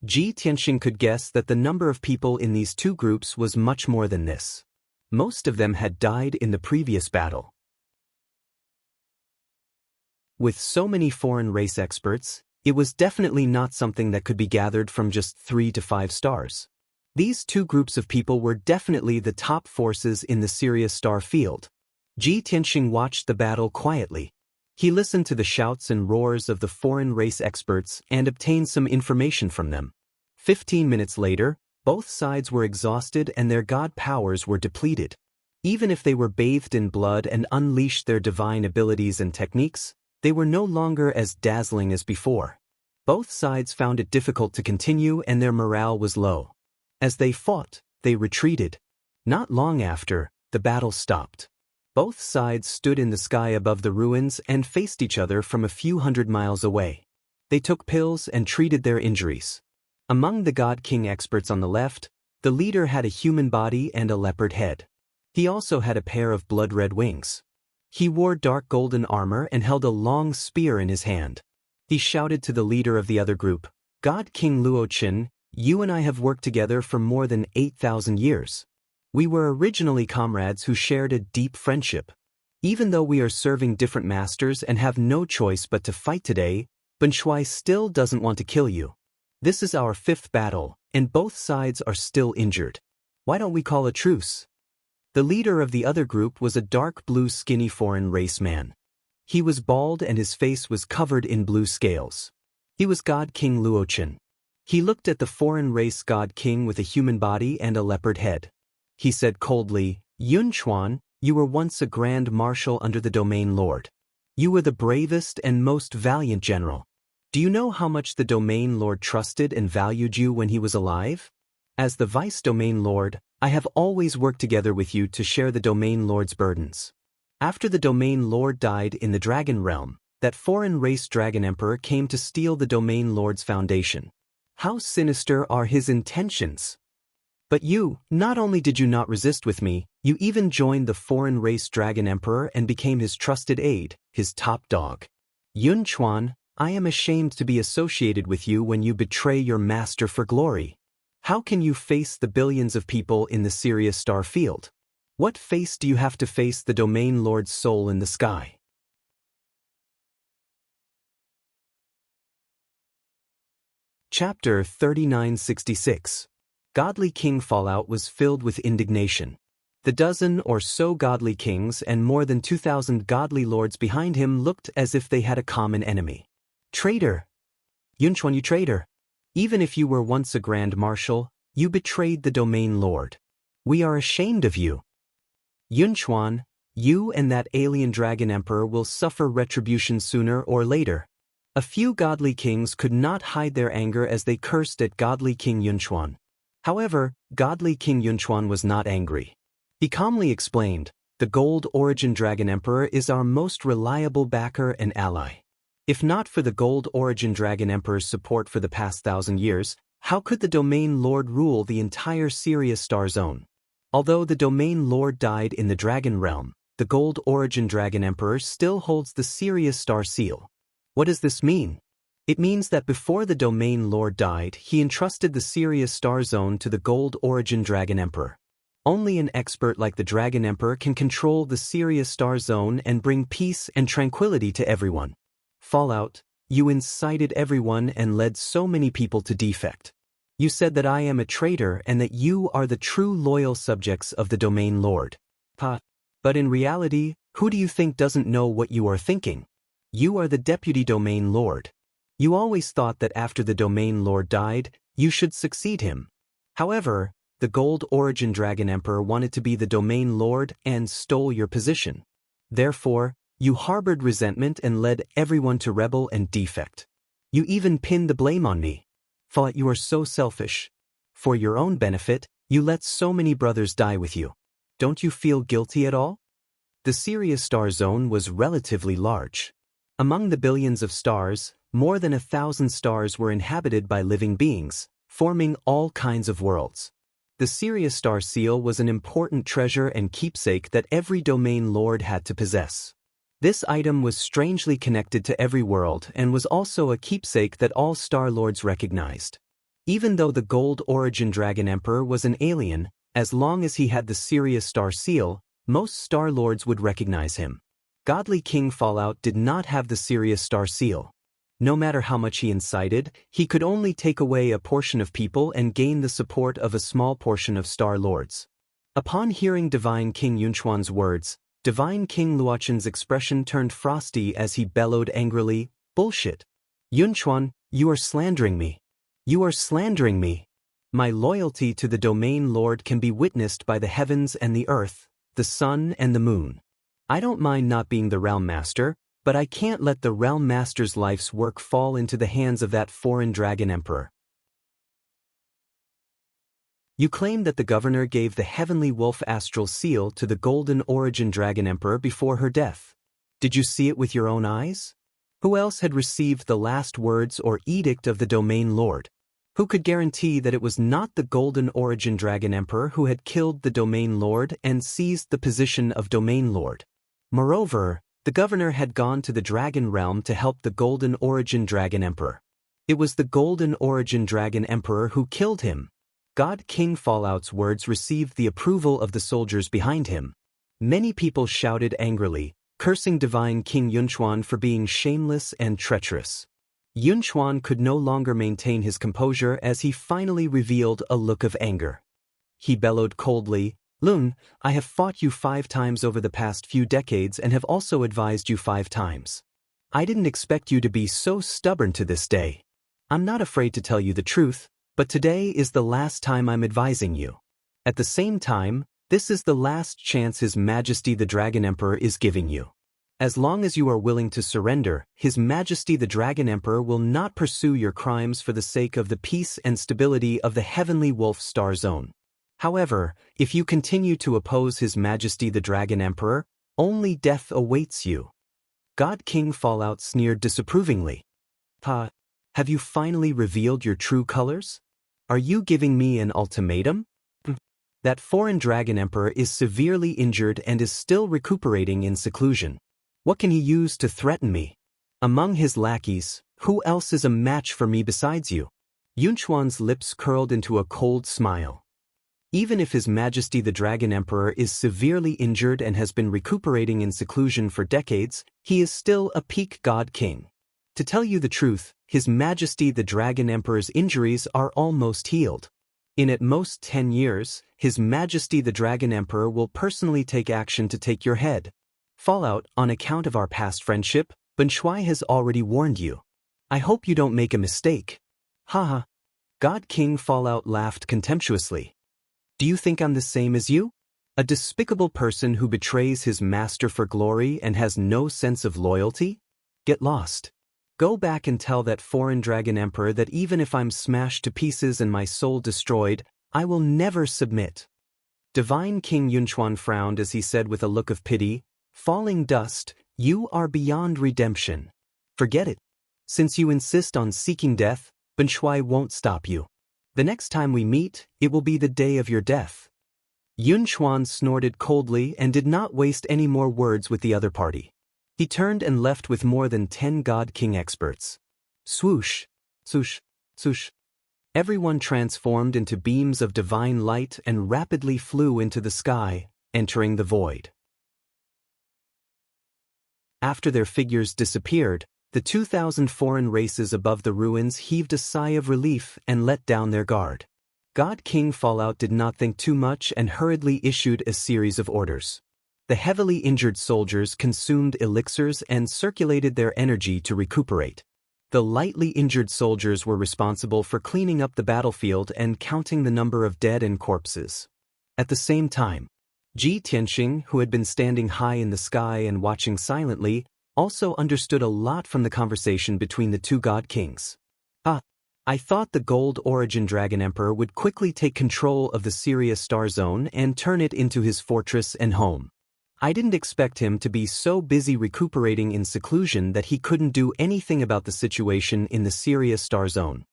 Ji Tianxing could guess that the number of people in these two groups was much more than this. Most of them had died in the previous battle. With so many foreign race experts, it was definitely not something that could be gathered from just 3 to 5 stars. These two groups of people were definitely the top forces in the Sirius star field. Ji Tianxing watched the battle quietly. He listened to the shouts and roars of the foreign race experts and obtained some information from them. 15 minutes later, both sides were exhausted and their god powers were depleted. Even if they were bathed in blood and unleashed their divine abilities and techniques, they were no longer as dazzling as before. Both sides found it difficult to continue and their morale was low. As they fought, they retreated. Not long after, the battle stopped. Both sides stood in the sky above the ruins and faced each other from a few hundred miles away. They took pills and treated their injuries. Among the God King experts on the left, the leader had a human body and a leopard head. He also had a pair of blood-red wings. He wore dark golden armor and held a long spear in his hand. He shouted to the leader of the other group, "God King Luochen, you and I have worked together for more than 8,000 years. We were originally comrades who shared a deep friendship. Even though we are serving different masters and have no choice but to fight today, Ben Shuai still doesn't want to kill you. This is our 5th battle, and both sides are still injured. Why don't we call a truce?" The leader of the other group was a dark blue skinny foreign race man. He was bald and his face was covered in blue scales. He was God King Luochen. He looked at the foreign race God King with a human body and a leopard head. He said coldly, "Yun Chuan, you were once a grand marshal under the Domain Lord. You were the bravest and most valiant general. Do you know how much the Domain Lord trusted and valued you when he was alive? As the Vice Domain Lord, I have always worked together with you to share the Domain Lord's burdens. After the Domain Lord died in the Dragon Realm, that foreign race Dragon Emperor came to steal the Domain Lord's foundation. How sinister are his intentions! But you, not only did you not resist with me, you even joined the foreign race Dragon Emperor and became his trusted aide, his top dog. Yun Chuan, I am ashamed to be associated with you when you betray your master for glory. How can you face the billions of people in the Sirius star field? What face do you have to face the Domain Lord's soul in the sky?" Chapter 3966. Godly King Fallout was filled with indignation. The dozen or so godly kings and more than 2,000 godly lords behind him looked as if they had a common enemy. "Traitor! Yunchuan, you traitor! Even if you were once a grand marshal, you betrayed the Domain Lord. We are ashamed of you. Yunchuan, you and that alien Dragon Emperor will suffer retribution sooner or later." A few godly kings could not hide their anger as they cursed at godly King Yunchuan. However, godly King Yunchuan was not angry. He calmly explained, "The Gold Origin Dragon Emperor is our most reliable backer and ally. If not for the Gold Origin Dragon Emperor's support for the past 1,000 years, how could the Domain Lord rule the entire Sirius star zone? Although the Domain Lord died in the Dragon Realm, the Gold Origin Dragon Emperor still holds the Sirius star seal. What does this mean? It means that before the Domain Lord died, he entrusted the Sirius star zone to the Gold Origin Dragon Emperor. Only an expert like the Dragon Emperor can control the Sirius star zone and bring peace and tranquility to everyone. Fallout, you incited everyone and led so many people to defect. You said that I am a traitor and that you are the true loyal subjects of the Domain Lord. But in reality, who do you think doesn't know what you are thinking? You are the Deputy Domain Lord. You always thought that after the Domain Lord died, you should succeed him. However, the Gold Origin Dragon Emperor wanted to be the Domain Lord and stole your position. Therefore, you harbored resentment and led everyone to rebel and defect. You even pinned the blame on me. Thought you are so selfish. For your own benefit, you let so many brothers die with you. Don't you feel guilty at all? The Sirius star zone was relatively large. Among the billions of stars, more than 1,000 stars were inhabited by living beings, forming all kinds of worlds. The Sirius star seal was an important treasure and keepsake that every domain lord had to possess. This item was strangely connected to every world and was also a keepsake that all star lords recognized. Even though the Gold Origin Dragon Emperor was an alien, as long as he had the Sirius star seal, most star lords would recognize him. Godly King Fallout did not have the Sirius star seal. No matter how much he incited, he could only take away a portion of people and gain the support of a small portion of star lords. Upon hearing Divine King Yunchuan's words, Divine King Luoqin's expression turned frosty as he bellowed angrily, "Bullshit! Yunchuan, you are slandering me. You are slandering me. My loyalty to the domain lord can be witnessed by the heavens and the earth, the sun and the moon. I don't mind not being the realm master, but I can't let the realm master's life's work fall into the hands of that foreign dragon emperor." You claim that the governor gave the heavenly wolf astral seal to the golden origin dragon emperor before her death. Did you see it with your own eyes? Who else had received the last words or edict of the domain lord? Who could guarantee that it was not the golden origin dragon emperor who had killed the domain lord and seized the position of domain lord? Moreover, the governor had gone to the dragon realm to help the golden origin dragon emperor. It was the golden origin dragon emperor who killed him. God King Fallout's words received the approval of the soldiers behind him. Many people shouted angrily, cursing Divine King Yunchuan for being shameless and treacherous. Yunchuan could no longer maintain his composure as he finally revealed a look of anger. He bellowed coldly, "Lun, I have fought you 5 times over the past few decades and have also advised you 5 times. I didn't expect you to be so stubborn to this day. I'm not afraid to tell you the truth, but today is the last time I'm advising you. At the same time, this is the last chance His Majesty the Dragon Emperor is giving you. As long as you are willing to surrender, His Majesty the Dragon Emperor will not pursue your crimes for the sake of the peace and stability of the Heavenly Wolf Star Zone. However, if you continue to oppose His Majesty the Dragon Emperor, only death awaits you." God King Fallout sneered disapprovingly. Have you finally revealed your true colors? Are you giving me an ultimatum? That foreign Dragon Emperor is severely injured and is still recuperating in seclusion. What can he use to threaten me? Among his lackeys, who else is a match for me besides you? Yunchuan's lips curled into a cold smile. Even if His Majesty the Dragon Emperor is severely injured and has been recuperating in seclusion for decades, he is still a peak god king. To tell you the truth, His Majesty the Dragon Emperor's injuries are almost healed. In at most 10 years, His Majesty the Dragon Emperor will personally take action to take your head. Fallout, on account of our past friendship, Ben Shui has already warned you. I hope you don't make a mistake. Haha. God King Fallout laughed contemptuously. Do you think I'm the same as you? A despicable person who betrays his master for glory and has no sense of loyalty? Get lost. Go back and tell that foreign Dragon Emperor that even if I'm smashed to pieces and my soul destroyed, I will never submit." Divine King Yunchuan frowned as he said with a look of pity, "Falling dust, you are beyond redemption. Forget it. Since you insist on seeking death, Ben Shui won't stop you. The next time we meet, it will be the day of your death." Yunchuan snorted coldly and did not waste any more words with the other party. He turned and left with more than 10 God King experts. Swoosh, swoosh, swoosh. Everyone transformed into beams of divine light and rapidly flew into the sky, entering the void. After their figures disappeared, the 2,000 foreign races above the ruins heaved a sigh of relief and let down their guard. God King Fallout did not think too much and hurriedly issued a series of orders. The heavily injured soldiers consumed elixirs and circulated their energy to recuperate. The lightly injured soldiers were responsible for cleaning up the battlefield and counting the number of dead and corpses. At the same time, Ji Tianxing, who had been standing high in the sky and watching silently, also understood a lot from the conversation between the two god kings. I thought the Gold Origin Dragon Emperor would quickly take control of the Sirius Star Zone and turn it into his fortress and home. I didn't expect him to be so busy recuperating in seclusion that he couldn't do anything about the situation in the Sirius Star Zone.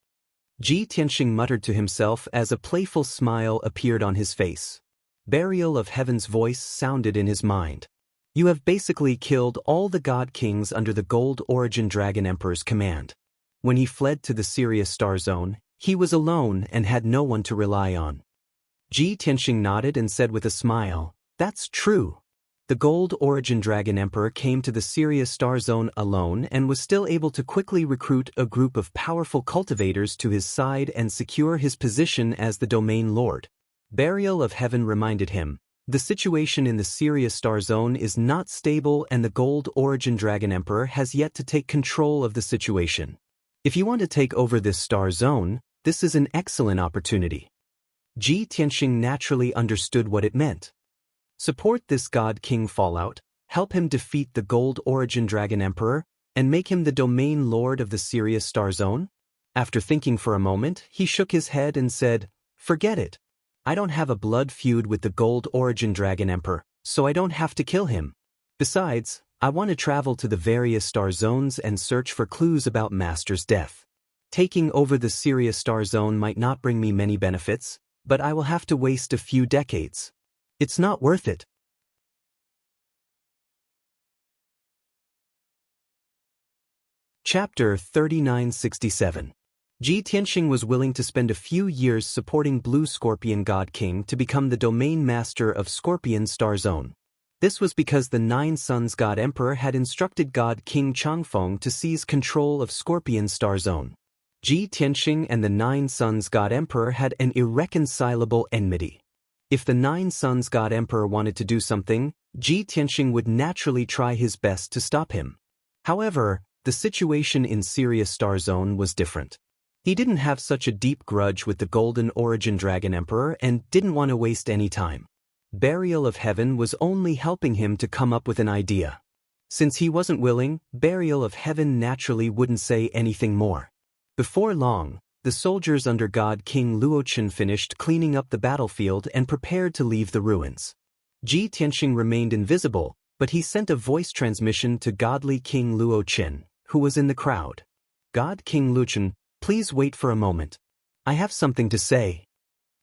Ji Tianxing muttered to himself as a playful smile appeared on his face. Burial of Heaven's voice sounded in his mind. You have basically killed all the god kings under the Gold Origin Dragon Emperor's command. When he fled to the Sirius Star Zone, he was alone and had no one to rely on. Ji Tianxing nodded and said with a smile, "That's true." The Gold Origin Dragon Emperor came to the Sirius Star Zone alone and was still able to quickly recruit a group of powerful cultivators to his side and secure his position as the Domain Lord. Burial of Heaven reminded him, the situation in the Sirius Star Zone is not stable and the Gold Origin Dragon Emperor has yet to take control of the situation. If you want to take over this star zone, this is an excellent opportunity. Ji Tianxing naturally understood what it meant. Support this God King fallout, help him defeat the Gold Origin Dragon Emperor, and make him the Domain Lord of the Sirius Star Zone? After thinking for a moment, he shook his head and said, "Forget it. I don't have a blood feud with the Gold Origin Dragon Emperor, so I don't have to kill him. Besides, I want to travel to the various star zones and search for clues about Master's death. Taking over the Sirius Star Zone might not bring me many benefits, but I will have to waste a few decades. It's not worth it." Chapter 3967. Ji Tianxing was willing to spend a few years supporting Blue Scorpion God King to become the domain master of Scorpion Star Zone. This was because the Nine Suns God Emperor had instructed God King Changfeng to seize control of Scorpion Star Zone. Ji Tianxing and the Nine Suns God Emperor had an irreconcilable enmity. If the Nine Suns God Emperor wanted to do something, Ji Tianxing would naturally try his best to stop him. However, the situation in Sirius Star Zone was different. He didn't have such a deep grudge with the Golden Origin Dragon Emperor and didn't want to waste any time. Burial of Heaven was only helping him to come up with an idea. Since he wasn't willing, Burial of Heaven naturally wouldn't say anything more. Before long, the soldiers under God King Luochen finished cleaning up the battlefield and prepared to leave the ruins. Ji Tianxing remained invisible, but he sent a voice transmission to Godly King Luochen, who was in the crowd. "God King Luochen, please wait for a moment. I have something to say."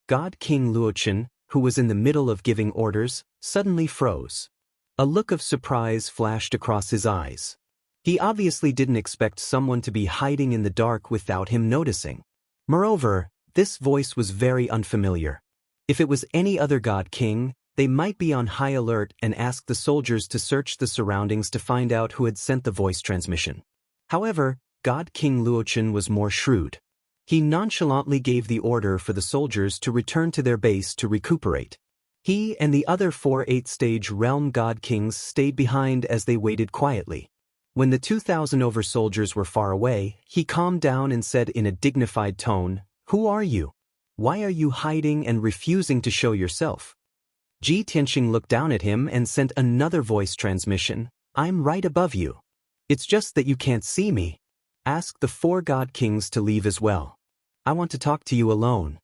God King Luochen, who was in the middle of giving orders, suddenly froze. A look of surprise flashed across his eyes. He obviously didn't expect someone to be hiding in the dark without him noticing. Moreover, this voice was very unfamiliar. If it was any other God King, they might be on high alert and ask the soldiers to search the surroundings to find out who had sent the voice transmission. However, God King Luochen was more shrewd. He nonchalantly gave the order for the soldiers to return to their base to recuperate. He and the other 4 8th-stage realm god kings stayed behind as they waited quietly. When the 2,000 over soldiers were far away, he calmed down and said in a dignified tone, "Who are you? Why are you hiding and refusing to show yourself?" Ji Tianxing looked down at him and sent another voice transmission, "I'm right above you. It's just that you can't see me. Ask the 4 god kings to leave as well. I want to talk to you alone."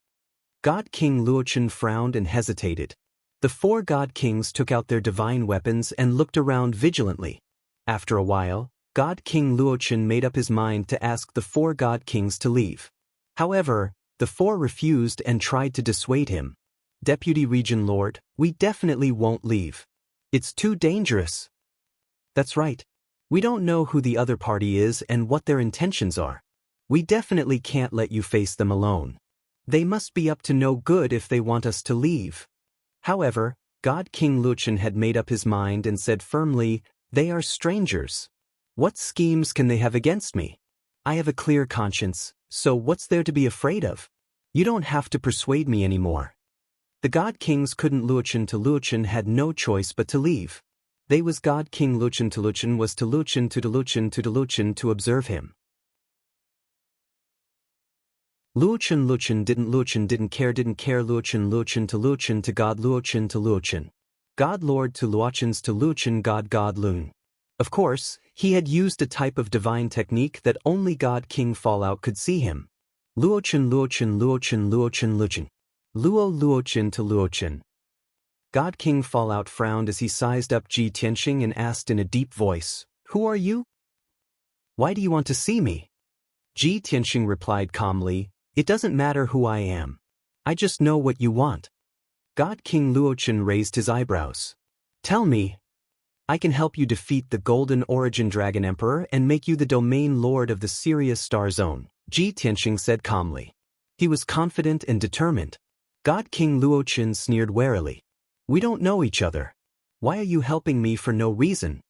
God King Luochen frowned and hesitated. The 4 god kings took out their divine weapons and looked around vigilantly. After a while, God King Luochen made up his mind to ask the 4 god kings to leave. However, the 4 refused and tried to dissuade him. "Deputy Region Lord, we definitely won't leave. It's too dangerous." "That's right. We don't know who the other party is and what their intentions are. We definitely can't let you face them alone. They must be up to no good if they want us to leave." However, God King Luochen had made up his mind and said firmly, "They are strangers. What schemes can they have against me? I have a clear conscience, so what's there to be afraid of? You don't have to persuade me anymore." The God Kings couldn't Luochen had no choice but to leave. They was God King Luochen was to Luochen to observe him. Luochen didn't care Luochen to God Luochen to Luochen. God Lord to Luochens to Luochen God Lun. Of course, he had used a type of divine technique that only God King Fallout could see him. Luochen Luochen Luochen Luochen Luochen. Luo Luochen to Luochen. God King Fallout frowned as he sized up Ji Tianxing and asked in a deep voice, "Who are you? Why do you want to see me?" Ji Tianxing replied calmly, "It doesn't matter who I am. I just know what you want." God King Luochen raised his eyebrows. "Tell me. I can help you defeat the Golden Origin Dragon Emperor and make you the domain lord of the Sirius Star Zone," Ji Tianxing said calmly. He was confident and determined. God King Luochen sneered warily. "We don't know each other. Why are you helping me for no reason?"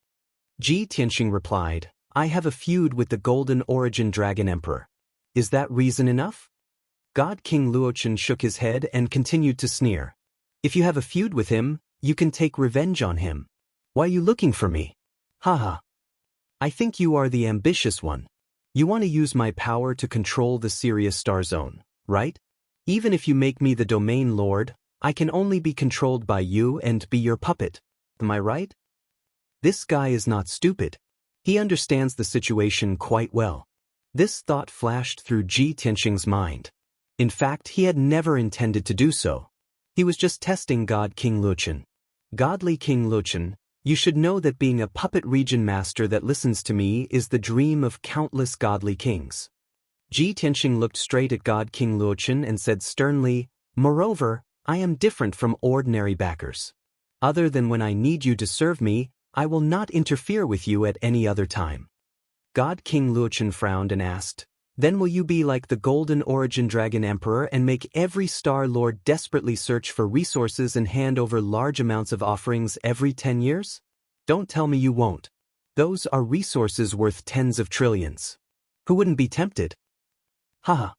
Ji Tianxing replied, "I have a feud with the Golden Origin Dragon Emperor. Is that reason enough?" God King Luochen shook his head and continued to sneer. "If you have a feud with him, you can take revenge on him. Why are you looking for me? Haha. I think you are the ambitious one. You want to use my power to control the Sirius Star Zone, right? Even if you make me the domain lord, I can only be controlled by you and be your puppet. Am I right?" This guy is not stupid. He understands the situation quite well. This thought flashed through Ji Tianxing's mind. In fact, he had never intended to do so. He was just testing God King Luochen. "Godly King Luochen, you should know that being a puppet region master that listens to me is the dream of countless godly kings." Ji Tianxing looked straight at God King Luochen and said sternly, "Moreover, I am different from ordinary backers. Other than when I need you to serve me, I will not interfere with you at any other time." God King Luochen frowned and asked, "Then will you be like the Golden Origin Dragon Emperor and make every Star Lord desperately search for resources and hand over large amounts of offerings every 10 years? Don't tell me you won't. Those are resources worth tens of trillions. Who wouldn't be tempted?" "Haha."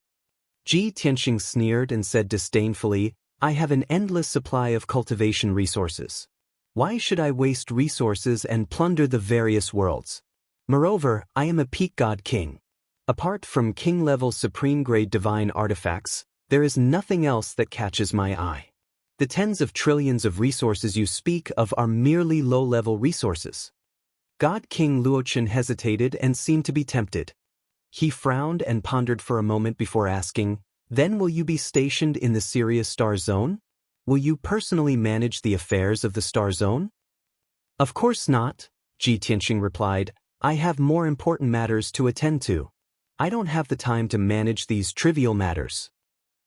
Ji Tianxing sneered and said disdainfully, "I have an endless supply of cultivation resources. Why should I waste resources and plunder the various worlds? Moreover, I am a peak god king. Apart from king-level supreme-grade divine artifacts, there is nothing else that catches my eye. The tens of trillions of resources you speak of are merely low-level resources." God King Luochen hesitated and seemed to be tempted. He frowned and pondered for a moment before asking, "Then will you be stationed in the Sirius Star Zone? Will you personally manage the affairs of the Star Zone?" "Of course not," Ji Tianxing replied. "I have more important matters to attend to. I don't have the time to manage these trivial matters."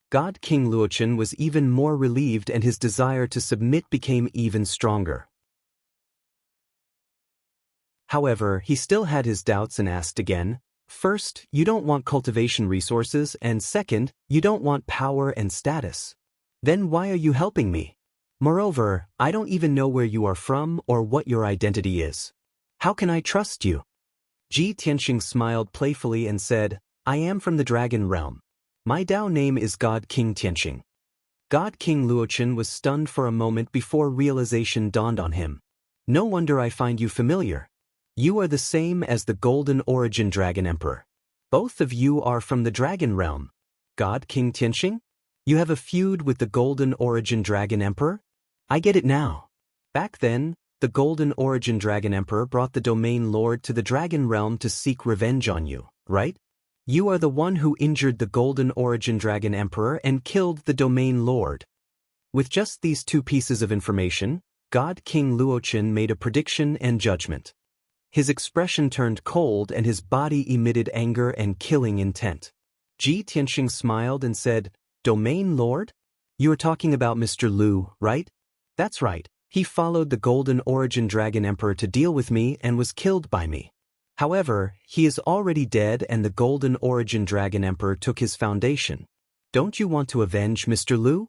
God King Luochen was even more relieved and his desire to submit became even stronger. However, he still had his doubts and asked again, "First, you don't want cultivation resources, and second, you don't want power and status. Then why are you helping me? Moreover, I don't even know where you are from or what your identity is. How can I trust you?" Ji Tianxing smiled playfully and said, "I am from the Dragon Realm. My Dao name is God King Tianxing." God King Luochen was stunned for a moment before realization dawned on him. "No wonder I find you familiar. You are the same as the Golden Origin Dragon Emperor. Both of you are from the Dragon Realm. God King Tianxing? You have a feud with the Golden Origin Dragon Emperor? I get it now. Back then, the Golden Origin Dragon Emperor brought the Domain Lord to the Dragon Realm to seek revenge on you, right? You are the one who injured the Golden Origin Dragon Emperor and killed the Domain Lord." With just these two pieces of information, God King Luochen made a prediction and judgment. His expression turned cold and his body emitted anger and killing intent. Ji Tianxing smiled and said, "Domain Lord? You are talking about Mr. Lu, right?" "That's right. He followed the Golden Origin Dragon Emperor to deal with me and was killed by me. However, he is already dead and the Golden Origin Dragon Emperor took his foundation. Don't you want to avenge Mr. Lu?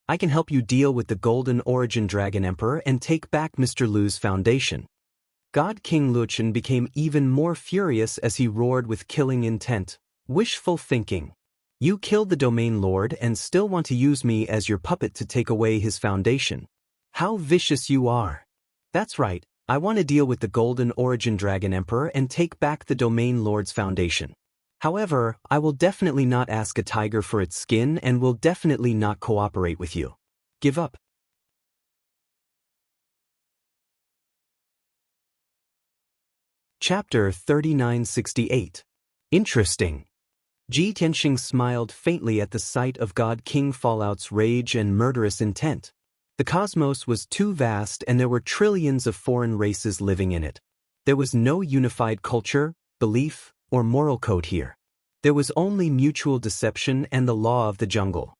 I can help you deal with the Golden Origin Dragon Emperor and take back Mr. Lu's foundation." God King Luochen became even more furious as he roared with killing intent. "Wishful thinking. You killed the Domain Lord and still want to use me as your puppet to take away his foundation. How vicious you are. That's right, I want to deal with the Golden Origin Dragon Emperor and take back the Domain Lord's foundation. However, I will definitely not ask a tiger for its skin and will definitely not cooperate with you. Give up." Chapter 3968. Interesting. Ji Tianxing smiled faintly at the sight of God King Fallout's rage and murderous intent. The cosmos was too vast and there were trillions of foreign races living in it. There was no unified culture, belief, or moral code here. There was only mutual deception and the law of the jungle.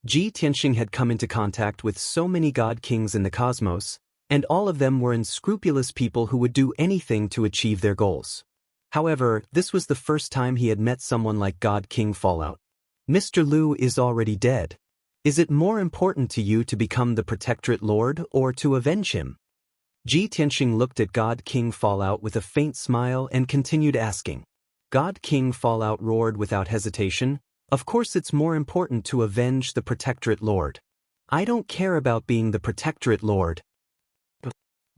Ji Tianxing had come into contact with so many god kings in the cosmos, and all of them were unscrupulous people who would do anything to achieve their goals. However, this was the first time he had met someone like God King Fallout. Mr. Liu is already dead. Is it more important to you to become the Protectorate Lord or to avenge him? Ji Tianxing looked at God King Fallout with a faint smile and continued asking. God King Fallout roared without hesitation, "Of course it's more important to avenge the Protectorate Lord. I don't care about being the Protectorate Lord."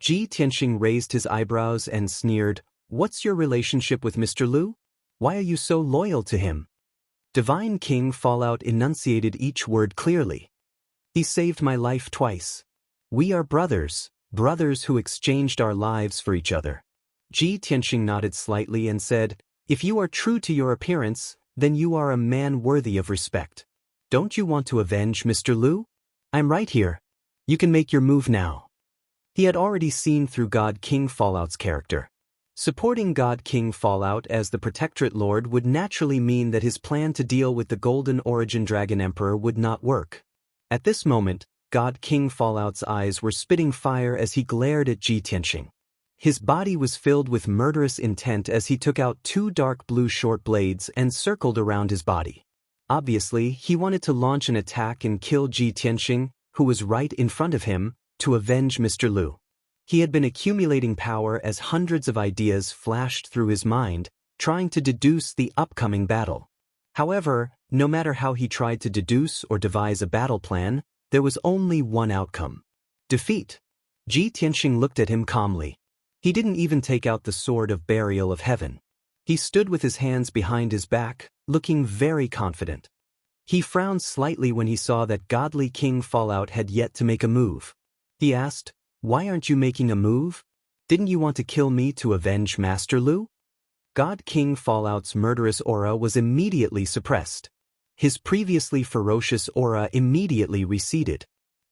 Ji Tianxing raised his eyebrows and sneered, "What's your relationship with Mr. Liu? Why are you so loyal to him?" Divine King Fallout enunciated each word clearly. "He saved my life twice. We are brothers, brothers who exchanged our lives for each other." Ji Tianxing nodded slightly and said, "If you are true to your appearance, then you are a man worthy of respect. Don't you want to avenge Mr. Liu? I'm right here. You can make your move now." He had already seen through God King Fallout's character. Supporting God King Fallout as the Protectorate Lord would naturally mean that his plan to deal with the Golden Origin Dragon Emperor would not work. At this moment, God King Fallout's eyes were spitting fire as he glared at Ji Tianxing. His body was filled with murderous intent as he took out two dark blue short blades and circled around his body. Obviously, he wanted to launch an attack and kill Ji Tianxing, who was right in front of him, to avenge Mr. Liu. He had been accumulating power as hundreds of ideas flashed through his mind, trying to deduce the upcoming battle. However, no matter how he tried to deduce or devise a battle plan, there was only one outcome: defeat. Ji Tianxing looked at him calmly. He didn't even take out the sword of burial of heaven. He stood with his hands behind his back, looking very confident. He frowned slightly when he saw that Godly King Fallout had yet to make a move. He asked, "Why aren't you making a move? Didn't you want to kill me to avenge Master Liu?" God King Fallout's murderous aura was immediately suppressed. His previously ferocious aura immediately receded.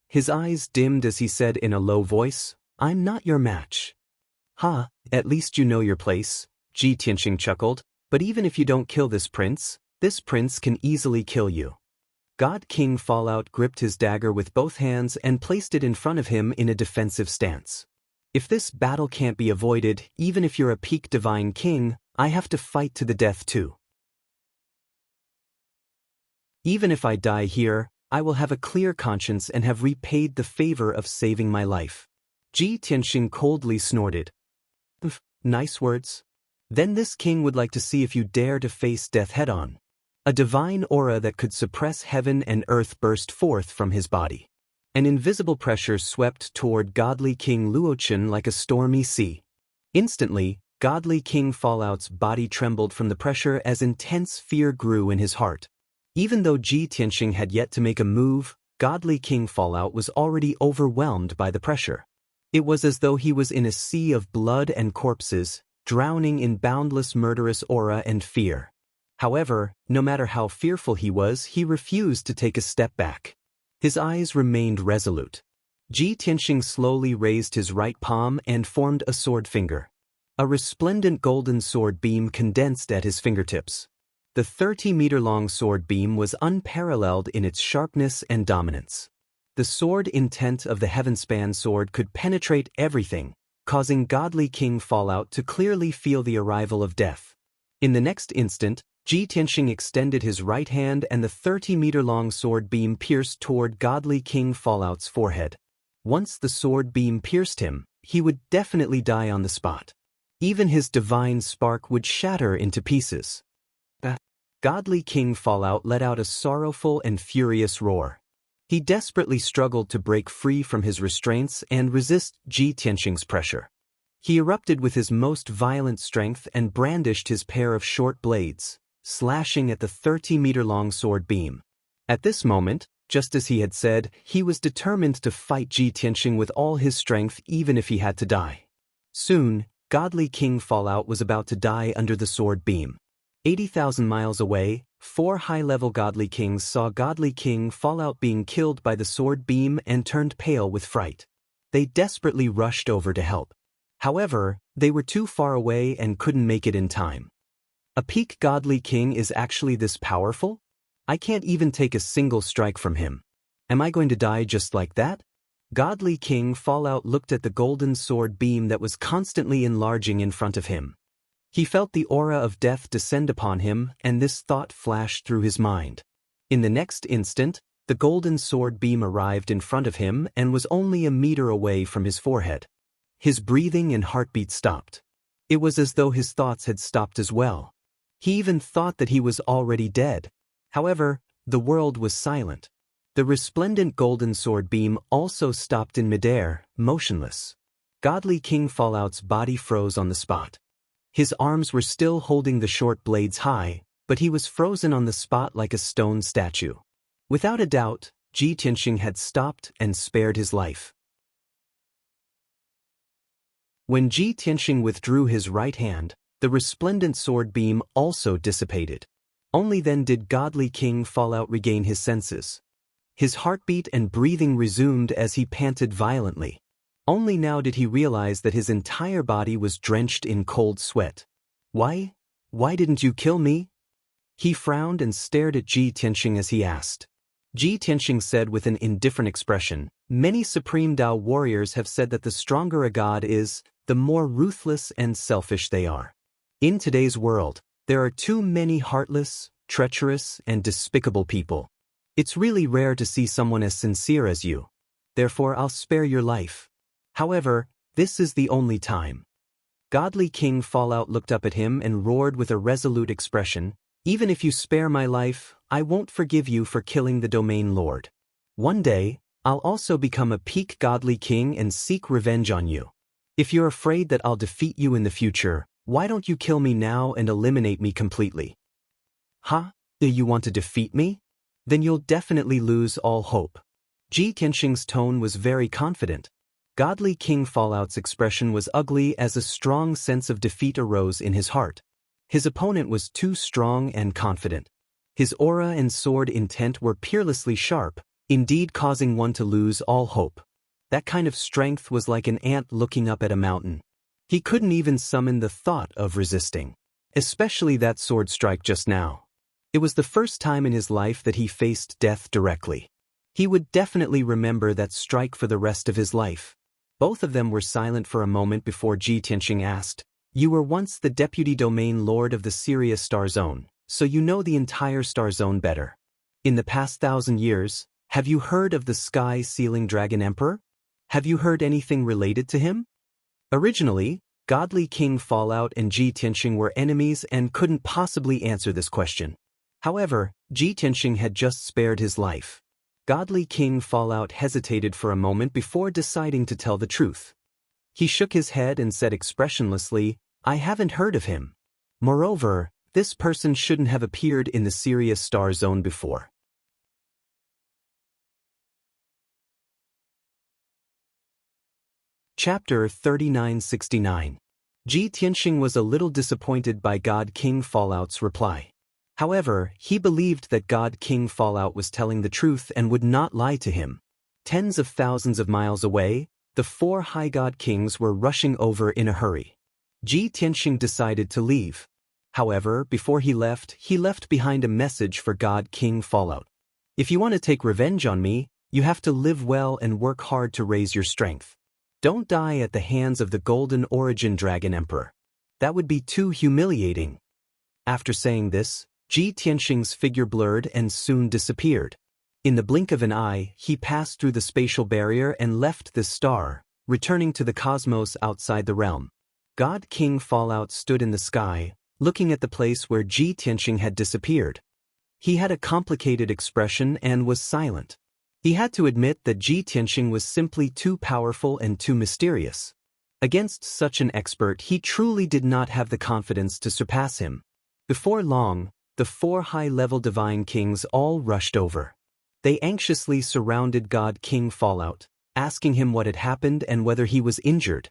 His eyes dimmed as he said in a low voice, "I'm not your match." "Ha, at least you know your place," Ji Tianxing chuckled, "but even if you don't kill this prince can easily kill you." God King Fallout gripped his dagger with both hands and placed it in front of him in a defensive stance. "If this battle can't be avoided, even if you're a peak divine king, I have to fight to the death too. Even if I die here, I will have a clear conscience and have repaid the favor of saving my life." Ji Tianxing coldly snorted. "Nice words. Then this king would like to see if you dare to face death head-on." A divine aura that could suppress heaven and earth burst forth from his body. An invisible pressure swept toward Godly King Luochen like a stormy sea. Instantly, Godly King Fallout's body trembled from the pressure as intense fear grew in his heart. Even though Ji Tianxing had yet to make a move, Godly King Fallout was already overwhelmed by the pressure. It was as though he was in a sea of blood and corpses, drowning in boundless murderous aura and fear. However, no matter how fearful he was, he refused to take a step back. His eyes remained resolute. Ji Tianxing slowly raised his right palm and formed a sword finger. A resplendent golden sword beam condensed at his fingertips. The 30-meter-long sword beam was unparalleled in its sharpness and dominance. The sword intent of the Heavenspan sword could penetrate everything, causing Godly King Fallout to clearly feel the arrival of death. In the next instant, Ji Tianxing extended his right hand and the 30-meter-long sword beam pierced toward Godly King Fallout's forehead. Once the sword beam pierced him, he would definitely die on the spot. Even his divine spark would shatter into pieces. Godly King Fallout let out a sorrowful and furious roar. He desperately struggled to break free from his restraints and resist Ji Tianxing's pressure. He erupted with his most violent strength and brandished his pair of short blades, slashing at the 30-meter-long sword beam. At this moment, just as he had said, he was determined to fight Ji Tianxing with all his strength even if he had to die. Soon, godly King Fallout was about to die under the sword beam. 80,000 miles away, 4 high-level godly kings saw godly King Fallout being killed by the sword beam and turned pale with fright. They desperately rushed over to help. However, they were too far away and couldn't make it in time. A peak godly king is actually this powerful? I can't even take a single strike from him. Am I going to die just like that? Godly King Fallout looked at the golden sword beam that was constantly enlarging in front of him. He felt the aura of death descend upon him, and this thought flashed through his mind. In the next instant, the golden sword beam arrived in front of him and was only a meter away from his forehead. His breathing and heartbeat stopped. It was as though his thoughts had stopped as well. He even thought that he was already dead. However, the world was silent. The resplendent golden sword beam also stopped in midair, motionless. Godly King Fallout's body froze on the spot. His arms were still holding the short blades high, but he was frozen on the spot like a stone statue. Without a doubt, Ji Tianxing had stopped and spared his life. When Ji Tianxing withdrew his right hand, the resplendent sword beam also dissipated. Only then did godly King Fallout regain his senses. His heartbeat and breathing resumed as he panted violently. Only now did he realize that his entire body was drenched in cold sweat. Why didn't you kill me? He frowned and stared at Ji Tianxing as he asked. Ji Tianxing said with an indifferent expression, "Many Supreme Dao warriors have said that the stronger a god is, the more ruthless and selfish they are. In today's world, there are too many heartless, treacherous, and despicable people. It's really rare to see someone as sincere as you. Therefore, I'll spare your life. However, this is the only time." Godly King Fallout looked up at him and roared with a resolute expression, "Even if you spare my life, I won't forgive you for killing the domain lord. One day, I'll also become a peak godly king and seek revenge on you. If you're afraid that I'll defeat you in the future, why don't you kill me now and eliminate me completely?" "Huh? You want to defeat me? Then you'll definitely lose all hope." Ji Tianxing's tone was very confident. Godly King Fallout's expression was ugly as a strong sense of defeat arose in his heart. His opponent was too strong and confident. His aura and sword intent were peerlessly sharp, indeed causing one to lose all hope. That kind of strength was like an ant looking up at a mountain. He couldn't even summon the thought of resisting. Especially that sword strike just now. It was the first time in his life that he faced death directly. He would definitely remember that strike for the rest of his life. Both of them were silent for a moment before Ji Tianxing asked, "You were once the deputy domain lord of the Sirius Star Zone, so you know the entire Star Zone better. In the past 1,000 years, have you heard of the Sky-Sealing Dragon Emperor? Have you heard anything related to him?" Originally, Godly King Fallout and Ji Tianxing were enemies and couldn't possibly answer this question. However, Ji Tianxing had just spared his life. Godly King Fallout hesitated for a moment before deciding to tell the truth. He shook his head and said expressionlessly, "I haven't heard of him. Moreover, this person shouldn't have appeared in the Sirius Star Zone before." Chapter 3969. Ji Tianxing was a little disappointed by God King Fallout's reply. However, he believed that God King Fallout was telling the truth and would not lie to him. Tens of thousands of miles away, the 4 high god kings were rushing over in a hurry. Ji Tianxing decided to leave. However, before he left behind a message for God King Fallout. "If you want to take revenge on me, you have to live well and work hard to raise your strength. Don't die at the hands of the Golden Origin Dragon Emperor. That would be too humiliating." After saying this, Ji Tianxing's figure blurred and soon disappeared. In the blink of an eye, he passed through the spatial barrier and left this star, returning to the cosmos outside the realm. God King Fallout stood in the sky, looking at the place where Ji Tianxing had disappeared. He had a complicated expression and was silent. He had to admit that Ji Tianxing was simply too powerful and too mysterious. Against such an expert, he truly did not have the confidence to surpass him. Before long, the 4 high-level divine kings all rushed over. They anxiously surrounded God King Fallout, asking him what had happened and whether he was injured.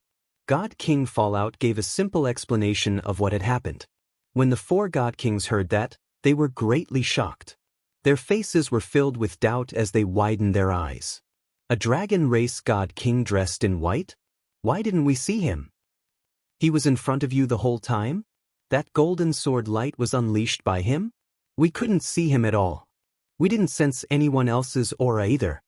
God King Fallout gave a simple explanation of what had happened. When the four God Kings heard that, they were greatly shocked. Their faces were filled with doubt as they widened their eyes. A dragon race God King dressed in white? Why didn't we see him? He was in front of you the whole time? That golden sword light was unleashed by him? We couldn't see him at all. We didn't sense anyone else's aura either.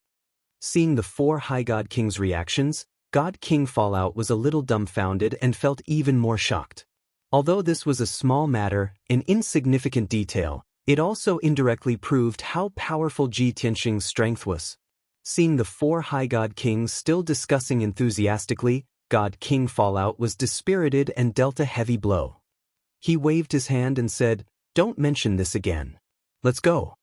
Seeing the four High God Kings' reactions, God King Fallout was a little dumbfounded and felt even more shocked. Although this was a small matter, an insignificant detail, it also indirectly proved how powerful Ji Tianxing's strength was. Seeing the four High God Kings still discussing enthusiastically, God King Fallout was dispirited and dealt a heavy blow. He waved his hand and said, "Don't mention this again. Let's go."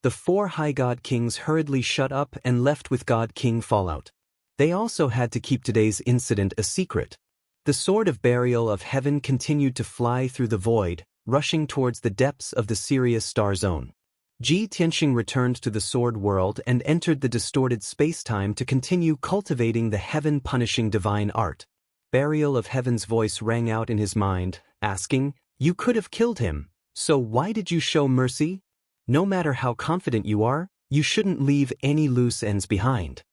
The four High God Kings hurriedly shut up and left with God King Fallout. They also had to keep today's incident a secret. The sword of burial of heaven continued to fly through the void, rushing towards the depths of the Sirius star zone. Ji Tianxing returned to the sword world and entered the distorted space-time to continue cultivating the heaven-punishing divine art. Burial of Heaven's voice rang out in his mind, asking, "You could have killed him, so why did you show mercy? No matter how confident you are, you shouldn't leave any loose ends behind."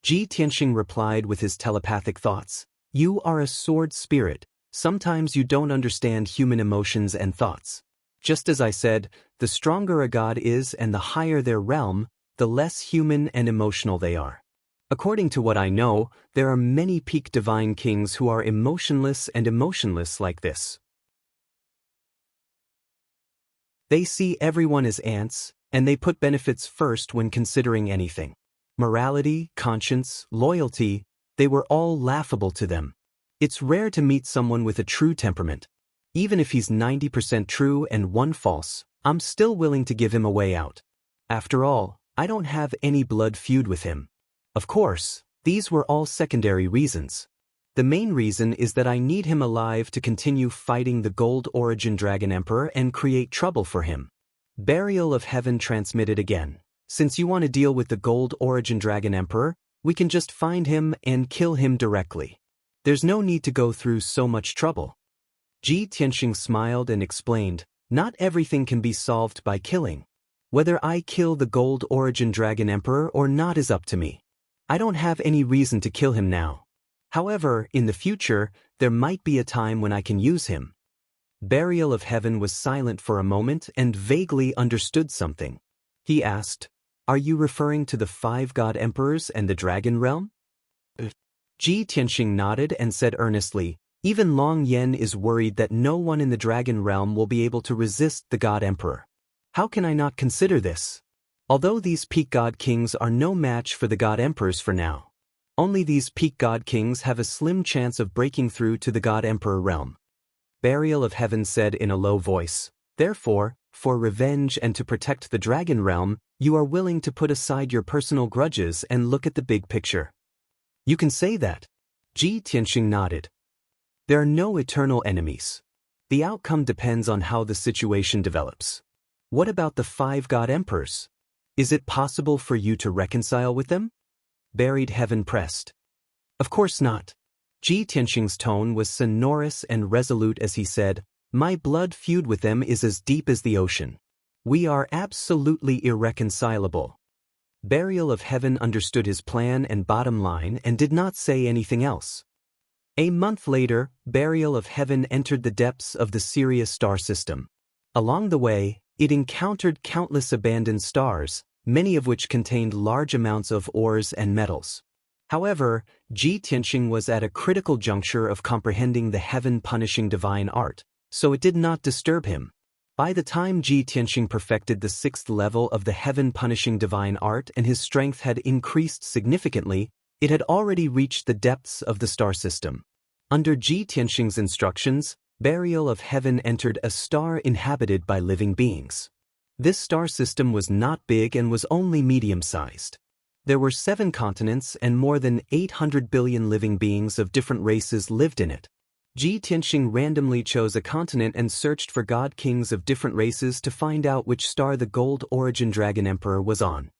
Ji Tianxing replied with his telepathic thoughts, "You are a sword spirit. Sometimes you don't understand human emotions and thoughts. Just as I said, the stronger a god is and the higher their realm, the less human and emotional they are. According to what I know, there are many peak divine kings who are emotionless like this. They see everyone as ants, and they put benefits first when considering anything. Morality, conscience, loyalty, they were all laughable to them. It's rare to meet someone with a true temperament. Even if he's 90% true and 1 false, I'm still willing to give him a way out. After all, I don't have any blood feud with him. Of course, these were all secondary reasons. The main reason is that I need him alive to continue fighting the Gold Origin Dragon Emperor and create trouble for him." Burial of Heaven transmitted again. "Since you want to deal with the Gold Origin Dragon Emperor, we can just find him and kill him directly. There's no need to go through so much trouble." Ji Tianxing smiled and explained, "Not everything can be solved by killing. Whether I kill the Gold Origin Dragon Emperor or not is up to me. I don't have any reason to kill him now. However, in the future, there might be a time when I can use him." Burial of Heaven was silent for a moment and vaguely understood something. He asked, "Are you referring to the 5 God Emperors and the Dragon Realm?" Ji Tianxing nodded and said earnestly, "Even Long Yen is worried that no one in the Dragon Realm will be able to resist the God Emperor. How can I not consider this? Although these peak God Kings are no match for the God Emperors for now. Only these peak God Kings have a slim chance of breaking through to the God Emperor realm." Burial of Heaven said in a low voice, "Therefore, for revenge and to protect the Dragon Realm, you are willing to put aside your personal grudges and look at the big picture." "You can say that." Ji Tianxing nodded. "There are no eternal enemies. The outcome depends on how the situation develops. What about the 5 God Emperors? Is it possible for you to reconcile with them?" Buried Heaven pressed. "Of course not." Ji Tianxing's tone was sonorous and resolute as he said, "My blood feud with them is as deep as the ocean. We are absolutely irreconcilable." Burial of Heaven understood his plan and bottom line and did not say anything else. A month later, Burial of Heaven entered the depths of the Sirius star system. Along the way, it encountered countless abandoned stars, many of which contained large amounts of ores and metals. However, Ji Tianxing was at a critical juncture of comprehending the heaven-punishing divine art, so it did not disturb him. By the time Ji Tianxing perfected the 6th level of the heaven-punishing divine art and his strength had increased significantly, it had already reached the depths of the star system. Under Ji Tianxing's instructions, Burial of Heaven entered a star inhabited by living beings. This star system was not big and was only medium-sized. There were 7 continents and more than 800 billion living beings of different races lived in it. Ji Tianxing randomly chose a continent and searched for god kings of different races to find out which star the Gold Origin Dragon Emperor was on.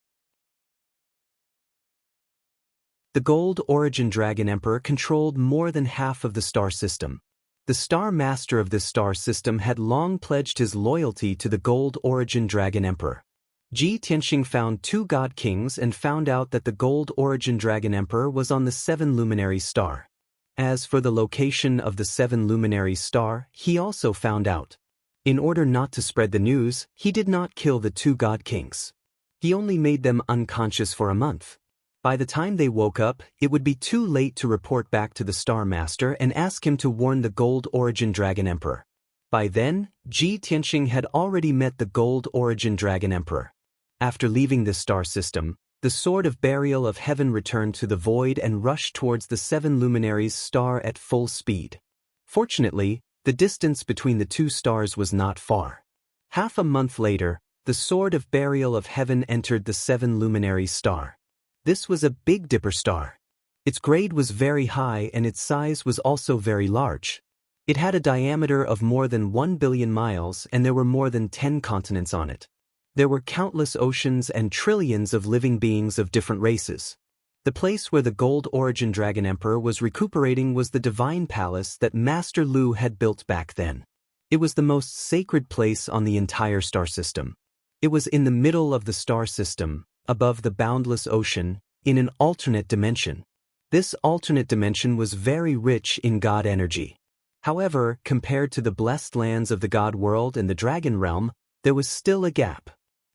The Gold Origin Dragon Emperor controlled more than half of the star system. The star master of this star system had long pledged his loyalty to the Gold Origin Dragon Emperor. Ji Tianxing found 2 god kings and found out that the Gold Origin Dragon Emperor was on the 7 luminary star. As for the location of the 7 luminary star, he also found out. In order not to spread the news, he did not kill the 2 god kings. He only made them unconscious for a month. By the time they woke up, it would be too late to report back to the Star Master and ask him to warn the Gold Origin Dragon Emperor. By then, Ji Tianxing had already met the Gold Origin Dragon Emperor. After leaving this star system, the Sword of Burial of Heaven returned to the void and rushed towards the 7 luminaries star at full speed. Fortunately, the distance between the 2 stars was not far. Half a month later, the Sword of Burial of Heaven entered the 7 luminaries star. This was a Big Dipper star. Its grade was very high and its size was also very large. It had a diameter of more than 1 billion miles and there were more than 10 continents on it. There were countless oceans and trillions of living beings of different races. The place where the Gold Origin Dragon Emperor was recuperating was the Divine Palace that Master Lu had built back then. It was the most sacred place on the entire star system. It was in the middle of the star system, above the boundless ocean, in an alternate dimension. This alternate dimension was very rich in god energy. However, compared to the blessed lands of the god world and the dragon realm, there was still a gap.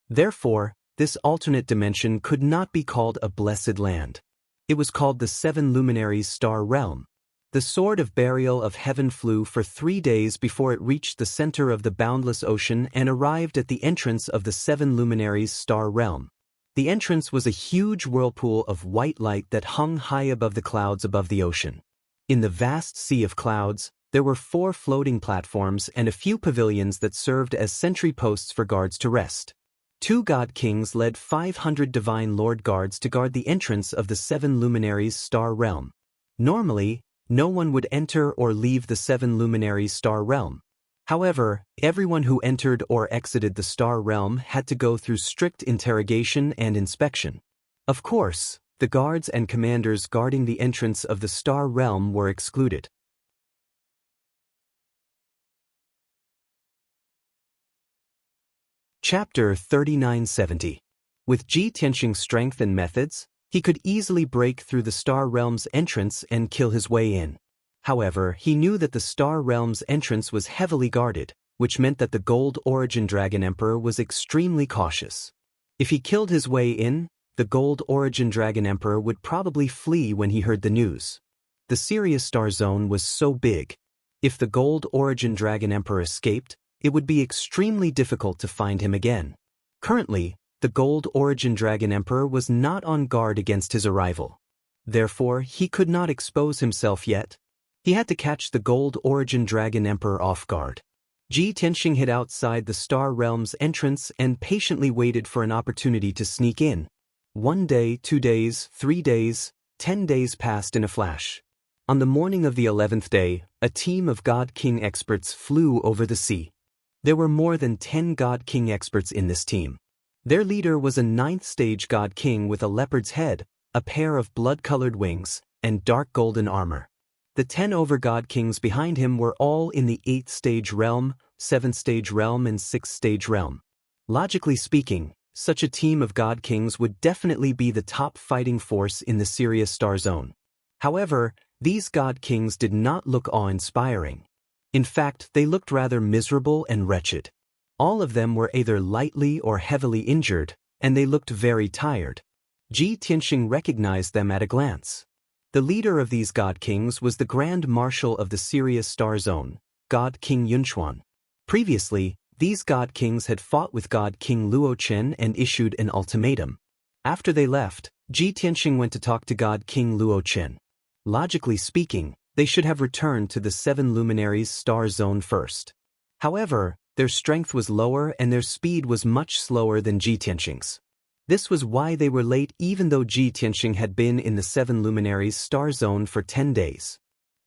Therefore, this alternate dimension could not be called a blessed land. It was called the 7 luminaries star realm. The Sword of Burial of Heaven flew for 3 days before it reached the center of the boundless ocean and arrived at the entrance of the 7 luminaries star realm. The entrance was a huge whirlpool of white light that hung high above the clouds above the ocean. In the vast sea of clouds, there were 4 floating platforms and a few pavilions that served as sentry posts for guards to rest. 2 god kings led 500 divine lord guards to guard the entrance of the 7 luminaries star realm. Normally, no one would enter or leave the 7 luminaries star realm. However, everyone who entered or exited the star realm had to go through strict interrogation and inspection. Of course, the guards and commanders guarding the entrance of the star realm were excluded. Chapter 3970. With Ji Tianxing's strength and methods, he could easily break through the Star Realm's entrance and kill his way in. However, he knew that the Star Realm's entrance was heavily guarded, which meant that the Gold Origin Dragon Emperor was extremely cautious. If he killed his way in, the Gold Origin Dragon Emperor would probably flee when he heard the news. The Sirius Star Zone was so big. If the Gold Origin Dragon Emperor escaped, it would be extremely difficult to find him again. Currently, the Gold Origin Dragon Emperor was not on guard against his arrival. Therefore, he could not expose himself yet. He had to catch the Gold Origin Dragon Emperor off guard. Ji Tianxing hid outside the Star Realm's entrance and patiently waited for an opportunity to sneak in. 1 day, 2 days, 3 days, 10 days passed in a flash. On the morning of the 11th day, a team of God King experts flew over the sea. There were more than 10 God King experts in this team. Their leader was a 9th stage God King with a leopard's head, a pair of blood-colored wings, and dark golden armor. The 10 over God Kings behind him were all in the 8th stage realm, 7th stage realm and 6th stage realm. Logically speaking, such a team of God Kings would definitely be the top fighting force in the Sirius Star Zone. However, these God Kings did not look awe-inspiring. In fact, they looked rather miserable and wretched. All of them were either lightly or heavily injured, and they looked very tired. Ji Tianxing recognized them at a glance. The leader of these God Kings was the Grand Marshal of the Sirius Star Zone, God King Yunquan. Previously, these God Kings had fought with God King Luochen and issued an ultimatum. After they left, Ji Tianxing went to talk to God King Luochen. Logically speaking, they should have returned to the 7 luminaries star zone first. However, their strength was lower and their speed was much slower than Ji Tianxing's. This was why they were late even though Ji Tianxing had been in the 7 luminaries star zone for 10 days.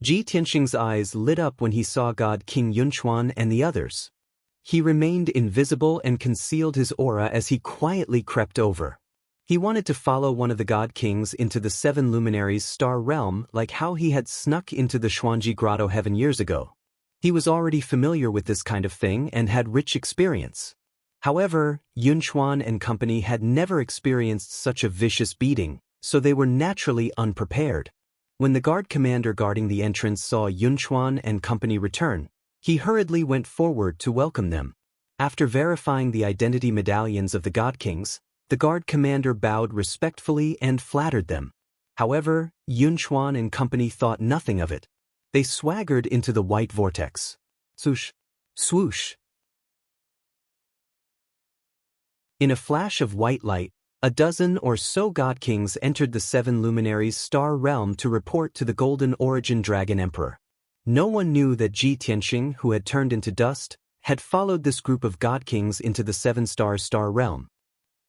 Ji Tianxing's eyes lit up when he saw God King Yunquan and the others. He remained invisible and concealed his aura as he quietly crept over. He wanted to follow one of the god kings into the seven luminaries' star realm like how he had snuck into the Xuanji grotto heaven years ago. He was already familiar with this kind of thing and had rich experience. However, Yunchuan and company had never experienced such a vicious beating, so they were naturally unprepared. When the guard commander guarding the entrance saw Yunchuan and company return, he hurriedly went forward to welcome them. After verifying the identity medallions of the god kings, the guard commander bowed respectfully and flattered them. However, Yunchuan and company thought nothing of it. They swaggered into the white vortex. Swoosh! Swoosh! In a flash of white light, a dozen or so god kings entered the seven luminaries' star realm to report to the Golden Origin Dragon Emperor. No one knew that Ji Tianxing, who had turned into dust, had followed this group of god kings into the seven-star star realm.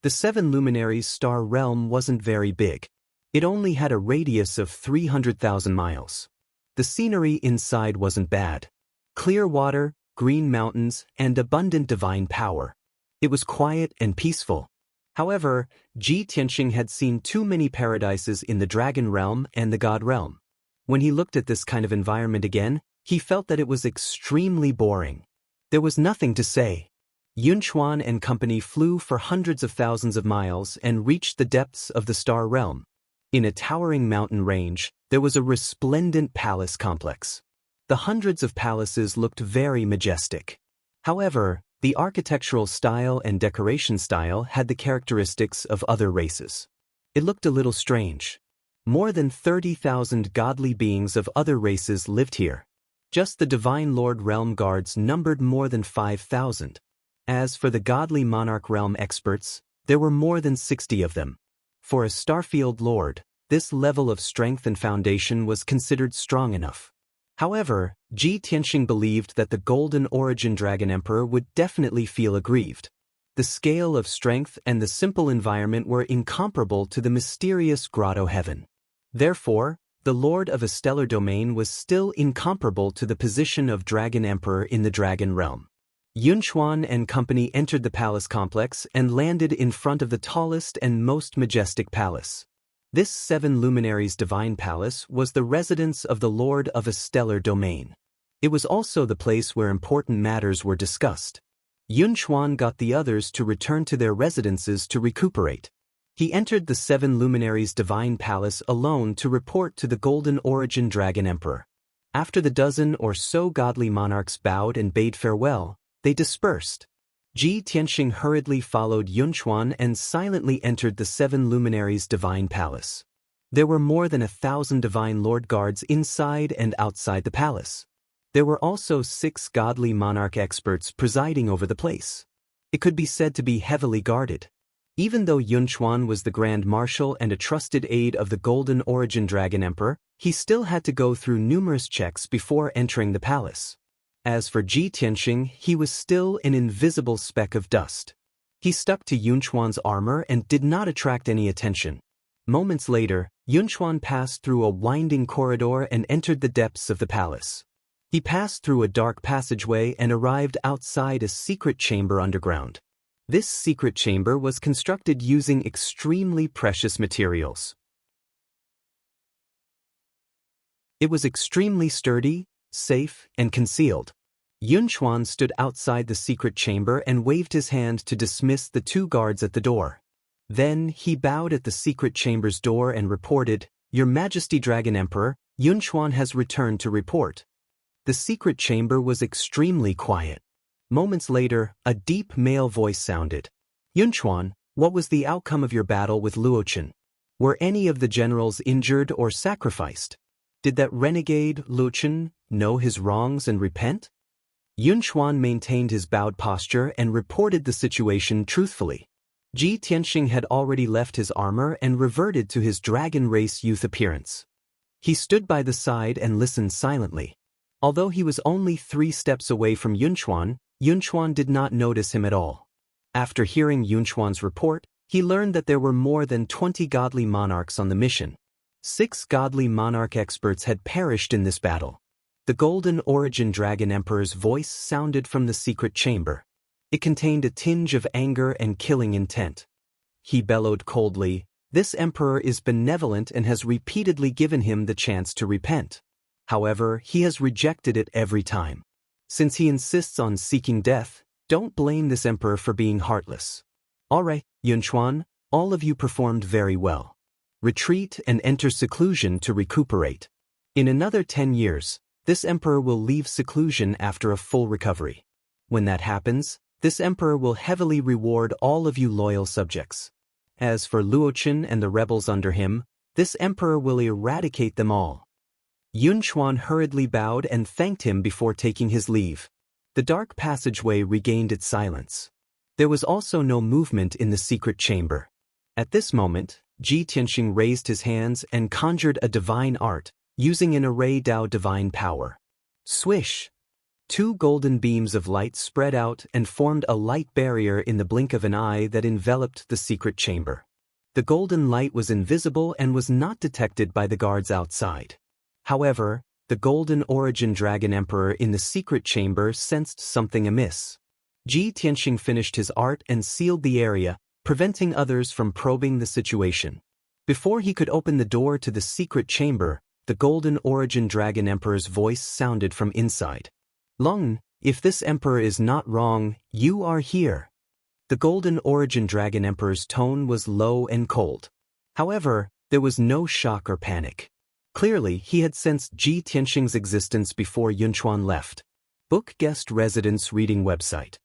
The seven luminaries' star realm wasn't very big. It only had a radius of 300,000 miles. The scenery inside wasn't bad. Clear water, green mountains, and abundant divine power. It was quiet and peaceful. However, Ji Tianxing had seen too many paradises in the dragon realm and the god realm. When he looked at this kind of environment again, he felt that it was extremely boring. There was nothing to say. Yunchuan and company flew for hundreds of thousands of miles and reached the depths of the star realm. In a towering mountain range, there was a resplendent palace complex. The hundreds of palaces looked very majestic. However, the architectural style and decoration style had the characteristics of other races. It looked a little strange. More than 30,000 godly beings of other races lived here. Just the Divine Lord Realm Guards numbered more than 5,000. As for the Godly Monarch Realm experts, there were more than 60 of them. For a Starfield Lord, this level of strength and foundation was considered strong enough. However, Ji Tianxing believed that the Golden Origin Dragon Emperor would definitely feel aggrieved. The scale of strength and the simple environment were incomparable to the mysterious grotto heaven. Therefore, the Lord of a stellar domain was still incomparable to the position of Dragon Emperor in the Dragon Realm. Yunchuan and company entered the palace complex and landed in front of the tallest and most majestic palace. This seven luminaries divine palace was the residence of the Lord of a stellar domain. It was also the place where important matters were discussed. Yunchuan got the others to return to their residences to recuperate. He entered the seven luminaries divine palace alone to report to the Golden Origin Dragon Emperor. After the dozen or so godly monarchs bowed and bade farewell, they dispersed. Ji Tianxing hurriedly followed Yunchuan and silently entered the seven luminaries' divine palace. There were more than 1,000 divine lord guards inside and outside the palace. There were also 6 godly monarch experts presiding over the place. It could be said to be heavily guarded. Even though Yunchuan was the Grand Marshal and a trusted aide of the Golden Origin Dragon Emperor, he still had to go through numerous checks before entering the palace. As for Ji Tianxing, he was still an invisible speck of dust. He stuck to Yunchuan's armor and did not attract any attention. Moments later, Yunchuan passed through a winding corridor and entered the depths of the palace. He passed through a dark passageway and arrived outside a secret chamber underground. This secret chamber was constructed using extremely precious materials. It was extremely sturdy, safe, and concealed. Yunchuan stood outside the secret chamber and waved his hand to dismiss the 2 guards at the door. Then he bowed at the secret chamber's door and reported, "Your Majesty Dragon Emperor, Yunchuan has returned to report." The secret chamber was extremely quiet. Moments later, a deep male voice sounded. "Yunchuan, what was the outcome of your battle with Luochen? Were any of the generals injured or sacrificed? Did that renegade, Luochen, know his wrongs and repent?" Yunchuan maintained his bowed posture and reported the situation truthfully. Ji Tianxing had already left his armor and reverted to his dragon race youth appearance. He stood by the side and listened silently. Although he was only 3 steps away from Yunchuan, Yunchuan did not notice him at all. After hearing Yunchuan's report, he learned that there were more than 20 godly monarchs on the mission. 6 godly monarch experts had perished in this battle. The Golden Origin Dragon Emperor's voice sounded from the secret chamber. It contained a tinge of anger and killing intent. he bellowed coldly, "this emperor is benevolent and has repeatedly given him the chance to repent. However, he has rejected it every time. Since he insists on seeking death, don't blame this emperor for being heartless. Alright, Yunchuan, all of you performed very well. Retreat and enter seclusion to recuperate. In another 10 years, this emperor will leave seclusion after a full recovery. When that happens, this emperor will heavily reward all of you loyal subjects. As for Luochen and the rebels under him, this emperor will eradicate them all." Yunchuan hurriedly bowed and thanked him before taking his leave. The dark passageway regained its silence. There was also no movement in the secret chamber. At this moment, Ji Tianxing raised his hands and conjured a divine art, using an array Dao divine power. Swish! 2 golden beams of light spread out and formed a light barrier in the blink of an eye that enveloped the secret chamber. The golden light was invisible and was not detected by the guards outside. However, the golden origin dragon emperor in the secret chamber sensed something amiss. Ji Tianxing finished his art and sealed the area, preventing others from probing the situation. Before he could open the door to the secret chamber, the golden origin dragon emperor's voice sounded from inside. "Long, if this emperor is not wrong, you are here." The golden origin dragon emperor's tone was low and cold. However, there was no shock or panic. Clearly, he had sensed Ji Tianxing's existence before Yunchuan left. Book Guest Residence Reading Website.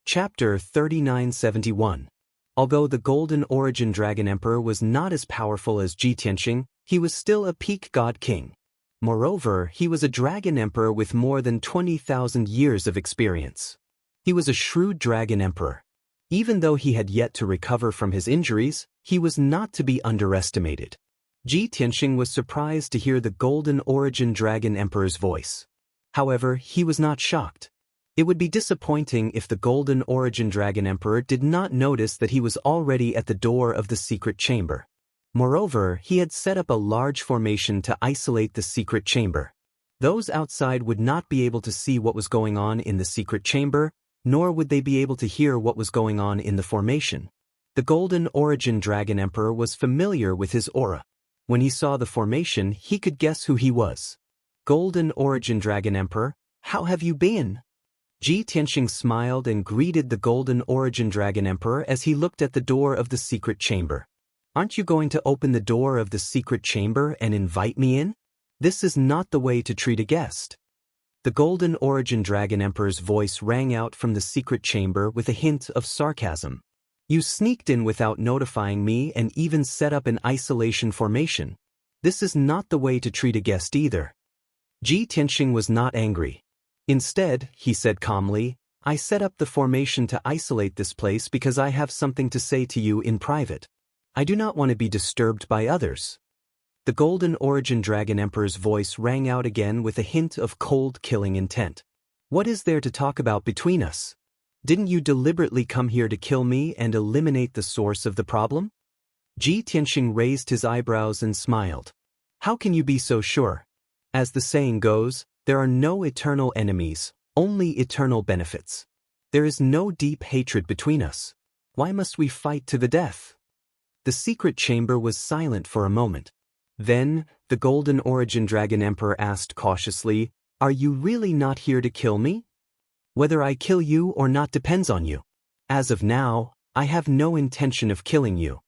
Chapter 3971. Although the Golden Origin Dragon Emperor was not as powerful as Ji Tianxing, he was still a peak god king. Moreover, he was a dragon emperor with more than 20,000 years of experience. He was a shrewd dragon emperor. Even though he had yet to recover from his injuries, he was not to be underestimated. Ji Tianxing was surprised to hear the Golden Origin Dragon Emperor's voice. However, he was not shocked. It would be disappointing if the Golden Origin Dragon Emperor did not notice that he was already at the door of the secret chamber. Moreover, he had set up a large formation to isolate the secret chamber. Those outside would not be able to see what was going on in the secret chamber, nor would they be able to hear what was going on in the formation. The Golden Origin Dragon Emperor was familiar with his aura. When he saw the formation, he could guess who he was. "Golden Origin Dragon Emperor, how have you been?" Ji Tianxing smiled and greeted the Golden Origin Dragon Emperor as he looked at the door of the secret chamber. "Aren't you going to open the door of the secret chamber and invite me in? This is not the way to treat a guest." The Golden Origin Dragon Emperor's voice rang out from the secret chamber with a hint of sarcasm. "You sneaked in without notifying me and even set up an isolation formation. This is not the way to treat a guest either." Ji Tianxing was not angry. Instead, he said calmly, "I set up the formation to isolate this place because I have something to say to you in private. I do not want to be disturbed by others." The Golden Origin Dragon Emperor's voice rang out again with a hint of cold killing intent. "What is there to talk about between us? Didn't you deliberately come here to kill me and eliminate the source of the problem?" Ji Tianxing raised his eyebrows and smiled. "How can you be so sure? As the saying goes, there are no eternal enemies, only eternal benefits. There is no deep hatred between us. Why must we fight to the death?" The secret chamber was silent for a moment. Then, the Golden Origin Dragon Emperor asked cautiously, "Are you really not here to kill me? Whether I kill you or not depends on you. As of now, I have no intention of killing you."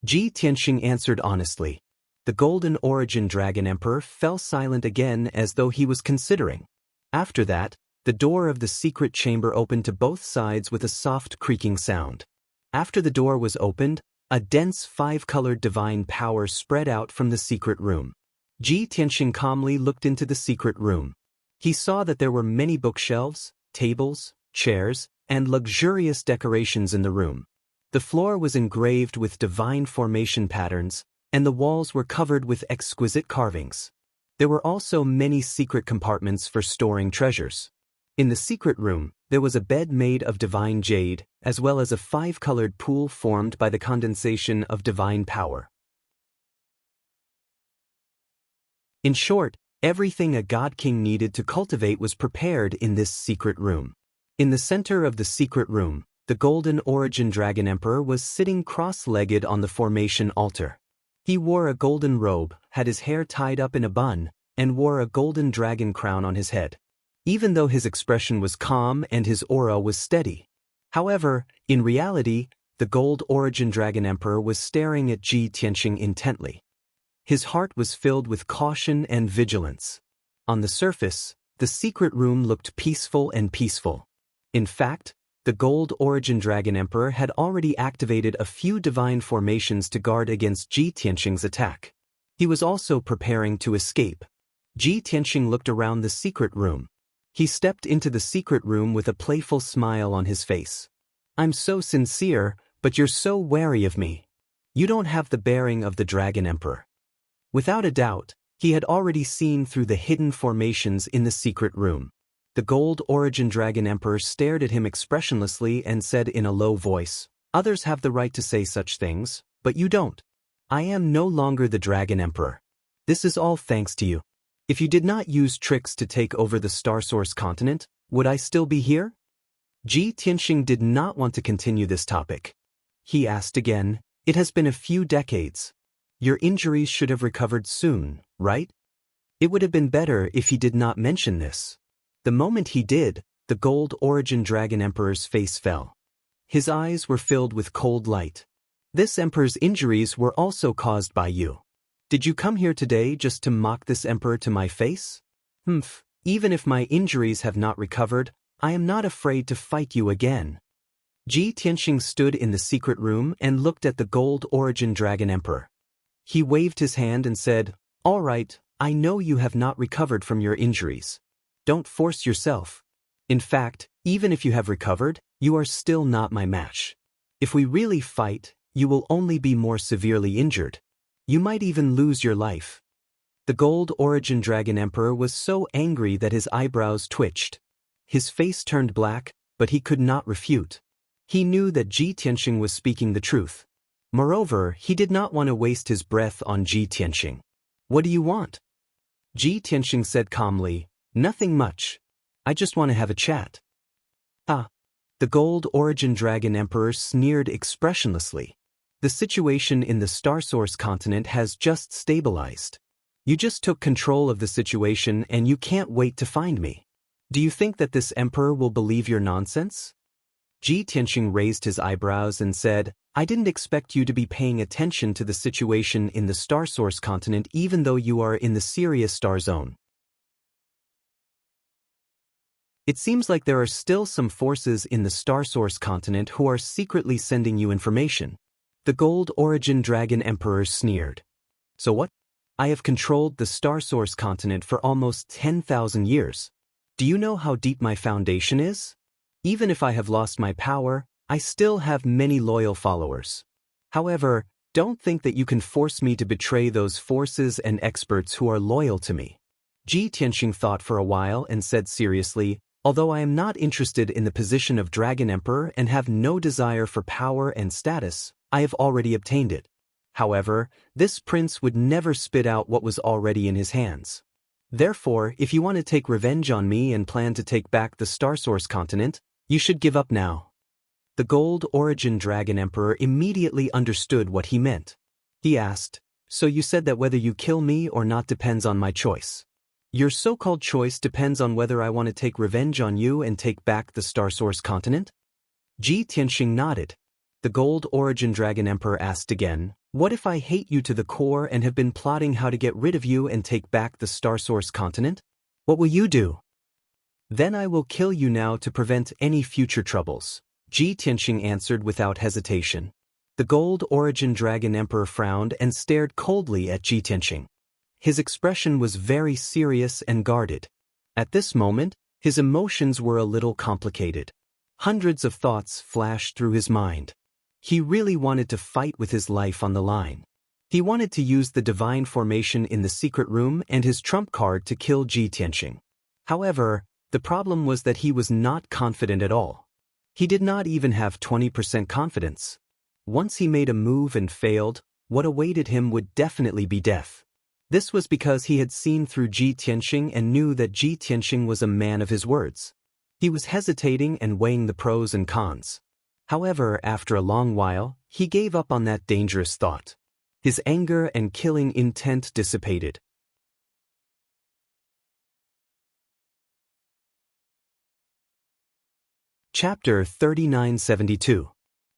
Ji Tianxing answered honestly. The Golden Origin Dragon Emperor fell silent again as though he was considering. After that, the door of the secret chamber opened to both sides with a soft creaking sound. After the door was opened, a dense 5-colored divine power spread out from the secret room. Ji Tianxing calmly looked into the secret room. He saw that there were many bookshelves, tables, chairs, and luxurious decorations in the room. The floor was engraved with divine formation patterns, and the walls were covered with exquisite carvings. There were also many secret compartments for storing treasures. In the secret room, there was a bed made of divine jade, as well as a 5-colored pool formed by the condensation of divine power. In short, Everything a god king needed to cultivate was prepared in this secret room. In the center of the secret room, the golden origin dragon emperor was sitting cross-legged on the formation altar. He wore a golden robe, had his hair tied up in a bun, and wore a golden dragon crown on his head. Even though his expression was calm and his aura was steady. However, in reality, the gold origin dragon emperor was staring at Ji Tianxing intently. His heart was filled with caution and vigilance. On the surface, the secret room looked peaceful and peaceful. In fact, the gold origin dragon emperor had already activated a few divine formations to guard against Ji Tianxing's attack. He was also preparing to escape. Ji Tianxing looked around the secret room. He stepped into the secret room with a playful smile on his face. "I'm so sincere, but you're so wary of me. You don't have the bearing of the dragon emperor." Without a doubt, he had already seen through the hidden formations in the secret room. The gold origin dragon emperor stared at him expressionlessly and said in a low voice, "Others have the right to say such things, but you don't. I am no longer the dragon emperor. This is all thanks to you. If you did not use tricks to take over the Star Source continent, would I still be here?" Ji Tianxing did not want to continue this topic. He asked again, "It has been a few decades. Your injuries should have recovered soon, right?" It would have been better if he did not mention this. The moment he did, the gold origin dragon emperor's face fell. His eyes were filled with cold light. "This emperor's injuries were also caused by you. Did you come here today just to mock this emperor to my face? Even if my injuries have not recovered, I am not afraid to fight you again." Ji Tianxing stood in the secret room and looked at the gold origin dragon emperor. He waved his hand and said, "All right, I know you have not recovered from your injuries. Don't force yourself. In fact, even if you have recovered, you are still not my match. If we really fight, you will only be more severely injured. You might even lose your life." The gold origin dragon emperor was so angry that his eyebrows twitched. His face turned black, but he could not refute. He knew that Ji Tianxing was speaking the truth. Moreover, he did not want to waste his breath on Ji Tianxing. "What do you want?" Ji Tianxing said calmly, "Nothing much. I just want to have a chat." "Ah." The gold origin dragon emperor sneered expressionlessly. "The situation in the Star Source continent has just stabilized. You just took control of the situation and you can't wait to find me. Do you think that this emperor will believe your nonsense?" Ji Tianxing raised his eyebrows and said, "I didn't expect you to be paying attention to the situation in the Star Source continent even though you are in the Sirius star zone. It seems like there are still some forces in the Star Source continent who are secretly sending you information." The gold origin dragon emperor sneered. "So what? I have controlled the Star Source continent for almost 10,000 years. Do you know how deep my foundation is? Even if I have lost my power, I still have many loyal followers. However, don't think that you can force me to betray those forces and experts who are loyal to me." Ji Tianxing thought for a while and said seriously, "Although I am not interested in the position of Dragon Emperor and have no desire for power and status, I have already obtained it. However, this prince would never spit out what was already in his hands. Therefore, if you want to take revenge on me and plan to take back the Star Source continent, you should give up now." The gold origin dragon emperor immediately understood what he meant. He asked, "So you said that whether you kill me or not depends on my choice. Your so-called choice depends on whether I want to take revenge on you and take back the Star Source continent?" Ji Tianxing nodded. The gold origin dragon emperor asked again, "What if I hate you to the core and have been plotting how to get rid of you and take back the Star Source continent? What will you do?" "Then I will kill you now to prevent any future troubles," Ji Tianxing answered without hesitation. The gold origin dragon emperor frowned and stared coldly at Ji Tianxing. His expression was very serious and guarded. At this moment, his emotions were a little complicated. Hundreds of thoughts flashed through his mind. He really wanted to fight with his life on the line. He wanted to use the divine formation in the secret room and his trump card to kill Ji Tianxing. However, the problem was that he was not confident at all. He did not even have 20% confidence. Once he made a move and failed, what awaited him would definitely be death. This was because he had seen through Ji Tianxing and knew that Ji Tianxing was a man of his words. He was hesitating and weighing the pros and cons. However, after a long while, he gave up on that dangerous thought. His anger and killing intent dissipated. Chapter 3972.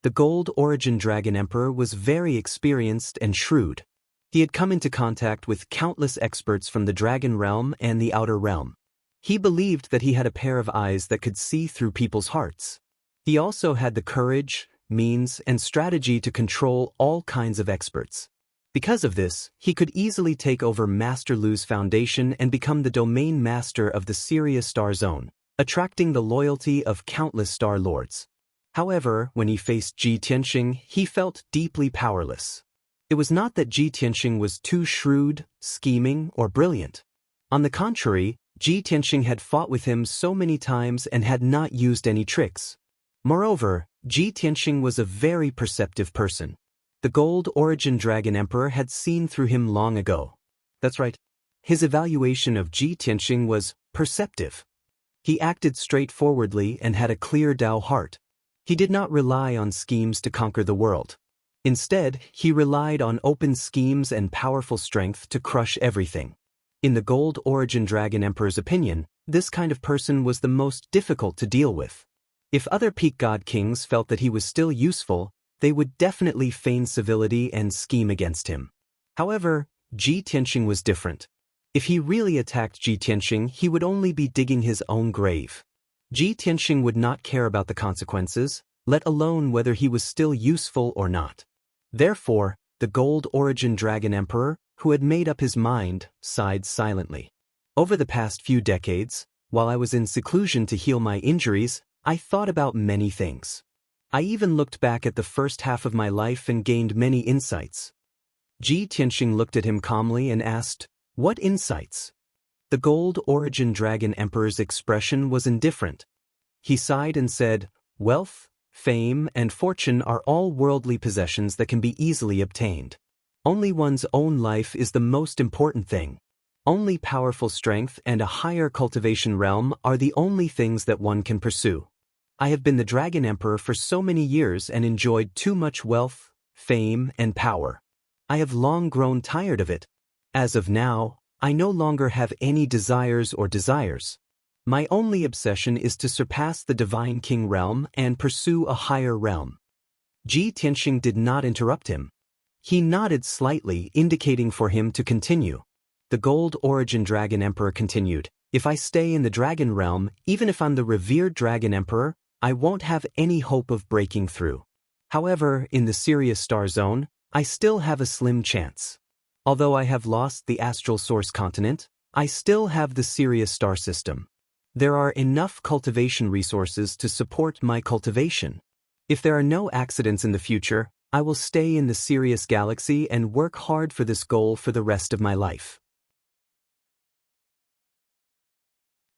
The Gold Origin Dragon Emperor was very experienced and shrewd. He had come into contact with countless experts from the Dragon Realm and the Outer Realm. He believed that he had a pair of eyes that could see through people's hearts. He also had the courage, means, and strategy to control all kinds of experts. Because of this, he could easily take over Master Lu's foundation and become the domain master of the Sirius Star Zone, attracting the loyalty of countless Star Lords. However, when he faced Ji Tianxing, he felt deeply powerless. It was not that Ji Tianxing was too shrewd, scheming, or brilliant. On the contrary, Ji Tianxing had fought with him so many times and had not used any tricks. Moreover, Ji Tianxing was a very perceptive person. The Gold Origin Dragon Emperor had seen through him long ago. That's right. His evaluation of Ji Tianxing was perceptive. He acted straightforwardly and had a clear Dao heart. He did not rely on schemes to conquer the world. Instead, he relied on open schemes and powerful strength to crush everything. In the Gold Origin Dragon Emperor's opinion, this kind of person was the most difficult to deal with. If other peak god kings felt that he was still useful, they would definitely feign civility and scheme against him. However, Ji Tianxing was different. If he really attacked Ji Tianxing, he would only be digging his own grave. Ji Tianxing would not care about the consequences, let alone whether he was still useful or not. Therefore, the Gold Origin Dragon Emperor, who had made up his mind, sighed silently. Over the past few decades, while I was in seclusion to heal my injuries, I thought about many things. I even looked back at the first half of my life and gained many insights. Ji Tianxing looked at him calmly and asked, "What insights?" The Gold Origin Dragon Emperor's expression was indifferent. He sighed and said, "Wealth, fame, and fortune are all worldly possessions that can be easily obtained. Only one's own life is the most important thing. Only powerful strength and a higher cultivation realm are the only things that one can pursue. I have been the Dragon Emperor for so many years and enjoyed too much wealth, fame, and power. I have long grown tired of it. As of now, I no longer have any desires or desires. My only obsession is to surpass the Divine King realm and pursue a higher realm." Ji Tianxing did not interrupt him. He nodded slightly, indicating for him to continue. The Gold Origin Dragon Emperor continued, "If I stay in the Dragon Realm, even if I'm the revered Dragon Emperor, I won't have any hope of breaking through. However, in the Sirius Star Zone, I still have a slim chance. Although I have lost the Astral Source Continent, I still have the Sirius Star System. There are enough cultivation resources to support my cultivation. If there are no accidents in the future, I will stay in the Sirius Galaxy and work hard for this goal for the rest of my life.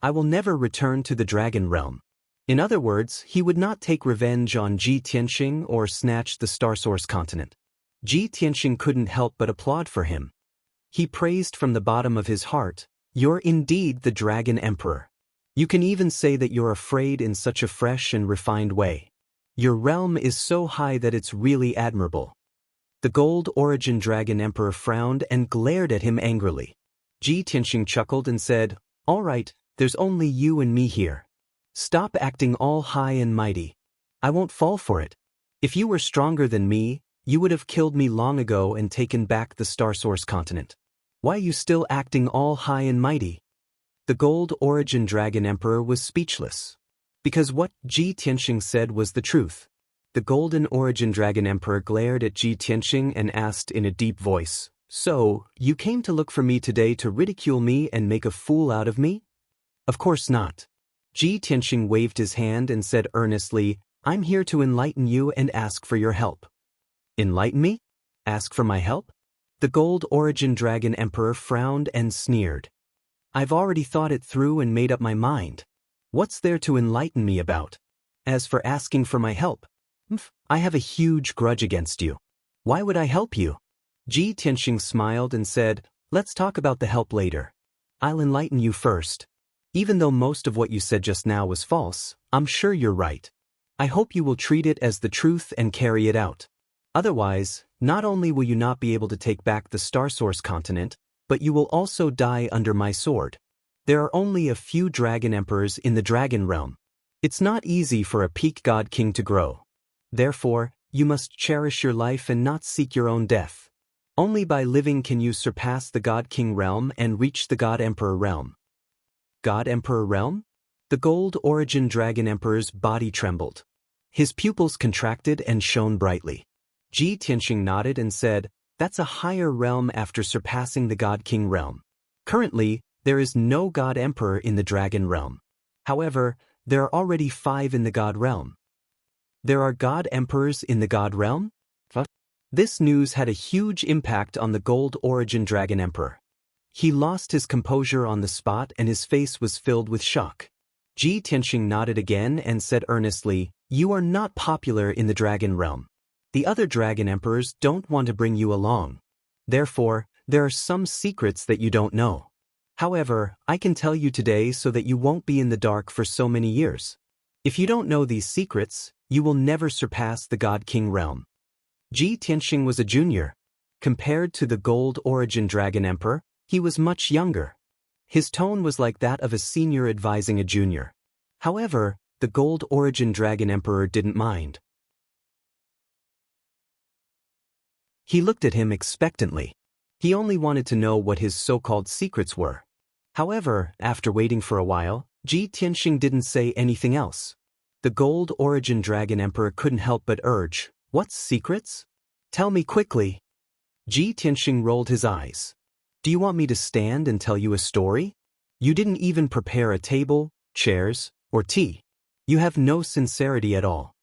I will never return to the Dragon Realm." In other words, he would not take revenge on Ji Tianxing or snatch the Star Source Continent. Ji Tianxing couldn't help but applaud for him. He praised from the bottom of his heart, "You're indeed the Dragon Emperor. You can even say that you're afraid in such a fresh and refined way. Your realm is so high that it's really admirable." The Gold Origin Dragon Emperor frowned and glared at him angrily. Ji Tianxing chuckled and said, "All right, there's only you and me here. Stop acting all high and mighty. I won't fall for it. If you were stronger than me, you would have killed me long ago and taken back the Star Source Continent. Why are you still acting all high and mighty?" The Gold Origin Dragon Emperor was speechless. Because what Ji Tianxing said was the truth. The Golden Origin Dragon Emperor glared at Ji Tianxing and asked in a deep voice, "So, you came to look for me today to ridicule me and make a fool out of me?" "Of course not." Ji Tianxing waved his hand and said earnestly, "I'm here to enlighten you and ask for your help." "Enlighten me? Ask for my help?" The Gold Origin Dragon Emperor frowned and sneered. "I've already thought it through and made up my mind. What's there to enlighten me about? As for asking for my help, I have a huge grudge against you. Why would I help you?" Ji Tianxing smiled and said, Let's talk about the help later. I'll enlighten you first. Even though most of what you said just now was false, I'm sure you're right. I hope you will treat it as the truth and carry it out. Otherwise, not only will you not be able to take back the Star Source continent, but you will also die under my sword. There are only a few dragon emperors in the dragon realm. It's not easy for a peak god king to grow. Therefore, you must cherish your life and not seek your own death. Only by living can you surpass the god king realm and reach the god emperor realm. God emperor realm? The gold origin dragon emperor's body trembled. His pupils contracted and shone brightly. Ji Tianxing nodded and said, "That's a higher realm after surpassing the God King realm. Currently, there is no God Emperor in the Dragon realm. However, there are already 5 in the God realm." There are God Emperors in the God realm? This news had a huge impact on the Gold Origin Dragon Emperor. He lost his composure on the spot and his face was filled with shock. Ji Tianxing nodded again and said earnestly, "You are not popular in the Dragon realm. The other Dragon Emperors don't want to bring you along. Therefore, there are some secrets that you don't know. However, I can tell you today so that you won't be in the dark for so many years. If you don't know these secrets, you will never surpass the God King realm." Ji Tianxing was a junior. Compared to the Gold Origin Dragon Emperor, he was much younger. His tone was like that of a senior advising a junior. However, the Gold Origin Dragon Emperor didn't mind. He looked at him expectantly. He only wanted to know what his so-called secrets were. However, after waiting for a while, Ji Tianxing didn't say anything else. The Gold Origin Dragon Emperor couldn't help but urge, "What secrets? Tell me quickly." Ji Tianxing rolled his eyes. "Do you want me to stand and tell you a story? You didn't even prepare a table, chairs, or tea. You have no sincerity at all."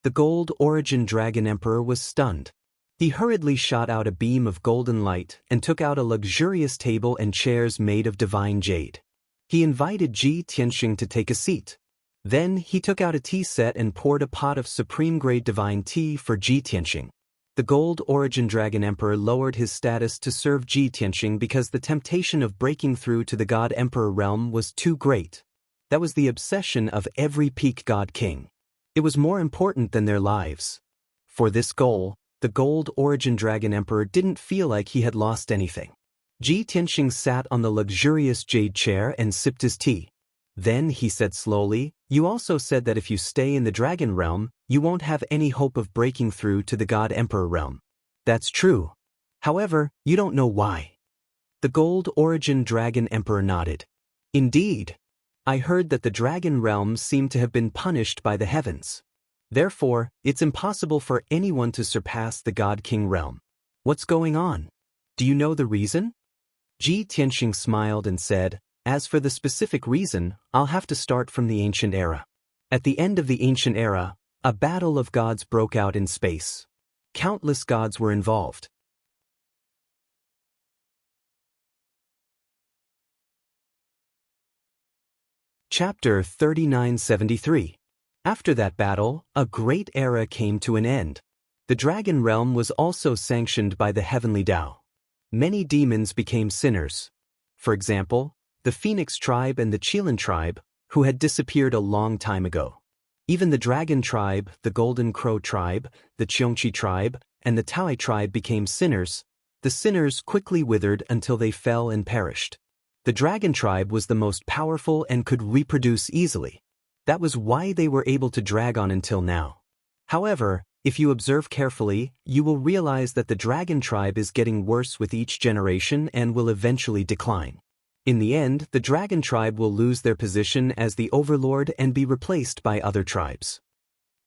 The Gold Origin Dragon Emperor was stunned. He hurriedly shot out a beam of golden light and took out a luxurious table and chairs made of divine jade. He invited Ji Tianxing to take a seat. Then he took out a tea set and poured a pot of supreme-grade divine tea for Ji Tianxing. The Gold Origin Dragon Emperor lowered his status to serve Ji Tianxing because the temptation of breaking through to the God Emperor realm was too great. That was the obsession of every peak God King. It was more important than their lives. For this goal, the Gold Origin Dragon Emperor didn't feel like he had lost anything. Ji Tianxing sat on the luxurious jade chair and sipped his tea. Then he said slowly, "You also said that if you stay in the Dragon realm, you won't have any hope of breaking through to the God Emperor realm. That's true. However, you don't know why." The Gold Origin Dragon Emperor nodded. "Indeed. I heard that the Dragon realm seemed to have been punished by the heavens. Therefore, it's impossible for anyone to surpass the God King realm. What's going on? Do you know the reason?" Ji Tianxing smiled and said, "As for the specific reason, I'll have to start from the ancient era. At the end of the ancient era, a battle of gods broke out in space. Countless gods were involved. Chapter 3973. After that battle, a great era came to an end. The Dragon realm was also sanctioned by the heavenly Tao. Many demons became sinners. For example, the Phoenix tribe and the Qilin tribe, who had disappeared a long time ago. Even the Dragon tribe, the Golden Crow tribe, the Xianxia tribe, and the Taoist tribe became sinners. The sinners quickly withered until they fell and perished. The Dragon tribe was the most powerful and could reproduce easily. That was why they were able to drag on until now. However, if you observe carefully, you will realize that the Dragon tribe is getting worse with each generation and will eventually decline. In the end, the Dragon tribe will lose their position as the overlord and be replaced by other tribes.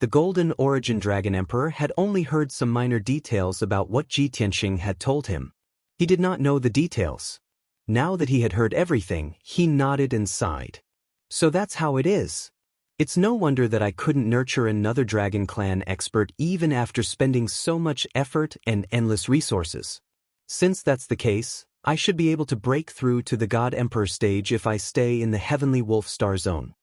The Golden Origin Dragon Emperor had only heard some minor details about what Ji Tianxing had told him. He did not know the details. Now that he had heard everything, he nodded and sighed. "So that's how it is. It's no wonder that I couldn't nurture another Dragon Clan expert even after spending so much effort and endless resources. Since that's the case, I should be able to break through to the God Emperor stage if I stay in the Heavenly Wolf Star Zone."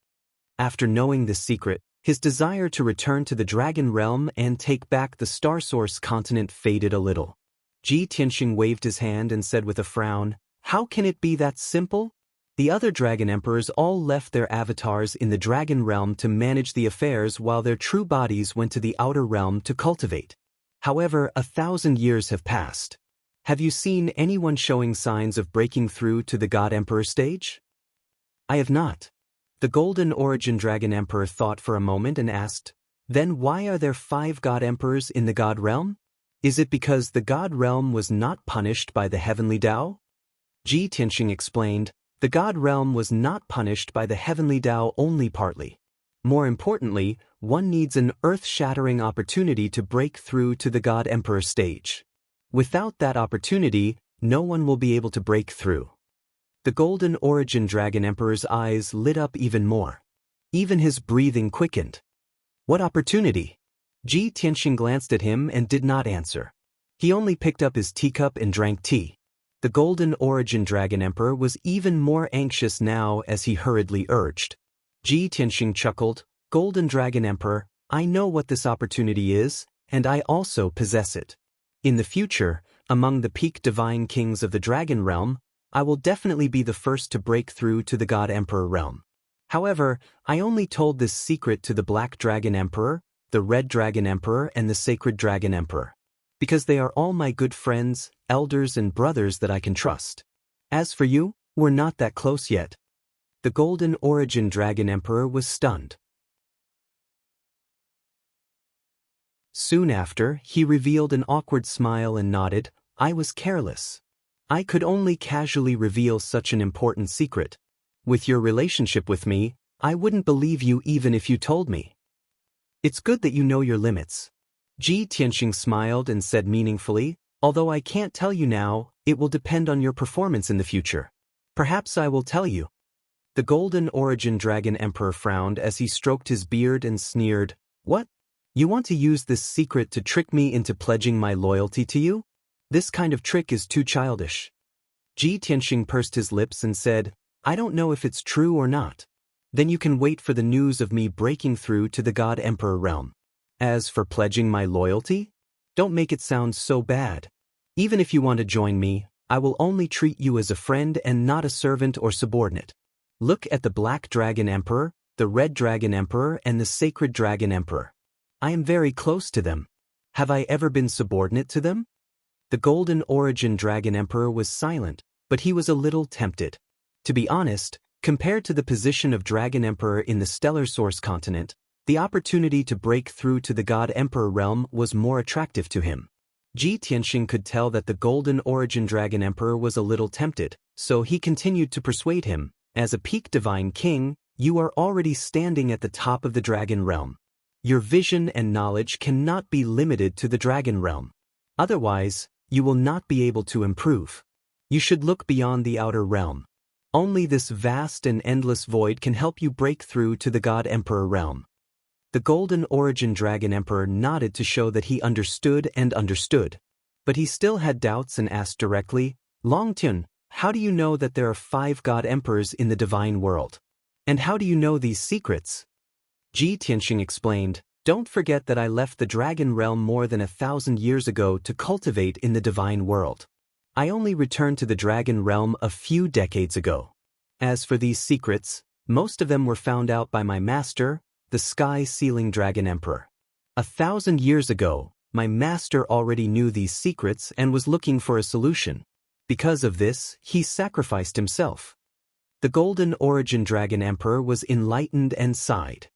After knowing this secret, his desire to return to the Dragon realm and take back the Star Source continent faded a little. Ji Tianxing waved his hand and said with a frown, "How can it be that simple? The other dragon emperors all left their avatars in the dragon realm to manage the affairs while their true bodies went to the outer realm to cultivate. However, 1,000 years have passed. Have you seen anyone showing signs of breaking through to the God Emperor stage?" "I have not." The Golden Origin Dragon Emperor thought for a moment and asked, "Then why are there 5 God Emperors in the God realm? Is it because the God realm was not punished by the heavenly Tao?" Ji Tianxing explained, "The God realm was not punished by the heavenly Tao only partly. More importantly, one needs an earth-shattering opportunity to break through to the God Emperor stage. Without that opportunity, no one will be able to break through." The Golden Origin Dragon Emperor's eyes lit up even more. Even his breathing quickened. "What opportunity?" Ji Tianxing glanced at him and did not answer. He only picked up his teacup and drank tea. The Golden Origin Dragon Emperor was even more anxious now as he hurriedly urged. Ji Tianxing chuckled, "Golden Dragon Emperor, I know what this opportunity is, and I also possess it. In the future, among the peak divine kings of the Dragon Realm, I will definitely be the first to break through to the God Emperor realm. However, I only told this secret to the Black Dragon Emperor, the Red Dragon Emperor, and the Sacred Dragon Emperor, because they are all my good friends, elders, and brothers that I can trust. As for you, we're not that close yet." The Golden Origin Dragon Emperor was stunned. Soon after, he revealed an awkward smile and nodded, "I was careless. I could only casually reveal such an important secret. With your relationship with me, I wouldn't believe you even if you told me. It's good that you know your limits." Ji Tianxing smiled and said meaningfully, "Although I can't tell you now, it will depend on your performance in the future. Perhaps I will tell you." The Golden Origin Dragon Emperor frowned as he stroked his beard and sneered, "What? You want to use this secret to trick me into pledging my loyalty to you? This kind of trick is too childish." Ji Tianxing pursed his lips and said, "I don't know if it's true or not. Then you can wait for the news of me breaking through to the God Emperor realm. As for pledging my loyalty, don't make it sound so bad. Even if you want to join me, I will only treat you as a friend and not a servant or subordinate. Look at the Black Dragon Emperor, the Red Dragon Emperor, and the Sacred Dragon Emperor. I am very close to them. Have I ever been subordinate to them?" The Golden Origin Dragon Emperor was silent, but he was a little tempted. To be honest, compared to the position of Dragon Emperor in the Stellar Source continent, the opportunity to break through to the God Emperor realm was more attractive to him. Ji Tianxing could tell that the Golden Origin Dragon Emperor was a little tempted, so he continued to persuade him, "As a peak divine king, you are already standing at the top of the Dragon realm. Your vision and knowledge cannot be limited to the Dragon realm. Otherwise, you will not be able to improve. You should look beyond the outer realm. Only this vast and endless void can help you break through to the God Emperor realm." The Golden Origin Dragon Emperor nodded to show that he understood, but he still had doubts and asked directly, "Longtime, how do you know that there are 5 God Emperors in the divine world? And how do you know these secrets?" Ji Tianxing explained, "Don't forget that I left the Dragon realm more than 1,000 years ago to cultivate in the divine world. I only returned to the Dragon realm a few decades ago. As for these secrets, most of them were found out by my master, the Sky-Sealing Dragon Emperor. 1,000 years ago, my master already knew these secrets and was looking for a solution. Because of this, he sacrificed himself." The Golden Origin Dragon Emperor was enlightened and sighed.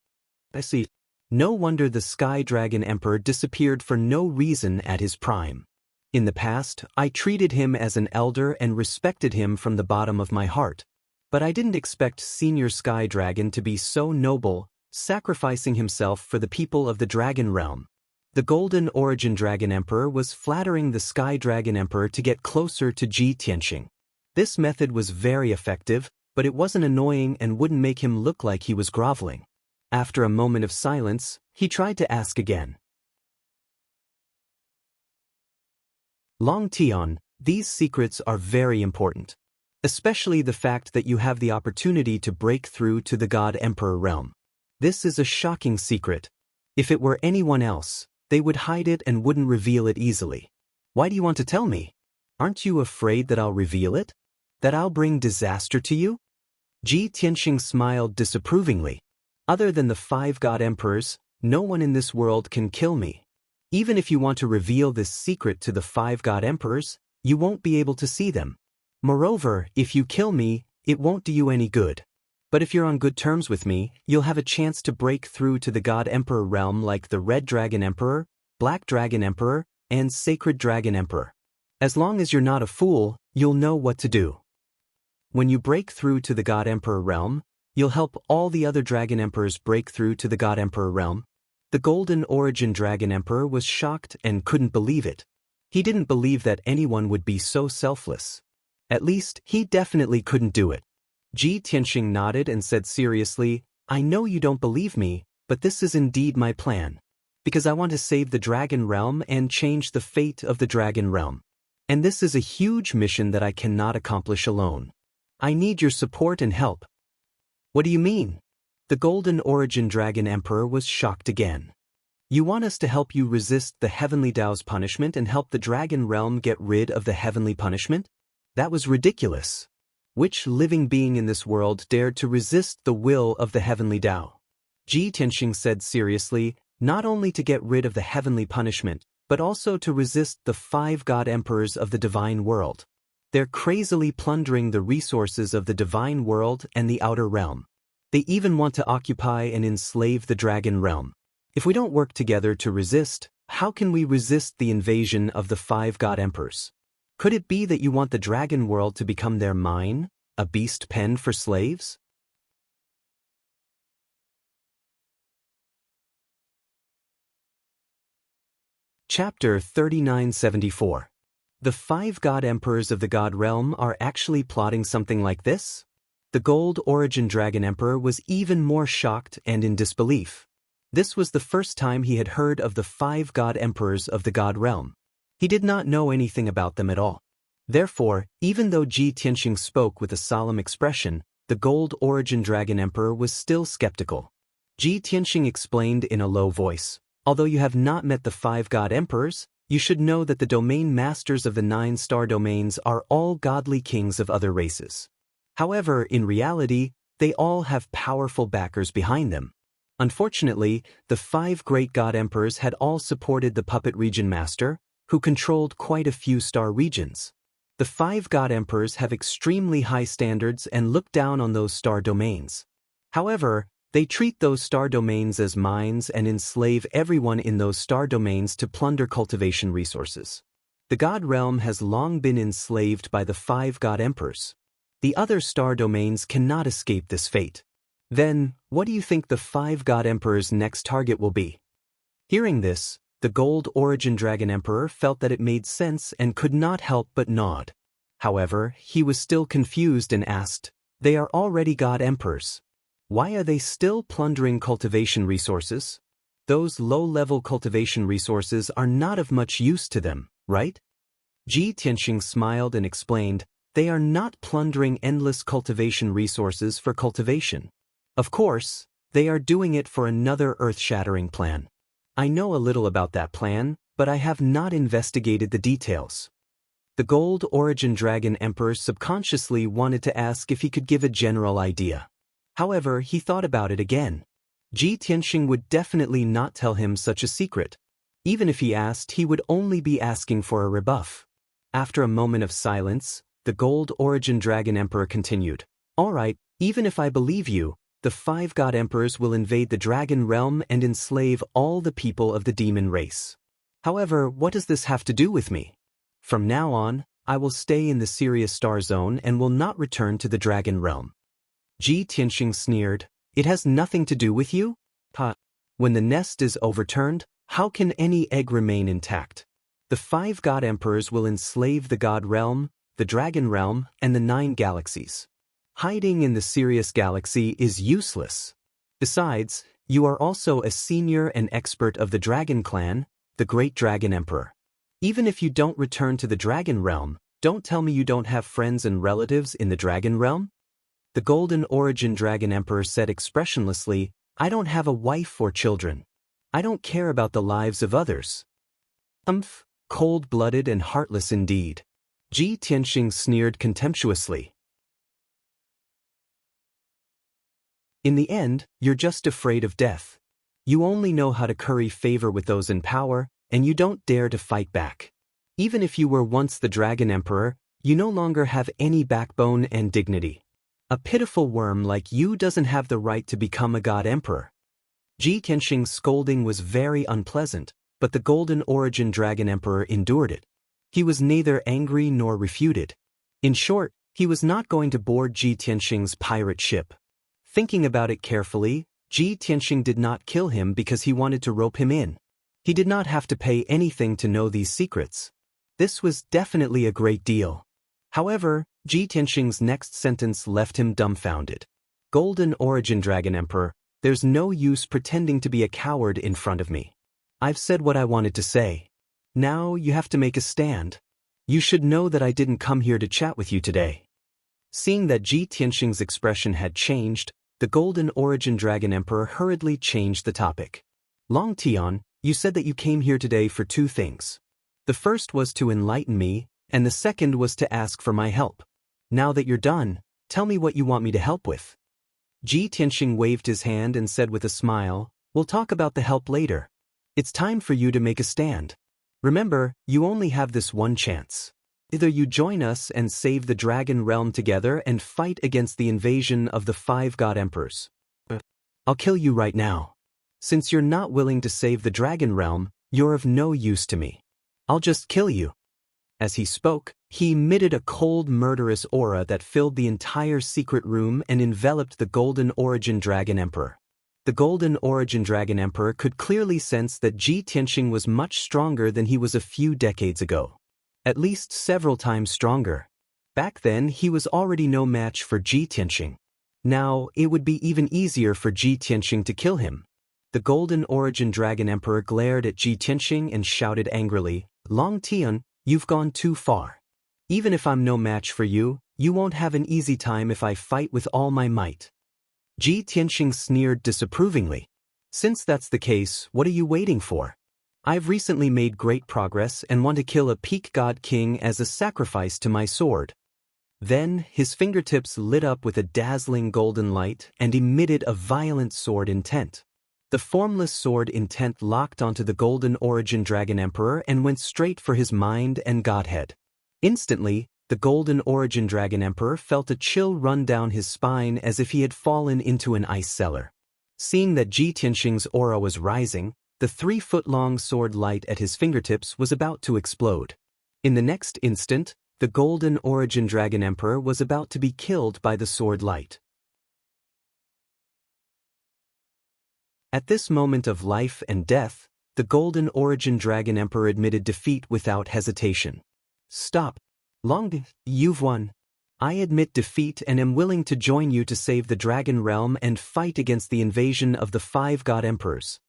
"I see. No wonder the Sky Dragon Emperor disappeared for no reason at his prime. In the past, I treated him as an elder and respected him from the bottom of my heart. But I didn't expect Senior Sky Dragon to be so noble, sacrificing himself for the people of the Dragon realm." The Golden Origin Dragon Emperor was flattering the Sky Dragon Emperor to get closer to Ji Tianxing. This method was very effective, but it wasn't annoying and wouldn't make him look like he was groveling. After a moment of silence, he tried to ask again. "Longtime, these secrets are very important. Especially the fact that you have the opportunity to break through to the God Emperor realm. This is a shocking secret. If it were anyone else, they would hide it and wouldn't reveal it easily. Why do you want to tell me? Aren't you afraid that I'll reveal it? That I'll bring disaster to you? Ji Tianxing smiled disapprovingly. Other than the 5 god emperors, no one in this world can kill me. Even if you want to reveal this secret to the 5 god emperors, you won't be able to see them. Moreover, if you kill me, it won't do you any good. But if you're on good terms with me, you'll have a chance to break through to the God Emperor realm like the Red Dragon Emperor, Black Dragon Emperor, and Sacred Dragon Emperor. As long as you're not a fool, you'll know what to do. When you break through to the God Emperor realm, you'll help all the other Dragon Emperors break through to the God Emperor realm. The Golden Origin Dragon Emperor was shocked and couldn't believe it. He didn't believe that anyone would be so selfless. At least, he definitely couldn't do it. Ji Tianxing nodded and said seriously, I know you don't believe me, but this is indeed my plan. Because I want to save the Dragon Realm and change the fate of the Dragon Realm. And this is a huge mission that I cannot accomplish alone. I need your support and help. What do you mean? The Golden Origin Dragon Emperor was shocked again. You want us to help you resist the Heavenly Dao's punishment and help the Dragon Realm get rid of the Heavenly punishment? That was ridiculous. Which living being in this world dared to resist the will of the Heavenly Dao? Ji Tianxing said seriously, not only to get rid of the heavenly punishment, but also to resist the 5 god emperors of the divine world. They're crazily plundering the resources of the divine world and the outer realm. They even want to occupy and enslave the dragon realm. If we don't work together to resist, how can we resist the invasion of the 5 god emperors? Could it be that you want the dragon world to become their mine, a beast pen for slaves? Chapter 3974. The 5 god emperors of the god realm are actually plotting something like this? The Gold Origin Dragon Emperor was even more shocked and in disbelief. This was the first time he had heard of the 5 god emperors of the god realm. He did not know anything about them at all. Therefore, even though Ji Tianxing spoke with a solemn expression, the Gold Origin Dragon Emperor was still skeptical. Ji Tianxing explained in a low voice, although you have not met the 5 god emperors, you should know that the domain masters of the 9 star domains are all godly kings of other races. However, in reality, they all have powerful backers behind them. Unfortunately, the 5 great god emperors had all supported the puppet region master, who controlled quite a few star regions. The 5 god emperors have extremely high standards and look down on those star domains. However, they treat those star domains as mines and enslave everyone in those star domains to plunder cultivation resources. The god realm has long been enslaved by the 5 god emperors. The other star domains cannot escape this fate. Then, what do you think the 5 god emperors' next target will be? Hearing this, the Gold Origin Dragon Emperor felt that it made sense and could not help but nod. However, he was still confused and asked, they are already god emperors. Why are they still plundering cultivation resources? Those low-level cultivation resources are not of much use to them, right? Ji Tianxing smiled and explained, they are not plundering endless cultivation resources for cultivation. Of course, they are doing it for another earth-shattering plan. I know a little about that plan, but I have not investigated the details. The Gold Origin Dragon Emperor subconsciously wanted to ask if he could give a general idea. However, he thought about it again. Ji Tianxing would definitely not tell him such a secret. Even if he asked, he would only be asking for a rebuff. After a moment of silence, the Gold Origin Dragon Emperor continued, all right, even if I believe you, the 5 god emperors will invade the dragon realm and enslave all the people of the demon race. However, what does this have to do with me? From now on, I will stay in the Sirius star zone and will not return to the dragon realm. Ji Tianxing sneered, it has nothing to do with you? When the nest is overturned, how can any egg remain intact? The 5 god emperors will enslave the god realm, the dragon realm, and the 9 galaxies. Hiding in the Sirius galaxy is useless. Besides, you are also a senior and expert of the Dragon Clan, the Great Dragon Emperor. Even if you don't return to the Dragon Realm, don't tell me you don't have friends and relatives in the Dragon Realm? The Golden Origin Dragon Emperor said expressionlessly, I don't have a wife or children. I don't care about the lives of others. Cold-blooded and heartless indeed. Ji Tianxing sneered contemptuously. In the end, you're just afraid of death. You only know how to curry favor with those in power, and you don't dare to fight back. Even if you were once the Dragon Emperor, you no longer have any backbone and dignity. A pitiful worm like you doesn't have the right to become a god emperor. Ji Tianxing's scolding was very unpleasant, but the Golden Origin Dragon Emperor endured it. He was neither angry nor refuted. In short, he was not going to board Ji Tianxing's pirate ship. Thinking about it carefully, Ji Tianxing did not kill him because he wanted to rope him in. He did not have to pay anything to know these secrets. This was definitely a great deal. However, Ji Tianxing's next sentence left him dumbfounded. Golden Origin Dragon Emperor, there's no use pretending to be a coward in front of me. I've said what I wanted to say. Now you have to make a stand. You should know that I didn't come here to chat with you today. Seeing that Ji Tianxing's expression had changed, the Golden Origin Dragon Emperor hurriedly changed the topic. Longtime, you said that you came here today for two things. The first was to enlighten me, and the second was to ask for my help. Now that you're done, tell me what you want me to help with. Ji Tianxing waved his hand and said with a smile, we'll talk about the help later. It's time for you to make a stand. Remember, you only have this one chance. Either you join us and save the Dragon Realm together and fight against the invasion of the 5 God Emperors. I'll kill you right now. Since you're not willing to save the Dragon Realm, you're of no use to me. I'll just kill you. As he spoke, he emitted a cold, murderous aura that filled the entire secret room and enveloped the Golden Origin Dragon Emperor. The Golden Origin Dragon Emperor could clearly sense that Ji Tianxing was much stronger than he was a few decades ago. At least several times stronger. Back then, he was already no match for Ji Tianxing. Now, it would be even easier for Ji Tianxing to kill him. The Golden Origin Dragon Emperor glared at Ji Tianxing and shouted angrily, Longtime, you've gone too far. Even if I'm no match for you, you won't have an easy time if I fight with all my might. Ji Tianxing sneered disapprovingly. Since that's the case, what are you waiting for? I've recently made great progress and want to kill a peak god king as a sacrifice to my sword. Then, his fingertips lit up with a dazzling golden light and emitted a violent sword intent. The formless sword intent locked onto the Golden Origin Dragon Emperor and went straight for his mind and godhead. Instantly, the Golden Origin Dragon Emperor felt a chill run down his spine as if he had fallen into an ice cellar. Seeing that Ji Tianxing's aura was rising, the 3-foot-long sword light at his fingertips was about to explode. In the next instant, the Golden Origin Dragon Emperor was about to be killed by the sword light. At this moment of life and death, the Golden Origin Dragon Emperor admitted defeat without hesitation. Stop. You've won. I admit defeat and am willing to join you to save the Dragon Realm and fight against the invasion of the 5 God Emperors.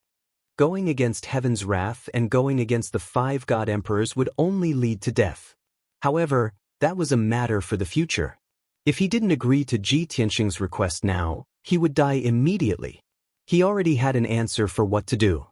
Going against heaven's wrath and going against the 5 God Emperors would only lead to death. However, that was a matter for the future. If he didn't agree to Ji Tianxing's request now, he would die immediately. He already had an answer for what to do.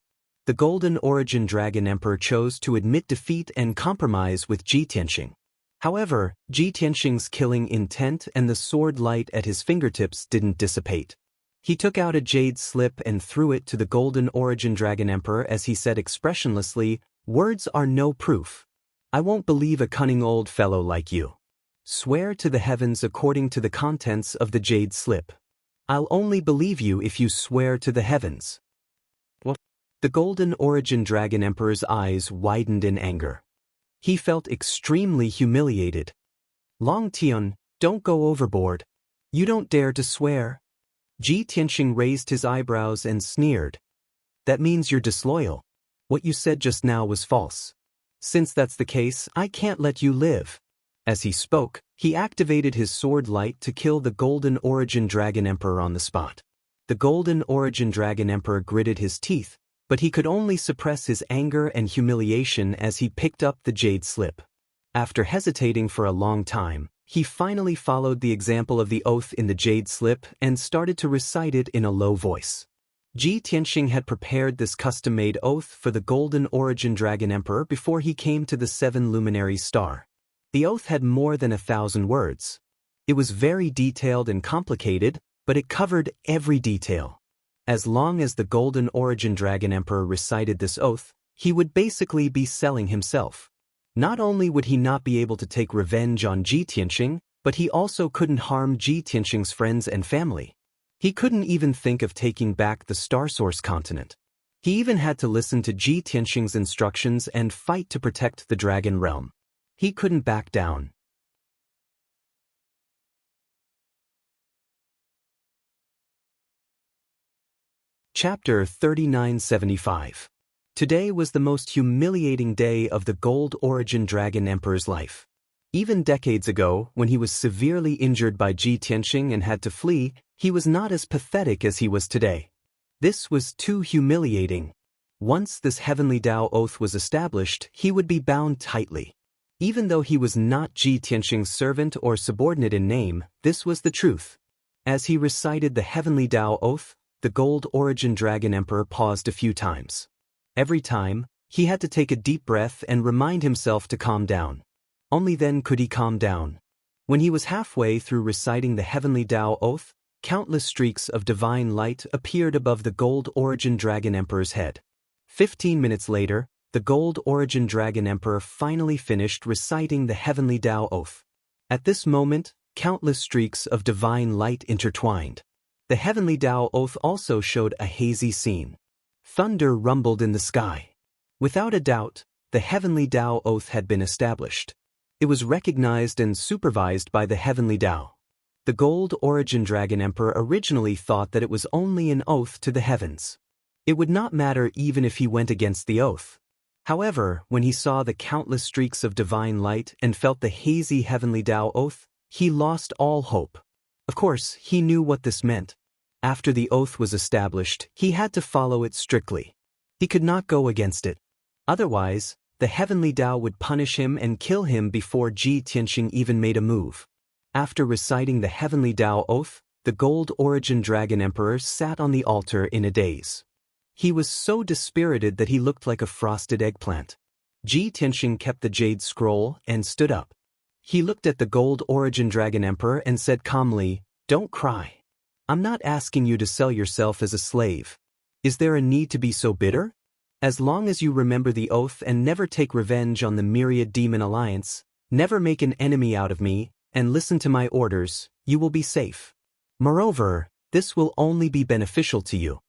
The Golden Origin Dragon Emperor chose to admit defeat and compromise with Ji Tianxing. However, Ji Tianxing's killing intent and the sword light at his fingertips didn't dissipate. He took out a jade slip and threw it to the Golden Origin Dragon Emperor as he said expressionlessly, words are no proof. I won't believe a cunning old fellow like you. Swear to the heavens according to the contents of the jade slip. I'll only believe you if you swear to the heavens. What? The Golden Origin Dragon Emperor's eyes widened in anger. He felt extremely humiliated. Longtime, don't go overboard. You don't dare to swear. Ji Tianxing raised his eyebrows and sneered. That means you're disloyal. What you said just now was false. Since that's the case, I can't let you live. As he spoke, he activated his sword light to kill the Golden Origin Dragon Emperor on the spot. The Golden Origin Dragon Emperor gritted his teeth, but he could only suppress his anger and humiliation as he picked up the jade slip. After hesitating for a long time, he finally followed the example of the oath in the jade slip and started to recite it in a low voice. Ji Tianxing had prepared this custom-made oath for the Golden Origin Dragon Emperor before he came to the Seven Luminaries Star. The oath had more than 1,000 words. It was very detailed and complicated, but it covered every detail. As long as the Golden Origin Dragon Emperor recited this oath, he would basically be selling himself. Not only would he not be able to take revenge on Ji Tianxing, but he also couldn't harm Ji Tianxing's friends and family. He couldn't even think of taking back the Star Source continent. He even had to listen to Ji Tianxing's instructions and fight to protect the Dragon Realm. He couldn't back down. Chapter 3975. Today was the most humiliating day of the Gold Origin Dragon Emperor's life. Even decades ago, when he was severely injured by Ji Tianxing and had to flee, he was not as pathetic as he was today. This was too humiliating. Once this heavenly Dao oath was established, he would be bound tightly. Even though he was not Ji Tianxing's servant or subordinate in name, this was the truth. As he recited the heavenly Dao oath, the Gold Origin Dragon Emperor paused a few times. Every time, he had to take a deep breath and remind himself to calm down. Only then could he calm down. When he was halfway through reciting the heavenly Dao oath, countless streaks of divine light appeared above the Gold Origin Dragon Emperor's head. 15 minutes later, the Gold Origin Dragon Emperor finally finished reciting the heavenly Dao oath. At this moment, countless streaks of divine light intertwined. The heavenly Dao oath also showed a hazy scene. Thunder rumbled in the sky. Without a doubt, the heavenly Dao oath had been established. It was recognized and supervised by the heavenly Dao. The Gold Origin Dragon Emperor originally thought that it was only an oath to the heavens. It would not matter even if he went against the oath. However, when he saw the countless streaks of divine light and felt the hazy heavenly Dao oath, he lost all hope. Of course, he knew what this meant. After the oath was established, he had to follow it strictly. He could not go against it. Otherwise, the heavenly Dao would punish him and kill him before Ji Tianxing even made a move. After reciting the heavenly Dao oath, the Gold Origin Dragon Emperor sat on the altar in a daze. He was so dispirited that he looked like a frosted eggplant. Ji Tianxing kept the jade scroll and stood up. He looked at the Gold Origin Dragon Emperor and said calmly, "Don't cry. I'm not asking you to sell yourself as a slave. Is there a need to be so bitter? As long as you remember the oath and never take revenge on the Myriad Demon Alliance, never make an enemy out of me, and listen to my orders, you will be safe. Moreover, this will only be beneficial to you."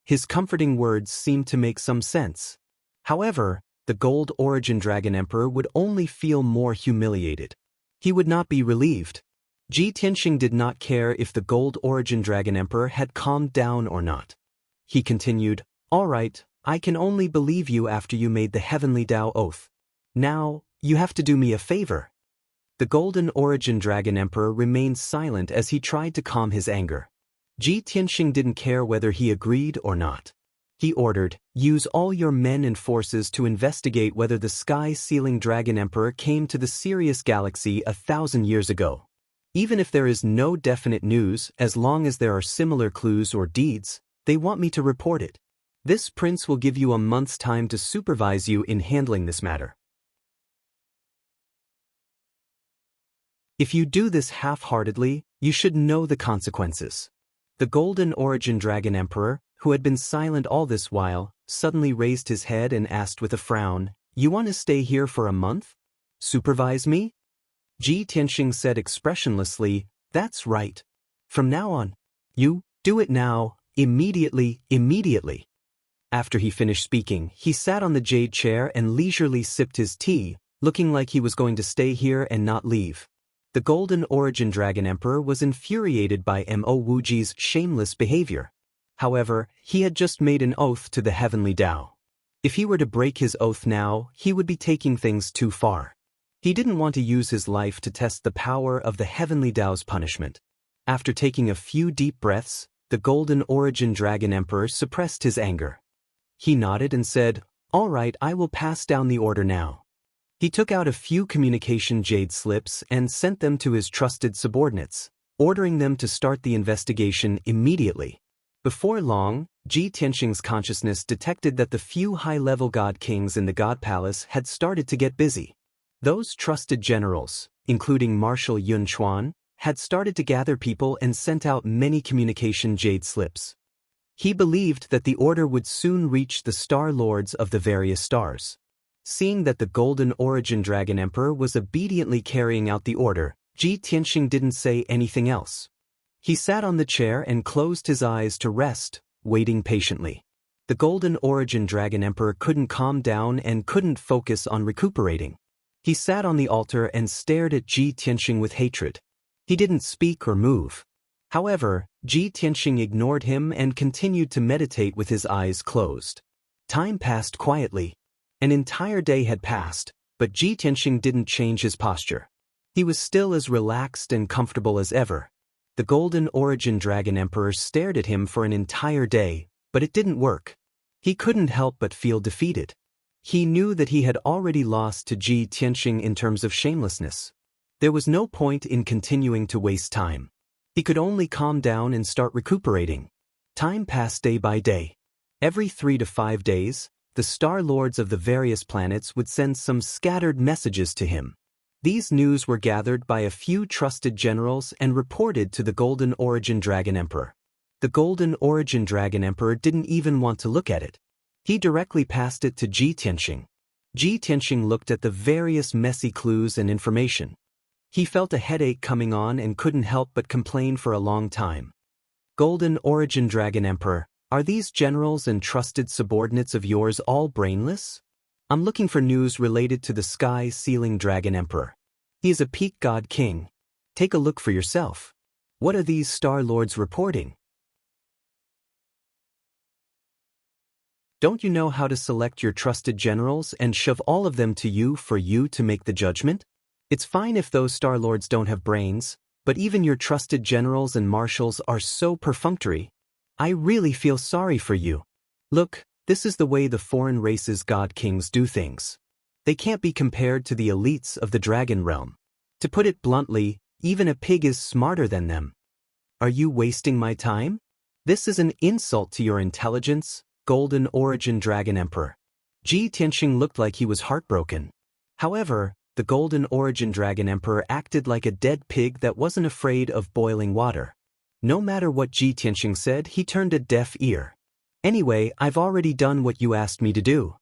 His comforting words seemed to make some sense. However, the Gold Origin Dragon Emperor would only feel more humiliated. He would not be relieved. Ji Tianxing did not care if the Gold Origin Dragon Emperor had calmed down or not. He continued, "All right, I can only believe you after you made the heavenly Dao oath. Now, you have to do me a favor." The Golden Origin Dragon Emperor remained silent as he tried to calm his anger. Ji Tianxing didn't care whether he agreed or not. He ordered, "Use all your men and forces to investigate whether the sky-sealing Dragon Emperor came to the Sirius Galaxy 1,000 years ago. Even if there is no definite news, as long as there are similar clues or deeds, they want me to report it. This prince will give you a month's time to supervise you in handling this matter. If you do this half-heartedly, you should know the consequences." The Golden Origin Dragon Emperor, who had been silent all this while, suddenly raised his head and asked with a frown, "You want to stay here for a month? Supervise me?" Ji Tianxing said expressionlessly, "That's right. From now on, you do it now, immediately, immediately." After he finished speaking, he sat on the jade chair and leisurely sipped his tea, looking like he was going to stay here and not leave. The Golden Origin Dragon Emperor was infuriated by Mo Wuji's shameless behavior. However, he had just made an oath to the heavenly Dao. If he were to break his oath now, he would be taking things too far. He didn't want to use his life to test the power of the heavenly Dao's punishment. After taking a few deep breaths, the Golden Origin Dragon Emperor suppressed his anger. He nodded and said, "All right, I will pass down the order now." He took out a few communication jade slips and sent them to his trusted subordinates, ordering them to start the investigation immediately. Before long, Ji Tianxing's consciousness detected that the few high-level god kings in the god palace had started to get busy. Those trusted generals, including Marshal Yun Chuan, had started to gather people and sent out many communication jade slips. He believed that the order would soon reach the star lords of the various stars. Seeing that the Golden Origin Dragon Emperor was obediently carrying out the order, Ji Tianxing didn't say anything else. He sat on the chair and closed his eyes to rest, waiting patiently. The Golden Origin Dragon Emperor couldn't calm down and couldn't focus on recuperating. He sat on the altar and stared at Ji Tianxing with hatred. He didn't speak or move. However, Ji Tianxing ignored him and continued to meditate with his eyes closed. Time passed quietly. An entire day had passed, but Ji Tianxing didn't change his posture. He was still as relaxed and comfortable as ever. The Golden Origin Dragon Emperor stared at him for an entire day, but it didn't work. He couldn't help but feel defeated. He knew that he had already lost to Ji Tianxing in terms of shamelessness. There was no point in continuing to waste time. He could only calm down and start recuperating. Time passed day by day. Every 3 to 5 days, the star lords of the various planets would send some scattered messages to him. These news were gathered by a few trusted generals and reported to the Golden Origin Dragon Emperor. The Golden Origin Dragon Emperor didn't even want to look at it. He directly passed it to Ji Tianxing. Ji Tianxing looked at the various messy clues and information. He felt a headache coming on and couldn't help but complain for a long time. Golden Origin Dragon Emperor, are these generals and trusted subordinates of yours all brainless? I'm looking for news related to the Sky Sealing Dragon Emperor. He is a peak god king. Take a look for yourself. What are these star lords reporting? Don't you know how to select your trusted generals and shove all of them to you for you to make the judgment? It's fine if those star lords don't have brains, but even your trusted generals and marshals are so perfunctory. I really feel sorry for you. Look, this is the way the foreign races' god kings do things. They can't be compared to the elites of the dragon realm. To put it bluntly, even a pig is smarter than them. Are you wasting my time? This is an insult to your intelligence, Golden Origin Dragon Emperor. Ji Tianxing looked like he was heartbroken. However, the Golden Origin Dragon Emperor acted like a dead pig that wasn't afraid of boiling water. No matter what Ji Tianxing said, he turned a deaf ear. Anyway, I've already done what you asked me to do.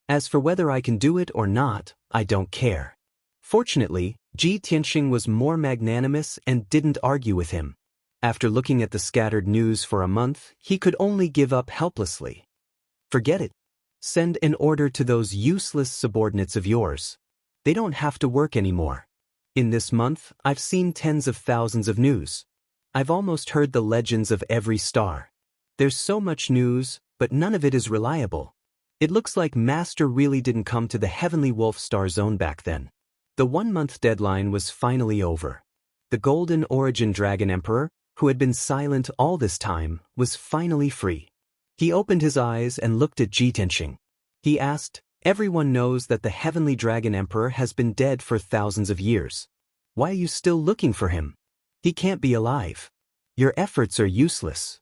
As for whether I can do it or not, I don't care. Fortunately, Ji Tianxing was more magnanimous and didn't argue with him. After looking at the scattered news for a month, he could only give up helplessly. Forget it. Send an order to those useless subordinates of yours. They don't have to work anymore. In this month, I've seen tens of thousands of news. I've almost heard the legends of every star. There's so much news, but none of it is reliable. It looks like Master really didn't come to the Heavenly Wolf Star Zone back then. The 1-month deadline was finally over. The Golden Origin Dragon Emperor, who had been silent all this time, was finally free. He opened his eyes and looked at Ji Tianxing. He asked, "Everyone knows that the Heavenly Dragon Emperor has been dead for thousands of years. Why are you still looking for him? He can't be alive. Your efforts are useless."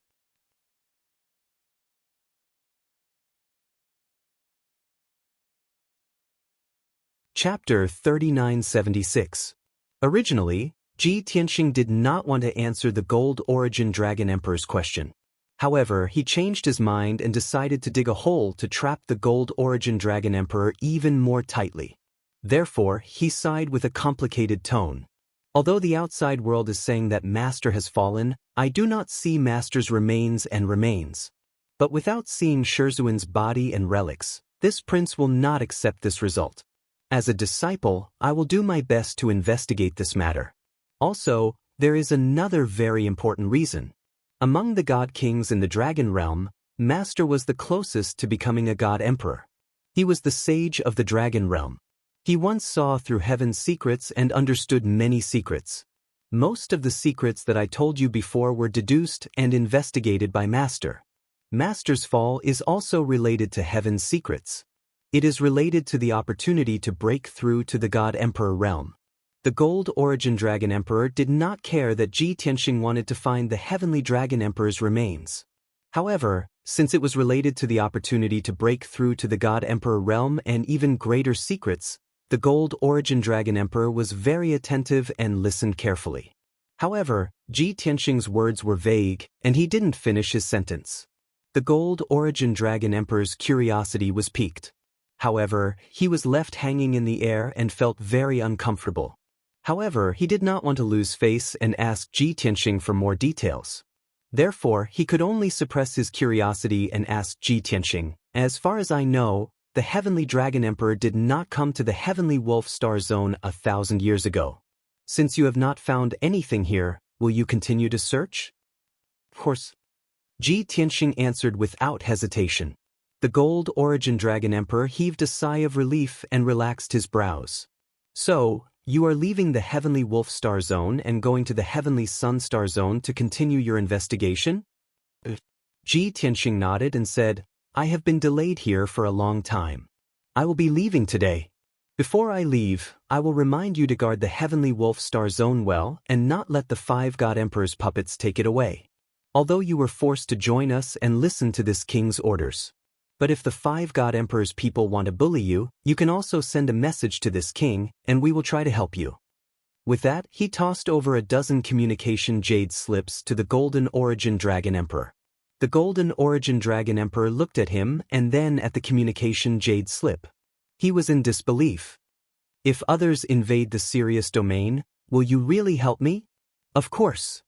Chapter 3976. Originally, Ji Tianxing did not want to answer the Gold Origin Dragon Emperor's question. However, he changed his mind and decided to dig a hole to trap the Gold Origin Dragon Emperor even more tightly. Therefore, he sighed with a complicated tone. Although the outside world is saying that Master has fallen, I do not see Master's remains and remains. But without seeing Sherzuan's body and relics, this prince will not accept this result. As a disciple, I will do my best to investigate this matter. Also, there is another very important reason. Among the god kings in the dragon realm, Master was the closest to becoming a god emperor. He was the sage of the dragon realm. He once saw through heaven's secrets and understood many secrets. Most of the secrets that I told you before were deduced and investigated by Master. Master's fall is also related to heaven's secrets. It is related to the opportunity to break through to the God Emperor realm. The Gold Origin Dragon Emperor did not care that Ji Tianxing wanted to find the Heavenly Dragon Emperor's remains. However, Since it was related to the opportunity to break through to the God Emperor realm and even greater secrets, the Gold Origin Dragon Emperor was very attentive and listened carefully. However, Ji Tianxing's words were vague, and he didn't finish his sentence. The Gold Origin Dragon Emperor's curiosity was piqued. However, he was left hanging in the air and felt very uncomfortable. However, he did not want to lose face and ask Ji Tianxing for more details. Therefore, he could only suppress his curiosity and ask Ji Tianxing, "As far as I know, the Heavenly Dragon Emperor did not come to the Heavenly Wolf Star Zone 1,000 years ago. Since you have not found anything here, will you continue to search?" "Of course." Ji Tianxing answered without hesitation. The Gold Origin Dragon Emperor heaved a sigh of relief and relaxed his brows. "So, you are leaving the Heavenly Wolf Star Zone and going to the Heavenly Sun Star Zone to continue your investigation?" Ji Tianxing nodded and said, "I have been delayed here for a long time. I will be leaving today. Before I leave, I will remind you to guard the Heavenly Wolf Star Zone well and not let the 5 God Emperor's puppets take it away. Although you were forced to join us and listen to this king's orders. But if the 5 God Emperor's people want to bully you, you can also send a message to this king, and we will try to help you." With that, he tossed over a dozen communication jade slips to the Golden Origin Dragon Emperor. The Golden Origin Dragon Emperor looked at him and then at the communication jade slip. He was in disbelief. "If others invade the Sirius domain, will you really help me?" "Of course."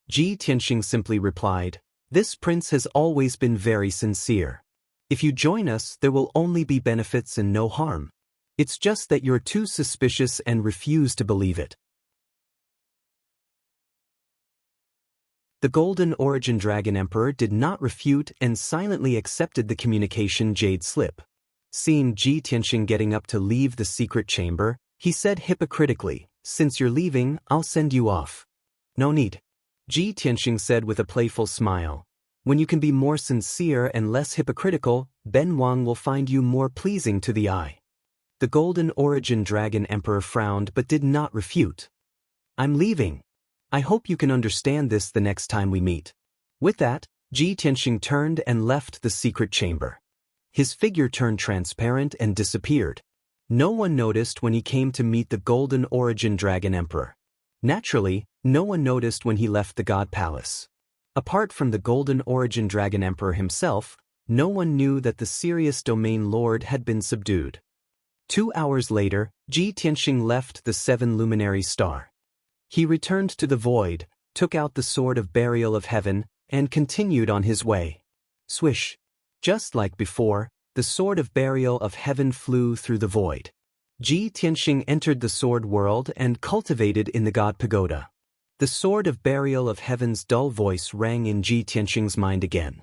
Ji Tianxing simply replied, "This prince has always been very sincere. If you join us, there will only be benefits and no harm. It's just that you're too suspicious and refuse to believe it." The Golden Origin Dragon Emperor did not refute and silently accepted the communication jade slip. Seeing Ji Tianxing getting up to leave the secret chamber, he said hypocritically, "Since you're leaving, I'll send you off." "No need." Ji Tianxing said with a playful smile. "When you can be more sincere and less hypocritical, Ben Wang will find you more pleasing to the eye." The Golden Origin Dragon Emperor frowned but did not refute. "I'm leaving. I hope you can understand this the next time we meet." With that, Ji Tianxing turned and left the secret chamber. His figure turned transparent and disappeared. No one noticed when he came to meet the Golden Origin Dragon Emperor. Naturally, no one noticed when he left the God Palace. Apart from the Golden Origin Dragon Emperor himself, no one knew that the Sirius Domain Lord had been subdued. 2 hours later, Ji Tianxing left the 7 luminary star. He returned to the void, took out the Sword of Burial of Heaven, and continued on his way. Swish! Just like before, the Sword of Burial of Heaven flew through the void. Ji Tianxing entered the Sword World and cultivated in the God Pagoda. The Sword of Burial of Heaven's dull voice rang in Ji Tianxing's mind again.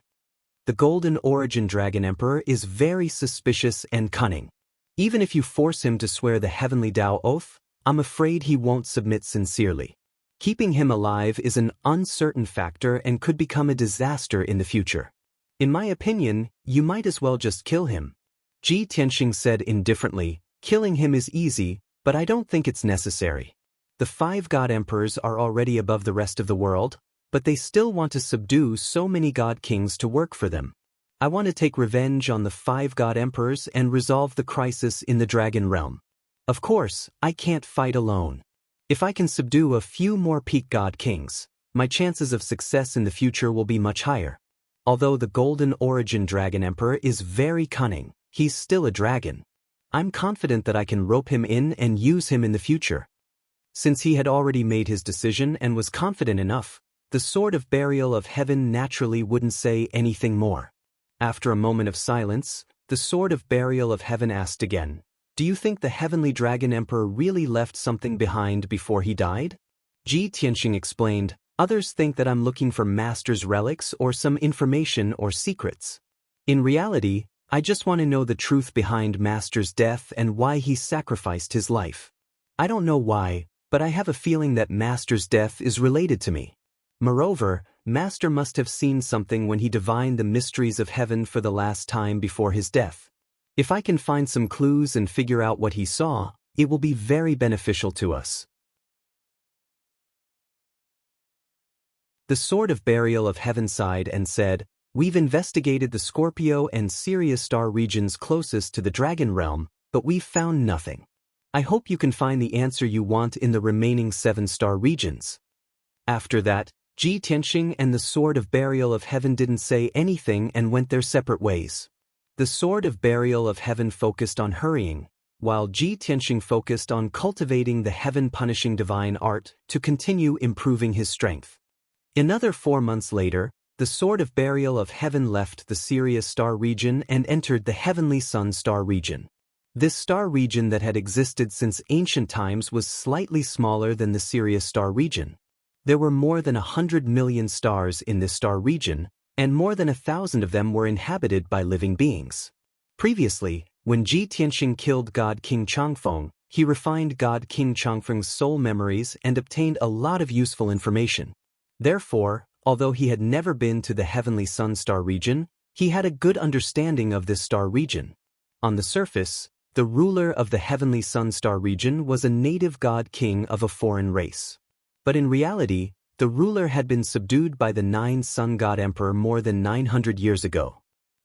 The Golden Origin Dragon Emperor is very suspicious and cunning. Even if you force him to swear the Heavenly Tao Oath, I'm afraid he won't submit sincerely. Keeping him alive is an uncertain factor and could become a disaster in the future. In my opinion, you might as well just kill him. Ji Tianxing said indifferently, "Killing him is easy, but I don't think it's necessary. The 5 God Emperors are already above the rest of the world, but they still want to subdue so many God Kings to work for them. I want to take revenge on the 5 God Emperors and resolve the crisis in the Dragon Realm. Of course, I can't fight alone. If I can subdue a few more peak God Kings, my chances of success in the future will be much higher. Although the Golden Origin Dragon Emperor is very cunning, he's still a dragon. I'm confident that I can rope him in and use him in the future." Since he had already made his decision and was confident enough, the Sword of Burial of Heaven naturally wouldn't say anything more. After a moment of silence, the Sword of Burial of Heaven asked again, "Do you think the Heavenly Dragon Emperor really left something behind before he died?" Ji Tianxing explained, "Others think that I'm looking for Master's relics or some information or secrets. In reality, I just want to know the truth behind Master's death and why he sacrificed his life. I don't know why, but I have a feeling that Master's death is related to me. Moreover, Master must have seen something when he divined the mysteries of heaven for the last time before his death. If I can find some clues and figure out what he saw, it will be very beneficial to us." The Sword of Burial of Heaven sighed and said, We've investigated the Scorpio and Sirius star regions closest to the Dragon Realm, but we've found nothing. I hope you can find the answer you want in the remaining 7-star regions. After that, Ji Tianxing and the Sword of Burial of Heaven didn't say anything and went their separate ways. The Sword of Burial of Heaven focused on hurrying, while Ji Tianxing focused on cultivating the heaven-punishing divine art to continue improving his strength. Another 4 months later, the Sword of Burial of Heaven left the Sirius star region and entered the Heavenly Sun star region. This star region that had existed since ancient times was slightly smaller than the Sirius star region. There were more than 100 million stars in this star region, and more than 1,000 of them were inhabited by living beings. Previously, when Ji Tianxing killed God King Changfeng, he refined God King Changfeng's soul memories and obtained a lot of useful information. Therefore, although he had never been to the Heavenly Sun star region, he had a good understanding of this star region. On the surface, the ruler of the Heavenly Sun star region was a native god king of a foreign race. But in reality, the ruler had been subdued by the 9 Sun God Emperor more than 900 years ago.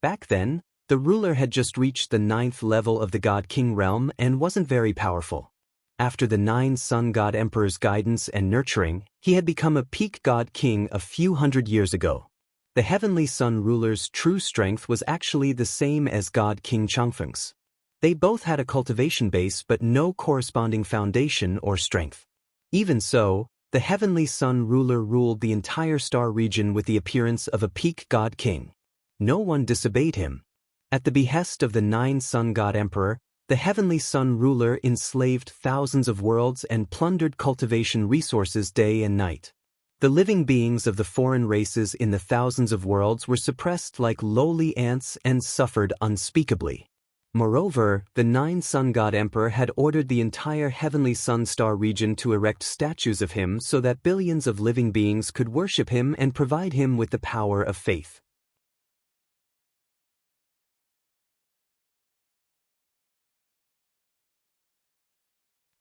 Back then, the ruler had just reached the 9th level of the God King realm and wasn't very powerful. After the 9 Sun God Emperor's guidance and nurturing, he had become a peak God King a few hundred years ago. The Heavenly Sun ruler's true strength was actually the same as God King Changfeng's. They both had a cultivation base but no corresponding foundation or strength. Even so, the Heavenly Sun ruler ruled the entire star region with the appearance of a peak God King. No one disobeyed him. At the behest of the 9 Sun God Emperor, the Heavenly Sun ruler enslaved thousands of worlds and plundered cultivation resources day and night. The living beings of the foreign races in the thousands of worlds were suppressed like lowly ants and suffered unspeakably. Moreover, the 9 Sun God Emperor had ordered the entire Heavenly Sun star region to erect statues of him so that billions of living beings could worship him and provide him with the power of faith.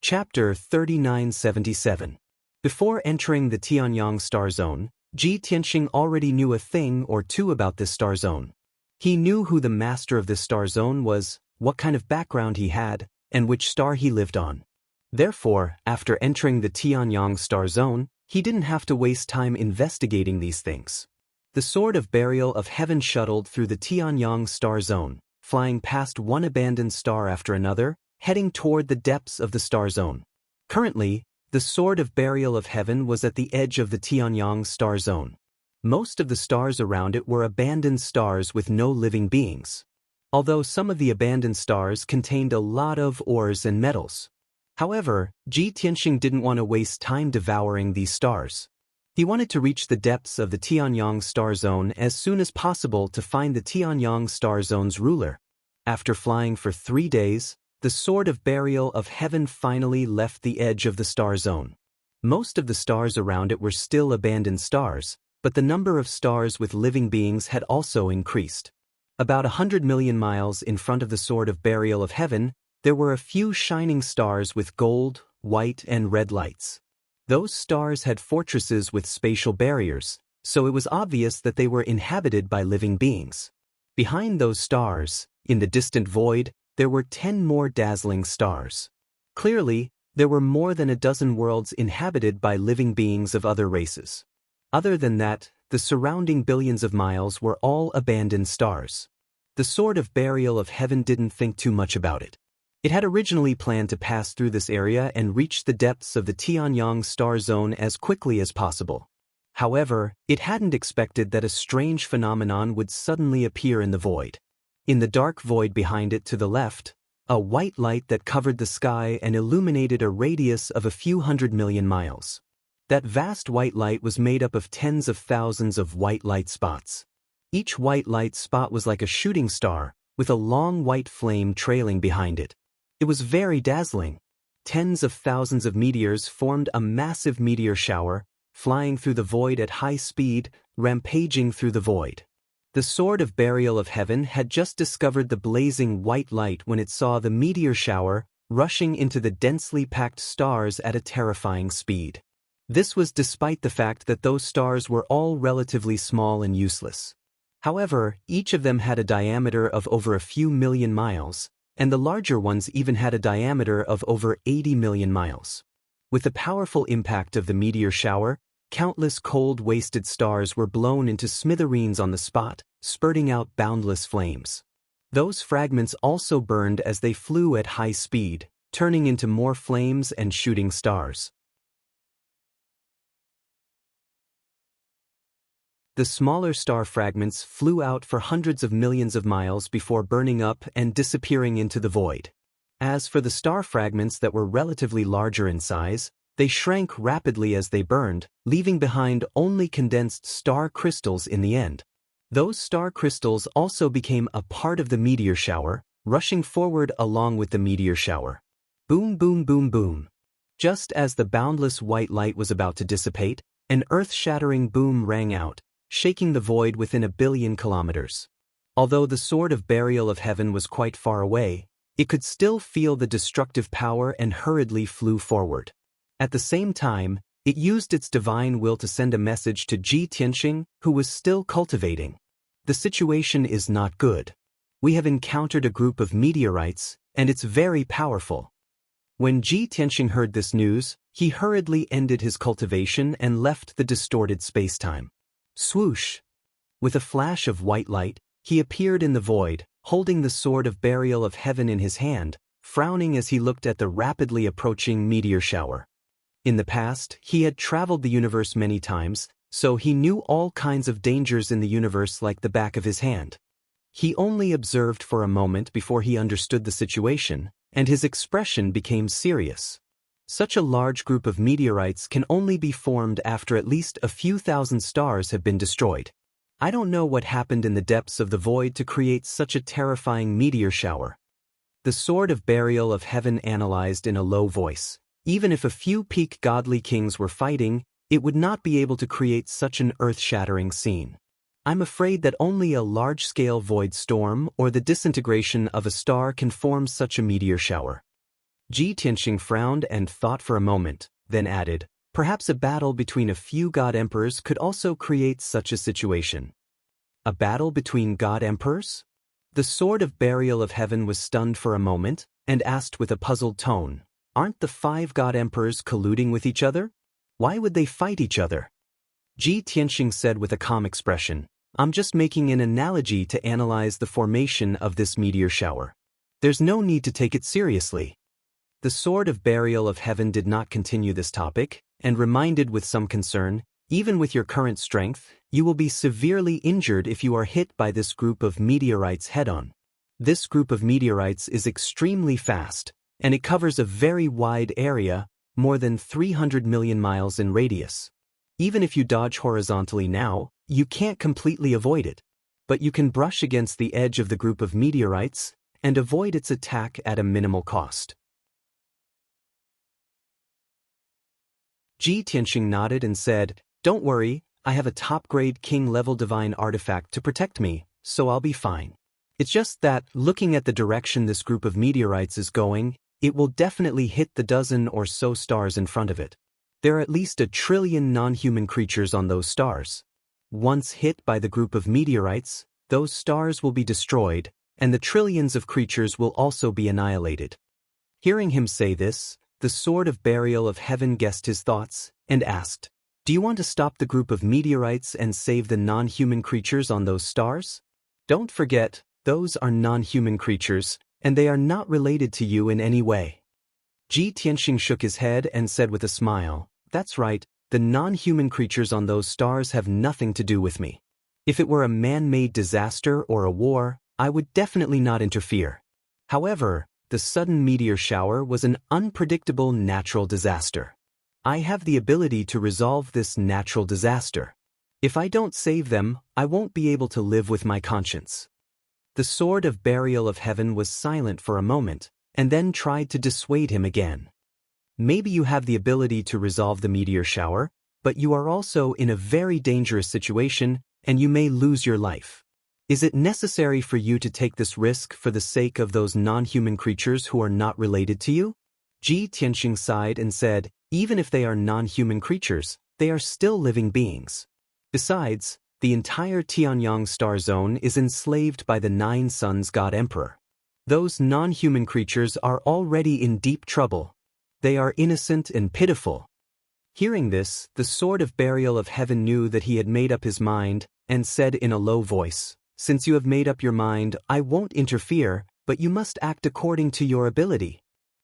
Chapter 3977. Before entering the Tianyang star zone, Ji Tianxing already knew a thing or two about this star zone. He knew who the master of this star zone was, what kind of background he had, and which star he lived on. Therefore, after entering the Tianyang star zone, he didn't have to waste time investigating these things. The Sword of Burial of Heaven shuttled through the Tianyang star zone, flying past one abandoned star after another, heading toward the depths of the star zone. Currently, the Sword of Burial of Heaven was at the edge of the Tianyang star zone. Most of the stars around it were abandoned stars with no living beings. Although some of the abandoned stars contained a lot of ores and metals. However, Ji Tianxing didn't want to waste time devouring these stars. He wanted to reach the depths of the Tianyang star zone as soon as possible to find the Tianyang star zone's ruler. After flying for 3 days, the Sword of Burial of Heaven finally left the edge of the star zone. Most of the stars around it were still abandoned stars, but the number of stars with living beings had also increased. About 100 million miles in front of the Sword of Burial of Heaven, there were a few shining stars with gold, white, and red lights. Those stars had fortresses with spatial barriers, so it was obvious that they were inhabited by living beings. Behind those stars, in the distant void, there were 10 more dazzling stars. Clearly, there were more than a dozen worlds inhabited by living beings of other races. Other than that, the surrounding billions of miles were all abandoned stars. The Sword of Burial of Heaven didn't think too much about it. It had originally planned to pass through this area and reach the depths of the Tianyang star zone as quickly as possible. However, it hadn't expected that a strange phenomenon would suddenly appear in the void. In the dark void behind it to the left, a white light that covered the sky and illuminated a radius of a few 100 million miles. That vast white light was made up of tens of thousands of white light spots. Each white light spot was like a shooting star, with a long white flame trailing behind it. It was very dazzling. Tens of thousands of meteors formed a massive meteor shower, flying through the void at high speed, rampaging through the void. The Sword of Burial of Heaven had just discovered the blazing white light when it saw the meteor shower rushing into the densely packed stars at a terrifying speed. This was despite the fact that those stars were all relatively small and useless. However, each of them had a diameter of over a few million miles, and the larger ones even had a diameter of over 80 million miles. With the powerful impact of the meteor shower, countless cold, wasted stars were blown into smithereens on the spot, spurting out boundless flames. Those fragments also burned as they flew at high speed, turning into more flames and shooting stars. The smaller star fragments flew out for hundreds of millions of miles before burning up and disappearing into the void. As for the star fragments that were relatively larger in size, they shrank rapidly as they burned, leaving behind only condensed star crystals in the end. Those star crystals also became a part of the meteor shower, rushing forward along with the meteor shower. Boom, boom, boom, boom. Just as the boundless white light was about to dissipate, an earth-shattering boom rang out, shaking the void within a billion kilometers. Although the sword of burial of heaven was quite far away, it could still feel the destructive power and hurriedly flew forward. At the same time, it used its divine will to send a message to Ji Tianxing, who was still cultivating. The situation is not good. We have encountered a group of meteorites, and it's very powerful. When Ji Tianxing heard this news, he hurriedly ended his cultivation and left the distorted spacetime. Swoosh! With a flash of white light, he appeared in the void, holding the sword of burial of heaven in his hand, frowning as he looked at the rapidly approaching meteor shower. In the past, he had traveled the universe many times, so he knew all kinds of dangers in the universe like the back of his hand. He only observed for a moment before he understood the situation, and his expression became serious. Such a large group of meteorites can only be formed after at least a few thousand stars have been destroyed. I don't know what happened in the depths of the void to create such a terrifying meteor shower. The sword of burial of heaven analyzed in a low voice. Even if a few peak godly kings were fighting, it would not be able to create such an earth-shattering scene. I'm afraid that only a large-scale void storm or the disintegration of a star can form such a meteor shower. Ji Tianxing frowned and thought for a moment, then added, perhaps a battle between a few god emperors could also create such a situation. A battle between god emperors? The sword of burial of heaven was stunned for a moment, and asked with a puzzled tone, aren't the 5 god emperors colluding with each other? Why would they fight each other? Ji Tianxing said with a calm expression, I'm just making an analogy to analyze the formation of this meteor shower. There's no need to take it seriously. The sword of burial of heaven did not continue this topic, and reminded with some concern, even with your current strength, you will be severely injured if you are hit by this group of meteorites head-on. This group of meteorites is extremely fast, and it covers a very wide area, more than 300 million miles in radius. Even if you dodge horizontally now, you can't completely avoid it, but you can brush against the edge of the group of meteorites and avoid its attack at a minimal cost. Ji Tianxing nodded and said, don't worry, I have a top-grade king-level divine artifact to protect me, so I'll be fine. It's just that, looking at the direction this group of meteorites is going, it will definitely hit the dozen or so stars in front of it. There are at least 1 trillion non-human creatures on those stars. Once hit by the group of meteorites, those stars will be destroyed, and the trillions of creatures will also be annihilated. Hearing him say this, the sword of burial of heaven guessed his thoughts, and asked, do you want to stop the group of meteorites and save the non-human creatures on those stars? Don't forget, those are non-human creatures, and they are not related to you in any way. Ji Tianxing shook his head and said with a smile, that's right, the non-human creatures on those stars have nothing to do with me. If it were a man-made disaster or a war, I would definitely not interfere. However, the sudden meteor shower was an unpredictable natural disaster. I have the ability to resolve this natural disaster. If I don't save them, I won't be able to live with my conscience. The sword of burial of heaven was silent for a moment, and then tried to dissuade him again. Maybe you have the ability to resolve the meteor shower, but you are also in a very dangerous situation, and you may lose your life. Is it necessary for you to take this risk for the sake of those non-human creatures who are not related to you? Ji Tianxing sighed and said, even if they are non-human creatures, they are still living beings. Besides, the entire Tianyang star zone is enslaved by the 9 Suns God Emperor. Those non-human creatures are already in deep trouble. They are innocent and pitiful. Hearing this, the Sword of Burial of Heaven knew that he had made up his mind, and said in a low voice, "Since you have made up your mind, I won't interfere, but you must act according to your ability."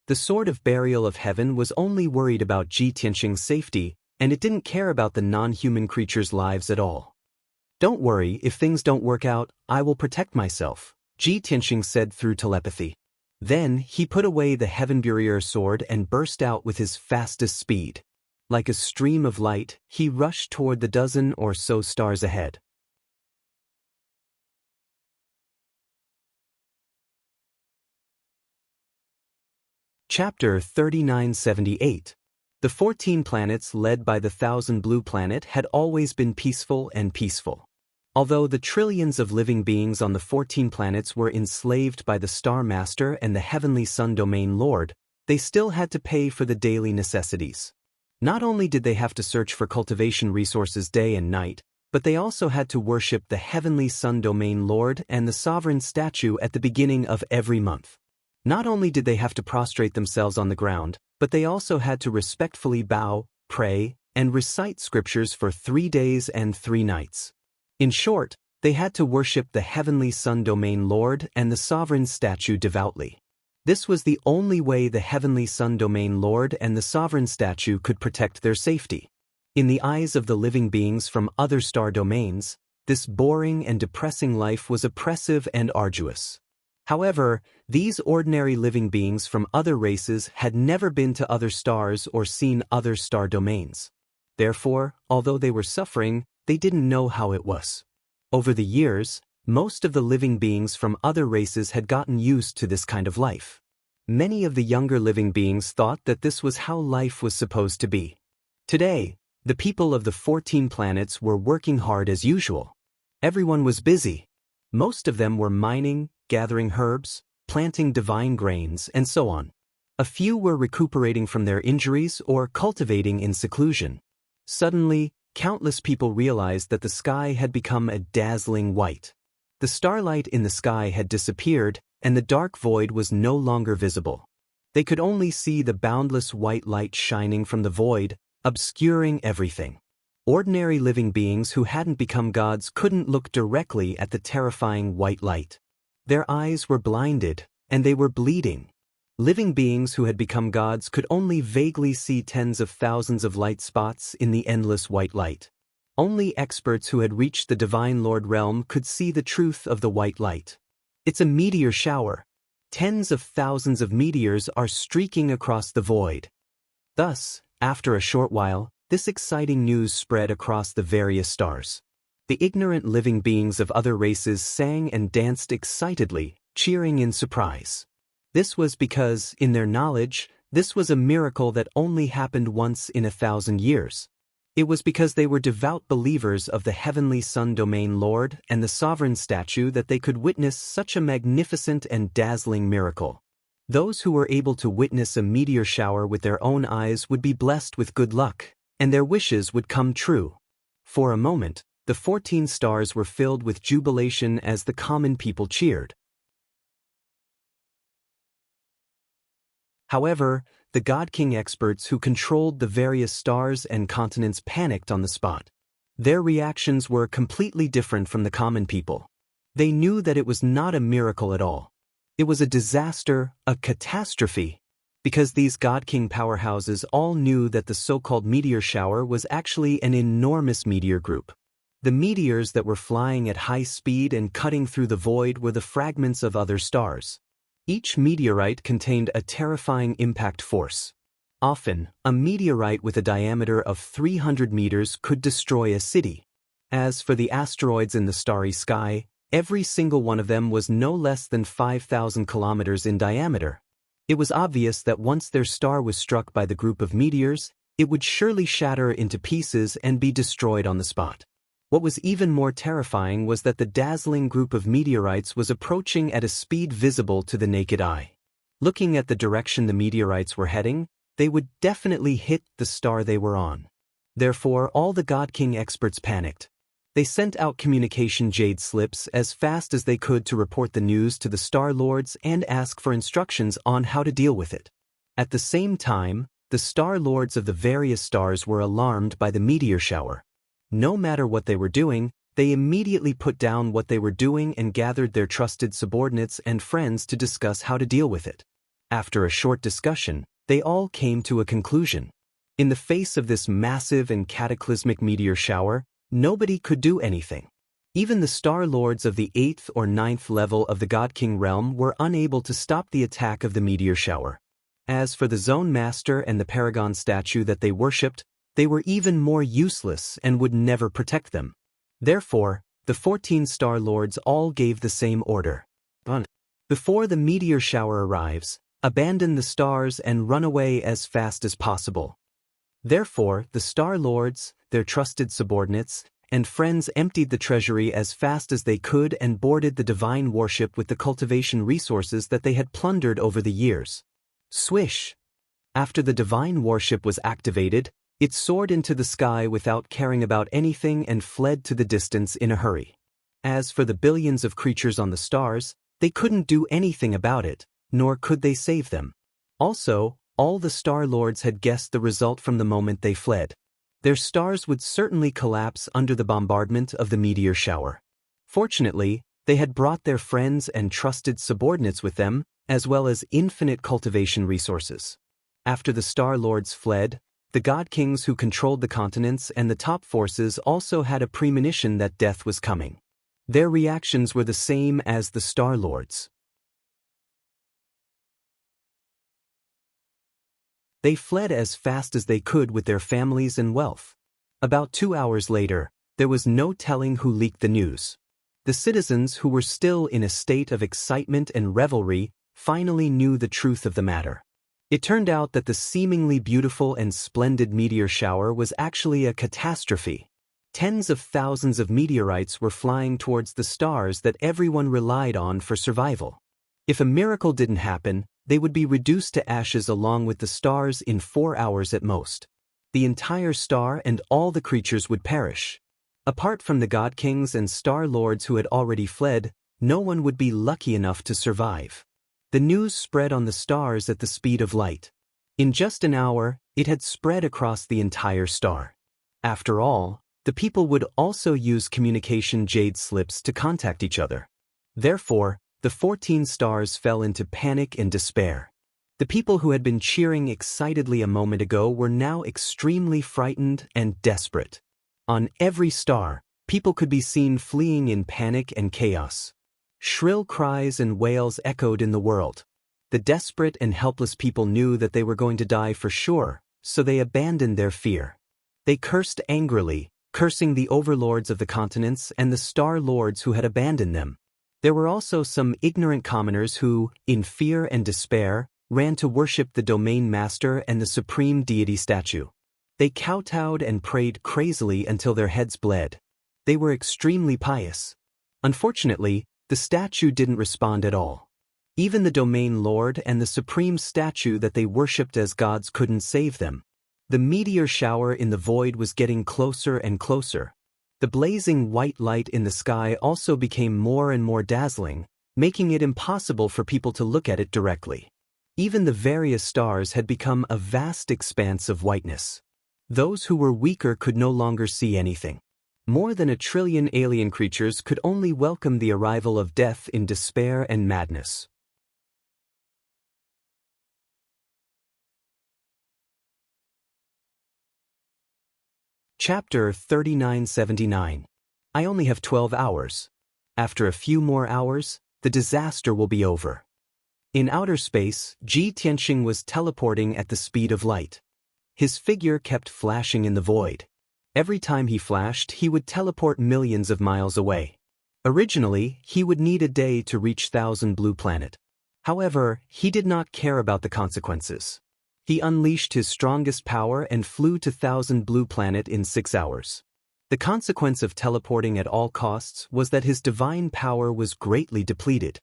The Sword of Burial of Heaven was only worried about Ji Tianxing's safety, and it didn't care about the non-human creatures' lives at all. "Don't worry, if things don't work out, I will protect myself," Ji Tianxing said through telepathy. Then he put away the Heaven Burier sword and burst out with his fastest speed. Like a stream of light, he rushed toward the dozen or so stars ahead. Chapter 3978. The 14 planets led by the 1,000 Blue Planet had always been peaceful and peaceful. Although the trillions of living beings on the 14 planets were enslaved by the Star Master and the Heavenly Sun Domain Lord, they still had to pay for the daily necessities. Not only did they have to search for cultivation resources day and night, but they also had to worship the Heavenly Sun Domain Lord and the Sovereign statue at the beginning of every month. Not only did they have to prostrate themselves on the ground, but they also had to respectfully bow, pray, and recite scriptures for 3 days and 3 nights. In short, they had to worship the Heavenly Sun Domain Lord and the Sovereign statue devoutly. This was the only way the Heavenly Sun Domain Lord and the Sovereign statue could protect their safety. In the eyes of the living beings from other star domains, this boring and depressing life was oppressive and arduous. However, these ordinary living beings from other races had never been to other stars or seen other star domains. Therefore, although they were suffering, they didn't know how it was. Over the years, most of the living beings from other races had gotten used to this kind of life. Many of the younger living beings thought that this was how life was supposed to be. Today, the people of the 14 planets were working hard as usual. Everyone was busy. Most of them were mining, gathering herbs, planting divine grains, and so on. A few were recuperating from their injuries or cultivating in seclusion. Suddenly, countless people realized that the sky had become a dazzling white. The starlight in the sky had disappeared, and the dark void was no longer visible. They could only see the boundless white light shining from the void, obscuring everything. Ordinary living beings who hadn't become gods couldn't look directly at the terrifying white light. Their eyes were blinded, and they were bleeding. Living beings who had become gods could only vaguely see tens of thousands of light spots in the endless white light. Only experts who had reached the Divine Lord realm could see the truth of the white light. It's a meteor shower. Tens of thousands of meteors are streaking across the void. Thus, after a short while, this exciting news spread across the various stars. The ignorant living beings of other races sang and danced excitedly, cheering in surprise. This was because, in their knowledge, this was a miracle that only happened once in 1,000 years. It was because they were devout believers of the Heavenly Sun Domain Lord and the Sovereign statue that they could witness such a magnificent and dazzling miracle. Those who were able to witness a meteor shower with their own eyes would be blessed with good luck, and their wishes would come true. For a moment, the 14 stars were filled with jubilation as the common people cheered. However, the God King experts who controlled the various stars and continents panicked on the spot. Their reactions were completely different from the common people. They knew that it was not a miracle at all. It was a disaster, a catastrophe, because these God King powerhouses all knew that the so-called meteor shower was actually an enormous meteor group. The meteors that were flying at high speed and cutting through the void were the fragments of other stars. Each meteorite contained a terrifying impact force. Often, a meteorite with a diameter of 300 meters could destroy a city. As for the asteroids in the starry sky, every single one of them was no less than 5,000 kilometers in diameter. It was obvious that once their star was struck by the group of meteors, it would surely shatter into pieces and be destroyed on the spot. What was even more terrifying was that the dazzling group of meteorites was approaching at a speed visible to the naked eye. Looking at the direction the meteorites were heading, they would definitely hit the star they were on. Therefore, all the God King experts panicked. They sent out communication jade slips as fast as they could to report the news to the Star Lords and ask for instructions on how to deal with it. At the same time, the Star Lords of the various stars were alarmed by the meteor shower. No matter what they were doing, they immediately put down what they were doing and gathered their trusted subordinates and friends to discuss how to deal with it. After a short discussion, they all came to a conclusion. In the face of this massive and cataclysmic meteor shower, nobody could do anything. Even the Star Lords of the 8th or 9th level of the God King realm were unable to stop the attack of the meteor shower. As for the Zone Master and the Paragon statue that they worshipped, they were even more useless and would never protect them. Therefore, the 14 Star Lords all gave the same order. Before the meteor shower arrives, abandon the stars and run away as fast as possible. Therefore, the Star Lords, their trusted subordinates, and friends emptied the treasury as fast as they could and boarded the divine warship with the cultivation resources that they had plundered over the years. Swish! After the divine warship was activated, it soared into the sky without caring about anything and fled to the distance in a hurry. As for the billions of creatures on the stars, they couldn't do anything about it, nor could they save them. Also, all the Star Lords had guessed the result from the moment they fled. Their stars would certainly collapse under the bombardment of the meteor shower. Fortunately, they had brought their friends and trusted subordinates with them, as well as infinite cultivation resources. After the Star Lords fled, the God Kings who controlled the continents and the top forces also had a premonition that death was coming. Their reactions were the same as the Star Lords. They fled as fast as they could with their families and wealth. About 2 hours later, there was no telling who leaked the news. The citizens who were still in a state of excitement and revelry finally knew the truth of the matter. It turned out that the seemingly beautiful and splendid meteor shower was actually a catastrophe. Tens of thousands of meteorites were flying towards the stars that everyone relied on for survival. If a miracle didn't happen, they would be reduced to ashes along with the stars in 4 hours at most. The entire star and all the creatures would perish. Apart from the God Kings and Star Lords who had already fled, no one would be lucky enough to survive. The news spread on the stars at the speed of light. In just an hour, it had spread across the entire star. After all, the people would also use communication jade slips to contact each other. Therefore, the 14 stars fell into panic and despair. The people who had been cheering excitedly a moment ago were now extremely frightened and desperate. On every star, people could be seen fleeing in panic and chaos. Shrill cries and wails echoed in the world. The desperate and helpless people knew that they were going to die for sure, so they abandoned their fear. They cursed angrily, cursing the overlords of the continents and the Star Lords who had abandoned them. There were also some ignorant commoners who, in fear and despair, ran to worship the Domain Master and the Supreme Deity statue. They kowtowed and prayed crazily until their heads bled. They were extremely pious. Unfortunately, the statue didn't respond at all. Even the Domain Lord and the Supreme Statue that they worshipped as gods couldn't save them. The meteor shower in the void was getting closer and closer. The blazing white light in the sky also became more and more dazzling, making it impossible for people to look at it directly. Even the various stars had become a vast expanse of whiteness. Those who were weaker could no longer see anything. More than 1 trillion alien creatures could only welcome the arrival of death in despair and madness. Chapter 3979. I only have 12 hours. After a few more hours, the disaster will be over. In outer space, Ji Tianxing was teleporting at the speed of light. His figure kept flashing in the void. Every time he flashed, he would teleport millions of miles away. Originally, he would need a day to reach Thousand Blue Planet. However, he did not care about the consequences. He unleashed his strongest power and flew to Thousand Blue Planet in 6 hours. The consequence of teleporting at all costs was that his divine power was greatly depleted.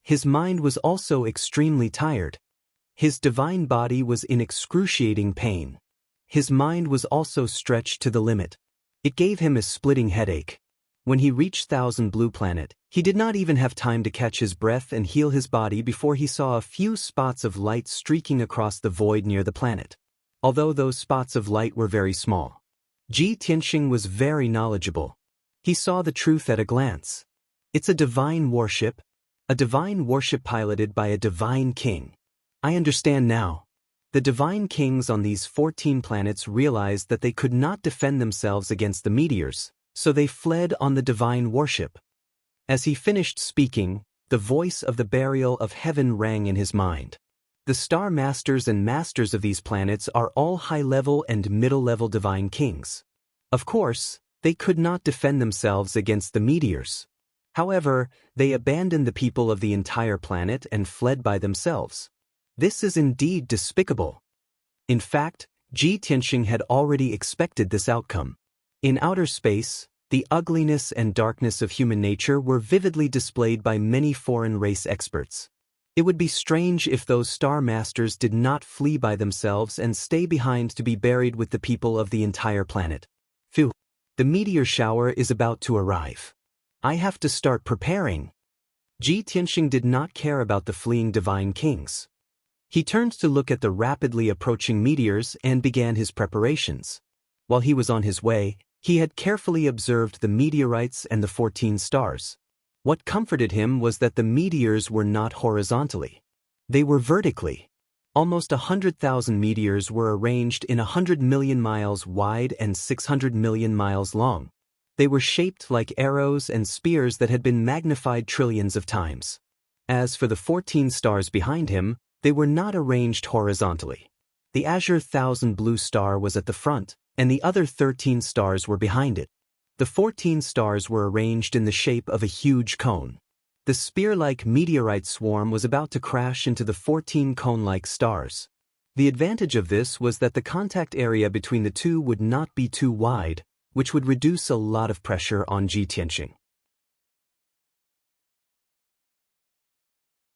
His mind was also extremely tired. His divine body was in excruciating pain. His mind was also stretched to the limit. It gave him a splitting headache. When he reached Thousand Blue Planet, he did not even have time to catch his breath and heal his body before he saw a few spots of light streaking across the void near the planet. Although those spots of light were very small, Ji Tianxing was very knowledgeable. He saw the truth at a glance. It's a divine warship piloted by a divine king. I understand now. The divine kings on these 14 planets realized that they could not defend themselves against the meteors, so they fled on the divine warship. As he finished speaking, the voice of the burial of heaven rang in his mind. The star masters and masters of these planets are all high-level and middle-level divine kings. Of course, they could not defend themselves against the meteors. However, they abandoned the people of the entire planet and fled by themselves. This is indeed despicable. In fact, Ji Tianxing had already expected this outcome. In outer space, the ugliness and darkness of human nature were vividly displayed by many foreign race experts. It would be strange if those star masters did not flee by themselves and stay behind to be buried with the people of the entire planet. Phew! The meteor shower is about to arrive. I have to start preparing. Ji Tianxing did not care about the fleeing divine kings. He turned to look at the rapidly approaching meteors and began his preparations. While he was on his way, he had carefully observed the meteorites and the 14 stars. What comforted him was that the meteors were not horizontally. They were vertically. Almost 100,000 meteors were arranged in 100 million miles wide and 600 million miles long. They were shaped like arrows and spears that had been magnified trillions of times. As for the 14 stars behind him, they were not arranged horizontally. The azure thousand blue star was at the front, and the other 13 stars were behind it. The 14 stars were arranged in the shape of a huge cone. The spear-like meteorite swarm was about to crash into the 14 cone-like stars. The advantage of this was that the contact area between the two would not be too wide, which would reduce a lot of pressure on Ji Tianxing.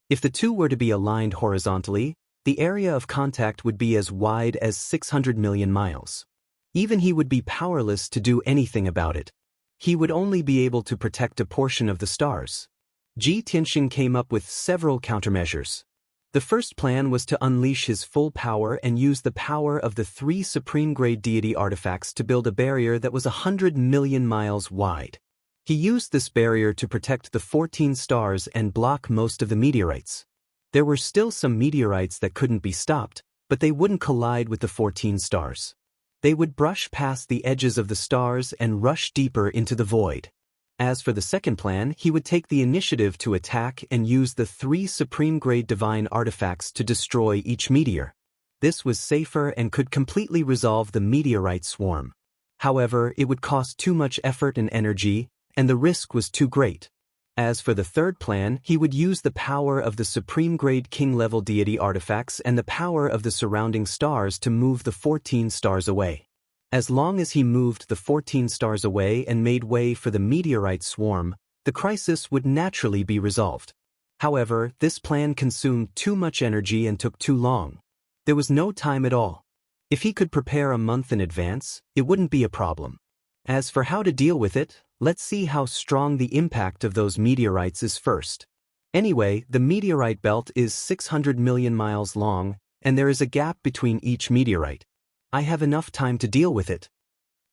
If the two were to be aligned horizontally, the area of contact would be as wide as 600 million miles. Even he would be powerless to do anything about it. He would only be able to protect a portion of the stars. Ji Tianxing came up with several countermeasures. The first plan was to unleash his full power and use the power of the 3 supreme-grade deity artifacts to build a barrier that was 100 million miles wide. He used this barrier to protect the 14 stars and block most of the meteorites. There were still some meteorites that couldn't be stopped, but they wouldn't collide with the 14 stars. They would brush past the edges of the stars and rush deeper into the void. As for the second plan, he would take the initiative to attack and use the 3 supreme-grade divine artifacts to destroy each meteor. This was safer and could completely resolve the meteorite swarm. However, it would cost too much effort and energy, and the risk was too great. As for the third plan, he would use the power of the supreme-grade king-level deity artifacts and the power of the surrounding stars to move the 14 stars away. As long as he moved the 14 stars away and made way for the meteorite swarm, the crisis would naturally be resolved. However, this plan consumed too much energy and took too long. There was no time at all. If he could prepare a month in advance, it wouldn't be a problem. As for how to deal with it, let's see how strong the impact of those meteorites is first. Anyway, the meteorite belt is 600 million miles long, and there is a gap between each meteorite. I have enough time to deal with it.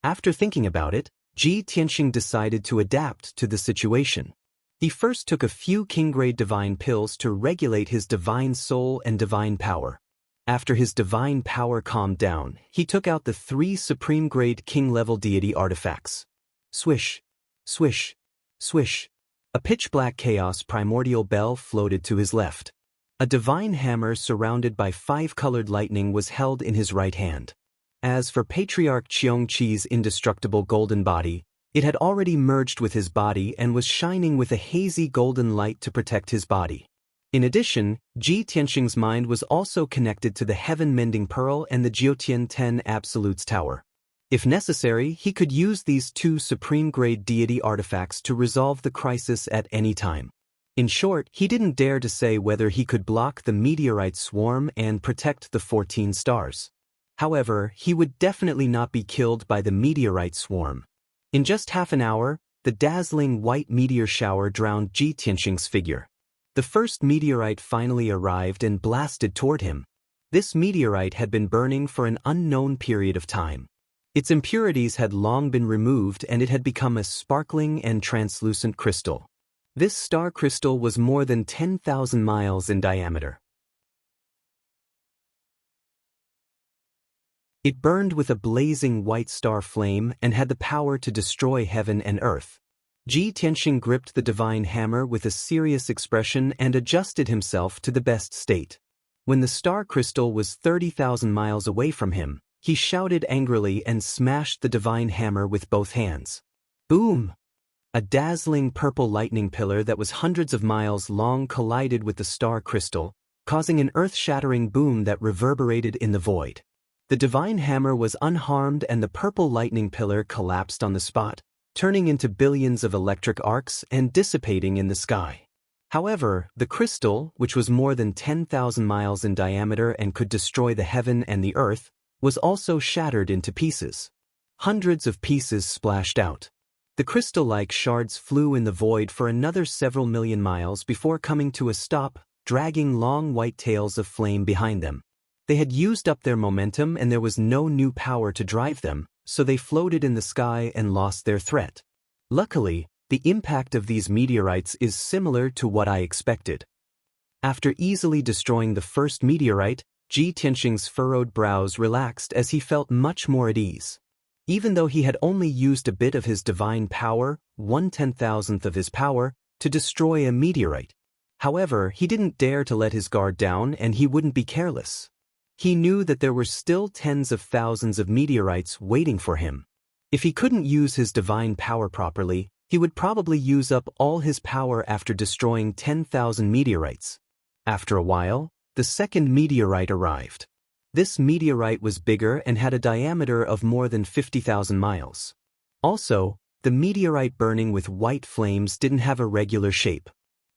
After thinking about it, Ji Tianxing decided to adapt to the situation. He first took a few king-grade divine pills to regulate his divine soul and divine power. After his divine power calmed down, he took out the 3 supreme-grade king-level deity artifacts. Swish, swish, swish. A pitch-black chaos primordial bell floated to his left. A divine hammer surrounded by 5-colored lightning was held in his right hand. As for Patriarch Xiongqi's indestructible golden body, it had already merged with his body and was shining with a hazy golden light to protect his body. In addition, Ji Tianxing's mind was also connected to the heaven-mending pearl and the Jiutian 10 Absolutes Tower. If necessary, he could use these 2 supreme-grade deity artifacts to resolve the crisis at any time. In short, he didn't dare to say whether he could block the meteorite swarm and protect the 14 stars. However, he would definitely not be killed by the meteorite swarm. In just half an hour, the dazzling white meteor shower drowned Ji Tianxing's figure. The first meteorite finally arrived and blasted toward him. This meteorite had been burning for an unknown period of time. Its impurities had long been removed and it had become a sparkling and translucent crystal. This star crystal was more than 10,000 miles in diameter. It burned with a blazing white star flame and had the power to destroy heaven and earth. Ji Tianxing gripped the divine hammer with a serious expression and adjusted himself to the best state. When the star crystal was 30,000 miles away from him, he shouted angrily and smashed the divine hammer with both hands. Boom! A dazzling purple lightning pillar that was hundreds of miles long collided with the star crystal, causing an earth-shattering boom that reverberated in the void. The divine hammer was unharmed and the purple lightning pillar collapsed on the spot, turning into billions of electric arcs and dissipating in the sky. However, the crystal, which was more than 10,000 miles in diameter and could destroy the heaven and the earth, was also shattered into pieces. Hundreds of pieces splashed out. The crystal-like shards flew in the void for another several million miles before coming to a stop, dragging long white tails of flame behind them. They had used up their momentum and there was no new power to drive them, so they floated in the sky and lost their threat. Luckily, the impact of these meteorites is similar to what I expected. After easily destroying the first meteorite, Ji Tianxing's furrowed brows relaxed as he felt much more at ease. Even though he had only used a bit of his divine power, 1/10,000th of his power, to destroy a meteorite. However, he didn't dare to let his guard down and he wouldn't be careless. He knew that there were still tens of thousands of meteorites waiting for him. If he couldn't use his divine power properly, he would probably use up all his power after destroying 10,000 meteorites. After a while, the second meteorite arrived. This meteorite was bigger and had a diameter of more than 50,000 miles. Also, the meteorite burning with white flames didn't have a regular shape.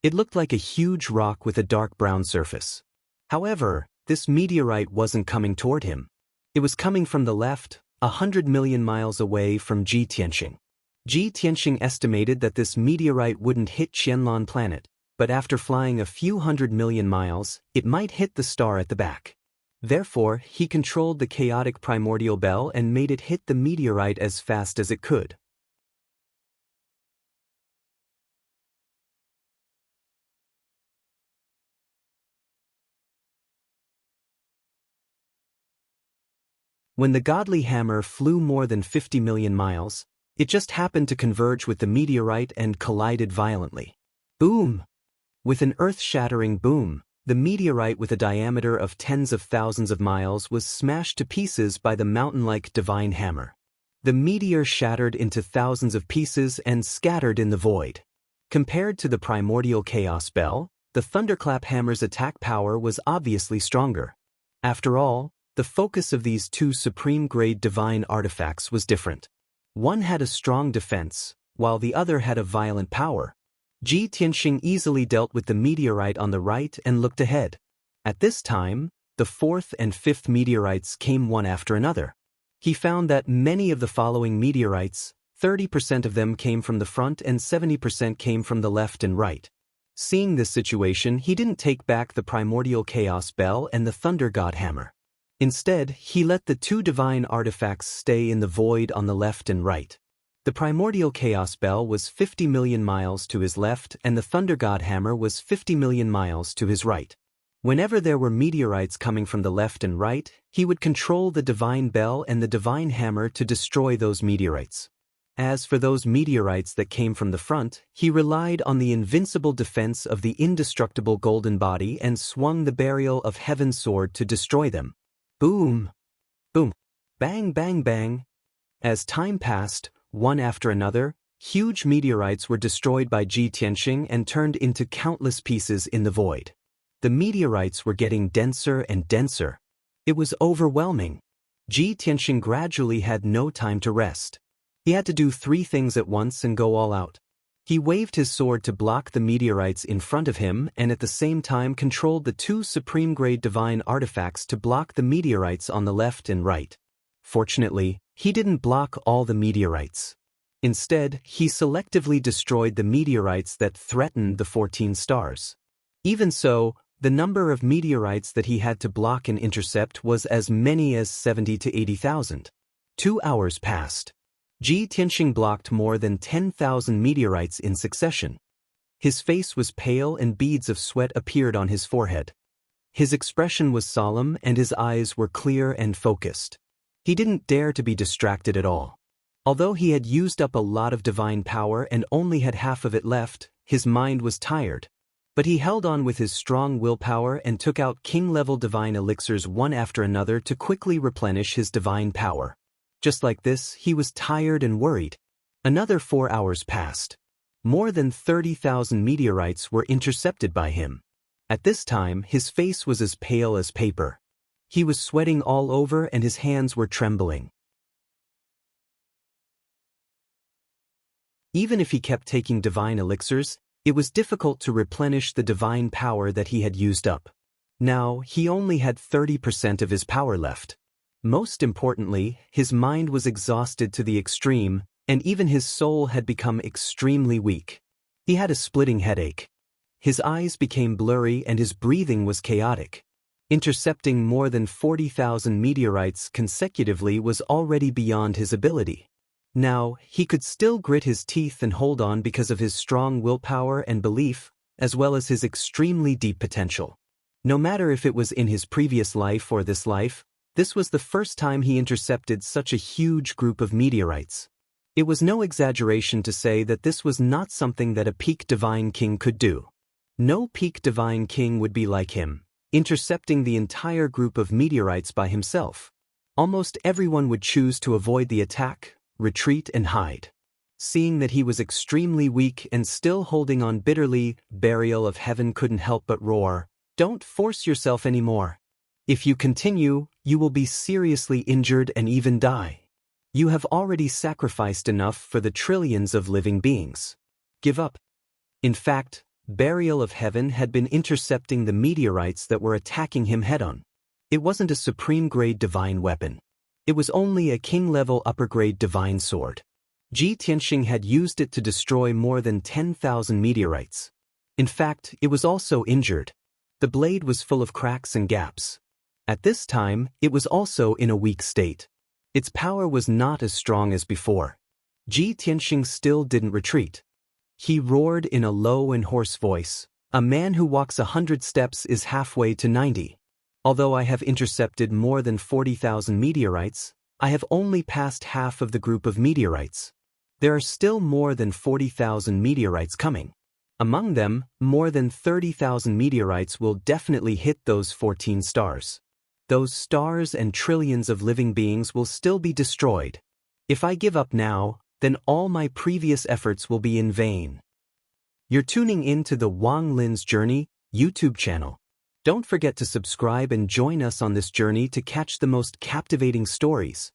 It looked like a huge rock with a dark brown surface. However, this meteorite wasn't coming toward him. It was coming from the left, 100 million miles away from Ji Tianxing. Ji Tianxing estimated that this meteorite wouldn't hit Qianlan planet, but after flying a few 100 million miles, it might hit the star at the back. Therefore, he controlled the chaotic primordial bell and made it hit the meteorite as fast as it could. When the godly hammer flew more than 50 million miles, it just happened to converge with the meteorite and collided violently. Boom! With an earth-shattering boom, the meteorite with a diameter of tens of thousands of miles was smashed to pieces by the mountain-like divine hammer. The meteor shattered into thousands of pieces and scattered in the void. Compared to the primordial chaos bell, the thunderclap hammer's attack power was obviously stronger. After all, the focus of these two supreme-grade divine artifacts was different. One had a strong defense, while the other had a violent power. Ji Tianxing easily dealt with the meteorite on the right and looked ahead. At this time, the fourth and fifth meteorites came one after another. He found that many of the following meteorites, 30% of them came from the front and 70% came from the left and right. Seeing this situation, he didn't take back the primordial chaos bell and the thunder god hammer. Instead, he let the two divine artifacts stay in the void on the left and right. The primordial chaos bell was 50 million miles to his left and the thunder god hammer was 50 million miles to his right. Whenever there were meteorites coming from the left and right, he would control the divine bell and the divine hammer to destroy those meteorites. As for those meteorites that came from the front, he relied on the invincible defense of the indestructible golden body and swung the burial of heaven's sword to destroy them. Boom! Boom! Bang, bang, bang! As time passed, one after another, huge meteorites were destroyed by Ji Tianxing and turned into countless pieces in the void. The meteorites were getting denser and denser. It was overwhelming. Ji Tianxing gradually had no time to rest. He had to do 3 things at once and go all out. He waved his sword to block the meteorites in front of him and at the same time controlled the 2 supreme-grade divine artifacts to block the meteorites on the left and right. Fortunately, he didn't block all the meteorites. Instead, he selectively destroyed the meteorites that threatened the 14 stars. Even so, the number of meteorites that he had to block and intercept was as many as 70 to 80,000. 2 hours passed. Ji Tianxing blocked more than 10,000 meteorites in succession. His face was pale and beads of sweat appeared on his forehead. His expression was solemn and his eyes were clear and focused. He didn't dare to be distracted at all. Although he had used up a lot of divine power and only had half of it left, his mind was tired. But he held on with his strong willpower and took out king-level divine elixirs one after another to quickly replenish his divine power. Just like this, he was tired and worried. Another 4 hours passed. More than 30,000 meteorites were intercepted by him. At this time, his face was as pale as paper. He was sweating all over and his hands were trembling. Even if he kept taking divine elixirs, it was difficult to replenish the divine power that he had used up. Now, he only had 30% of his power left. Most importantly, his mind was exhausted to the extreme, and even his soul had become extremely weak. He had a splitting headache. His eyes became blurry and his breathing was chaotic. Intercepting more than 40,000 meteorites consecutively was already beyond his ability. Now, he could still grit his teeth and hold on because of his strong willpower and belief, as well as his extremely deep potential. No matter if it was in his previous life or this life, this was the first time he intercepted such a huge group of meteorites. It was no exaggeration to say that this was not something that a peak divine king could do. No peak divine king would be like him, intercepting the entire group of meteorites by himself. Almost everyone would choose to avoid the attack, retreat and hide. Seeing that he was extremely weak and still holding on bitterly, Burial of Heaven couldn't help but roar, "Don't force yourself anymore. If you continue, you will be seriously injured and even die. You have already sacrificed enough for the trillions of living beings. Give up." In fact, Burial of Heaven had been intercepting the meteorites that were attacking him head-on. It wasn't a supreme-grade divine weapon. It was only a king-level upper-grade divine sword. Ji Tianxing had used it to destroy more than 10,000 meteorites. In fact, it was also injured. The blade was full of cracks and gaps. At this time, it was also in a weak state. Its power was not as strong as before. Ji Tianxing still didn't retreat. He roared in a low and hoarse voice, "A man who walks 100 steps is halfway to 90. Although I have intercepted more than 40,000 meteorites, I have only passed half of the group of meteorites. There are still more than 40,000 meteorites coming. Among them, more than 30,000 meteorites will definitely hit those 14 stars. Those stars and trillions of living beings will still be destroyed. If I give up now, then all my previous efforts will be in vain." You're tuning in to the Wang Lin's Journey YouTube channel. Don't forget to subscribe and join us on this journey to catch the most captivating stories.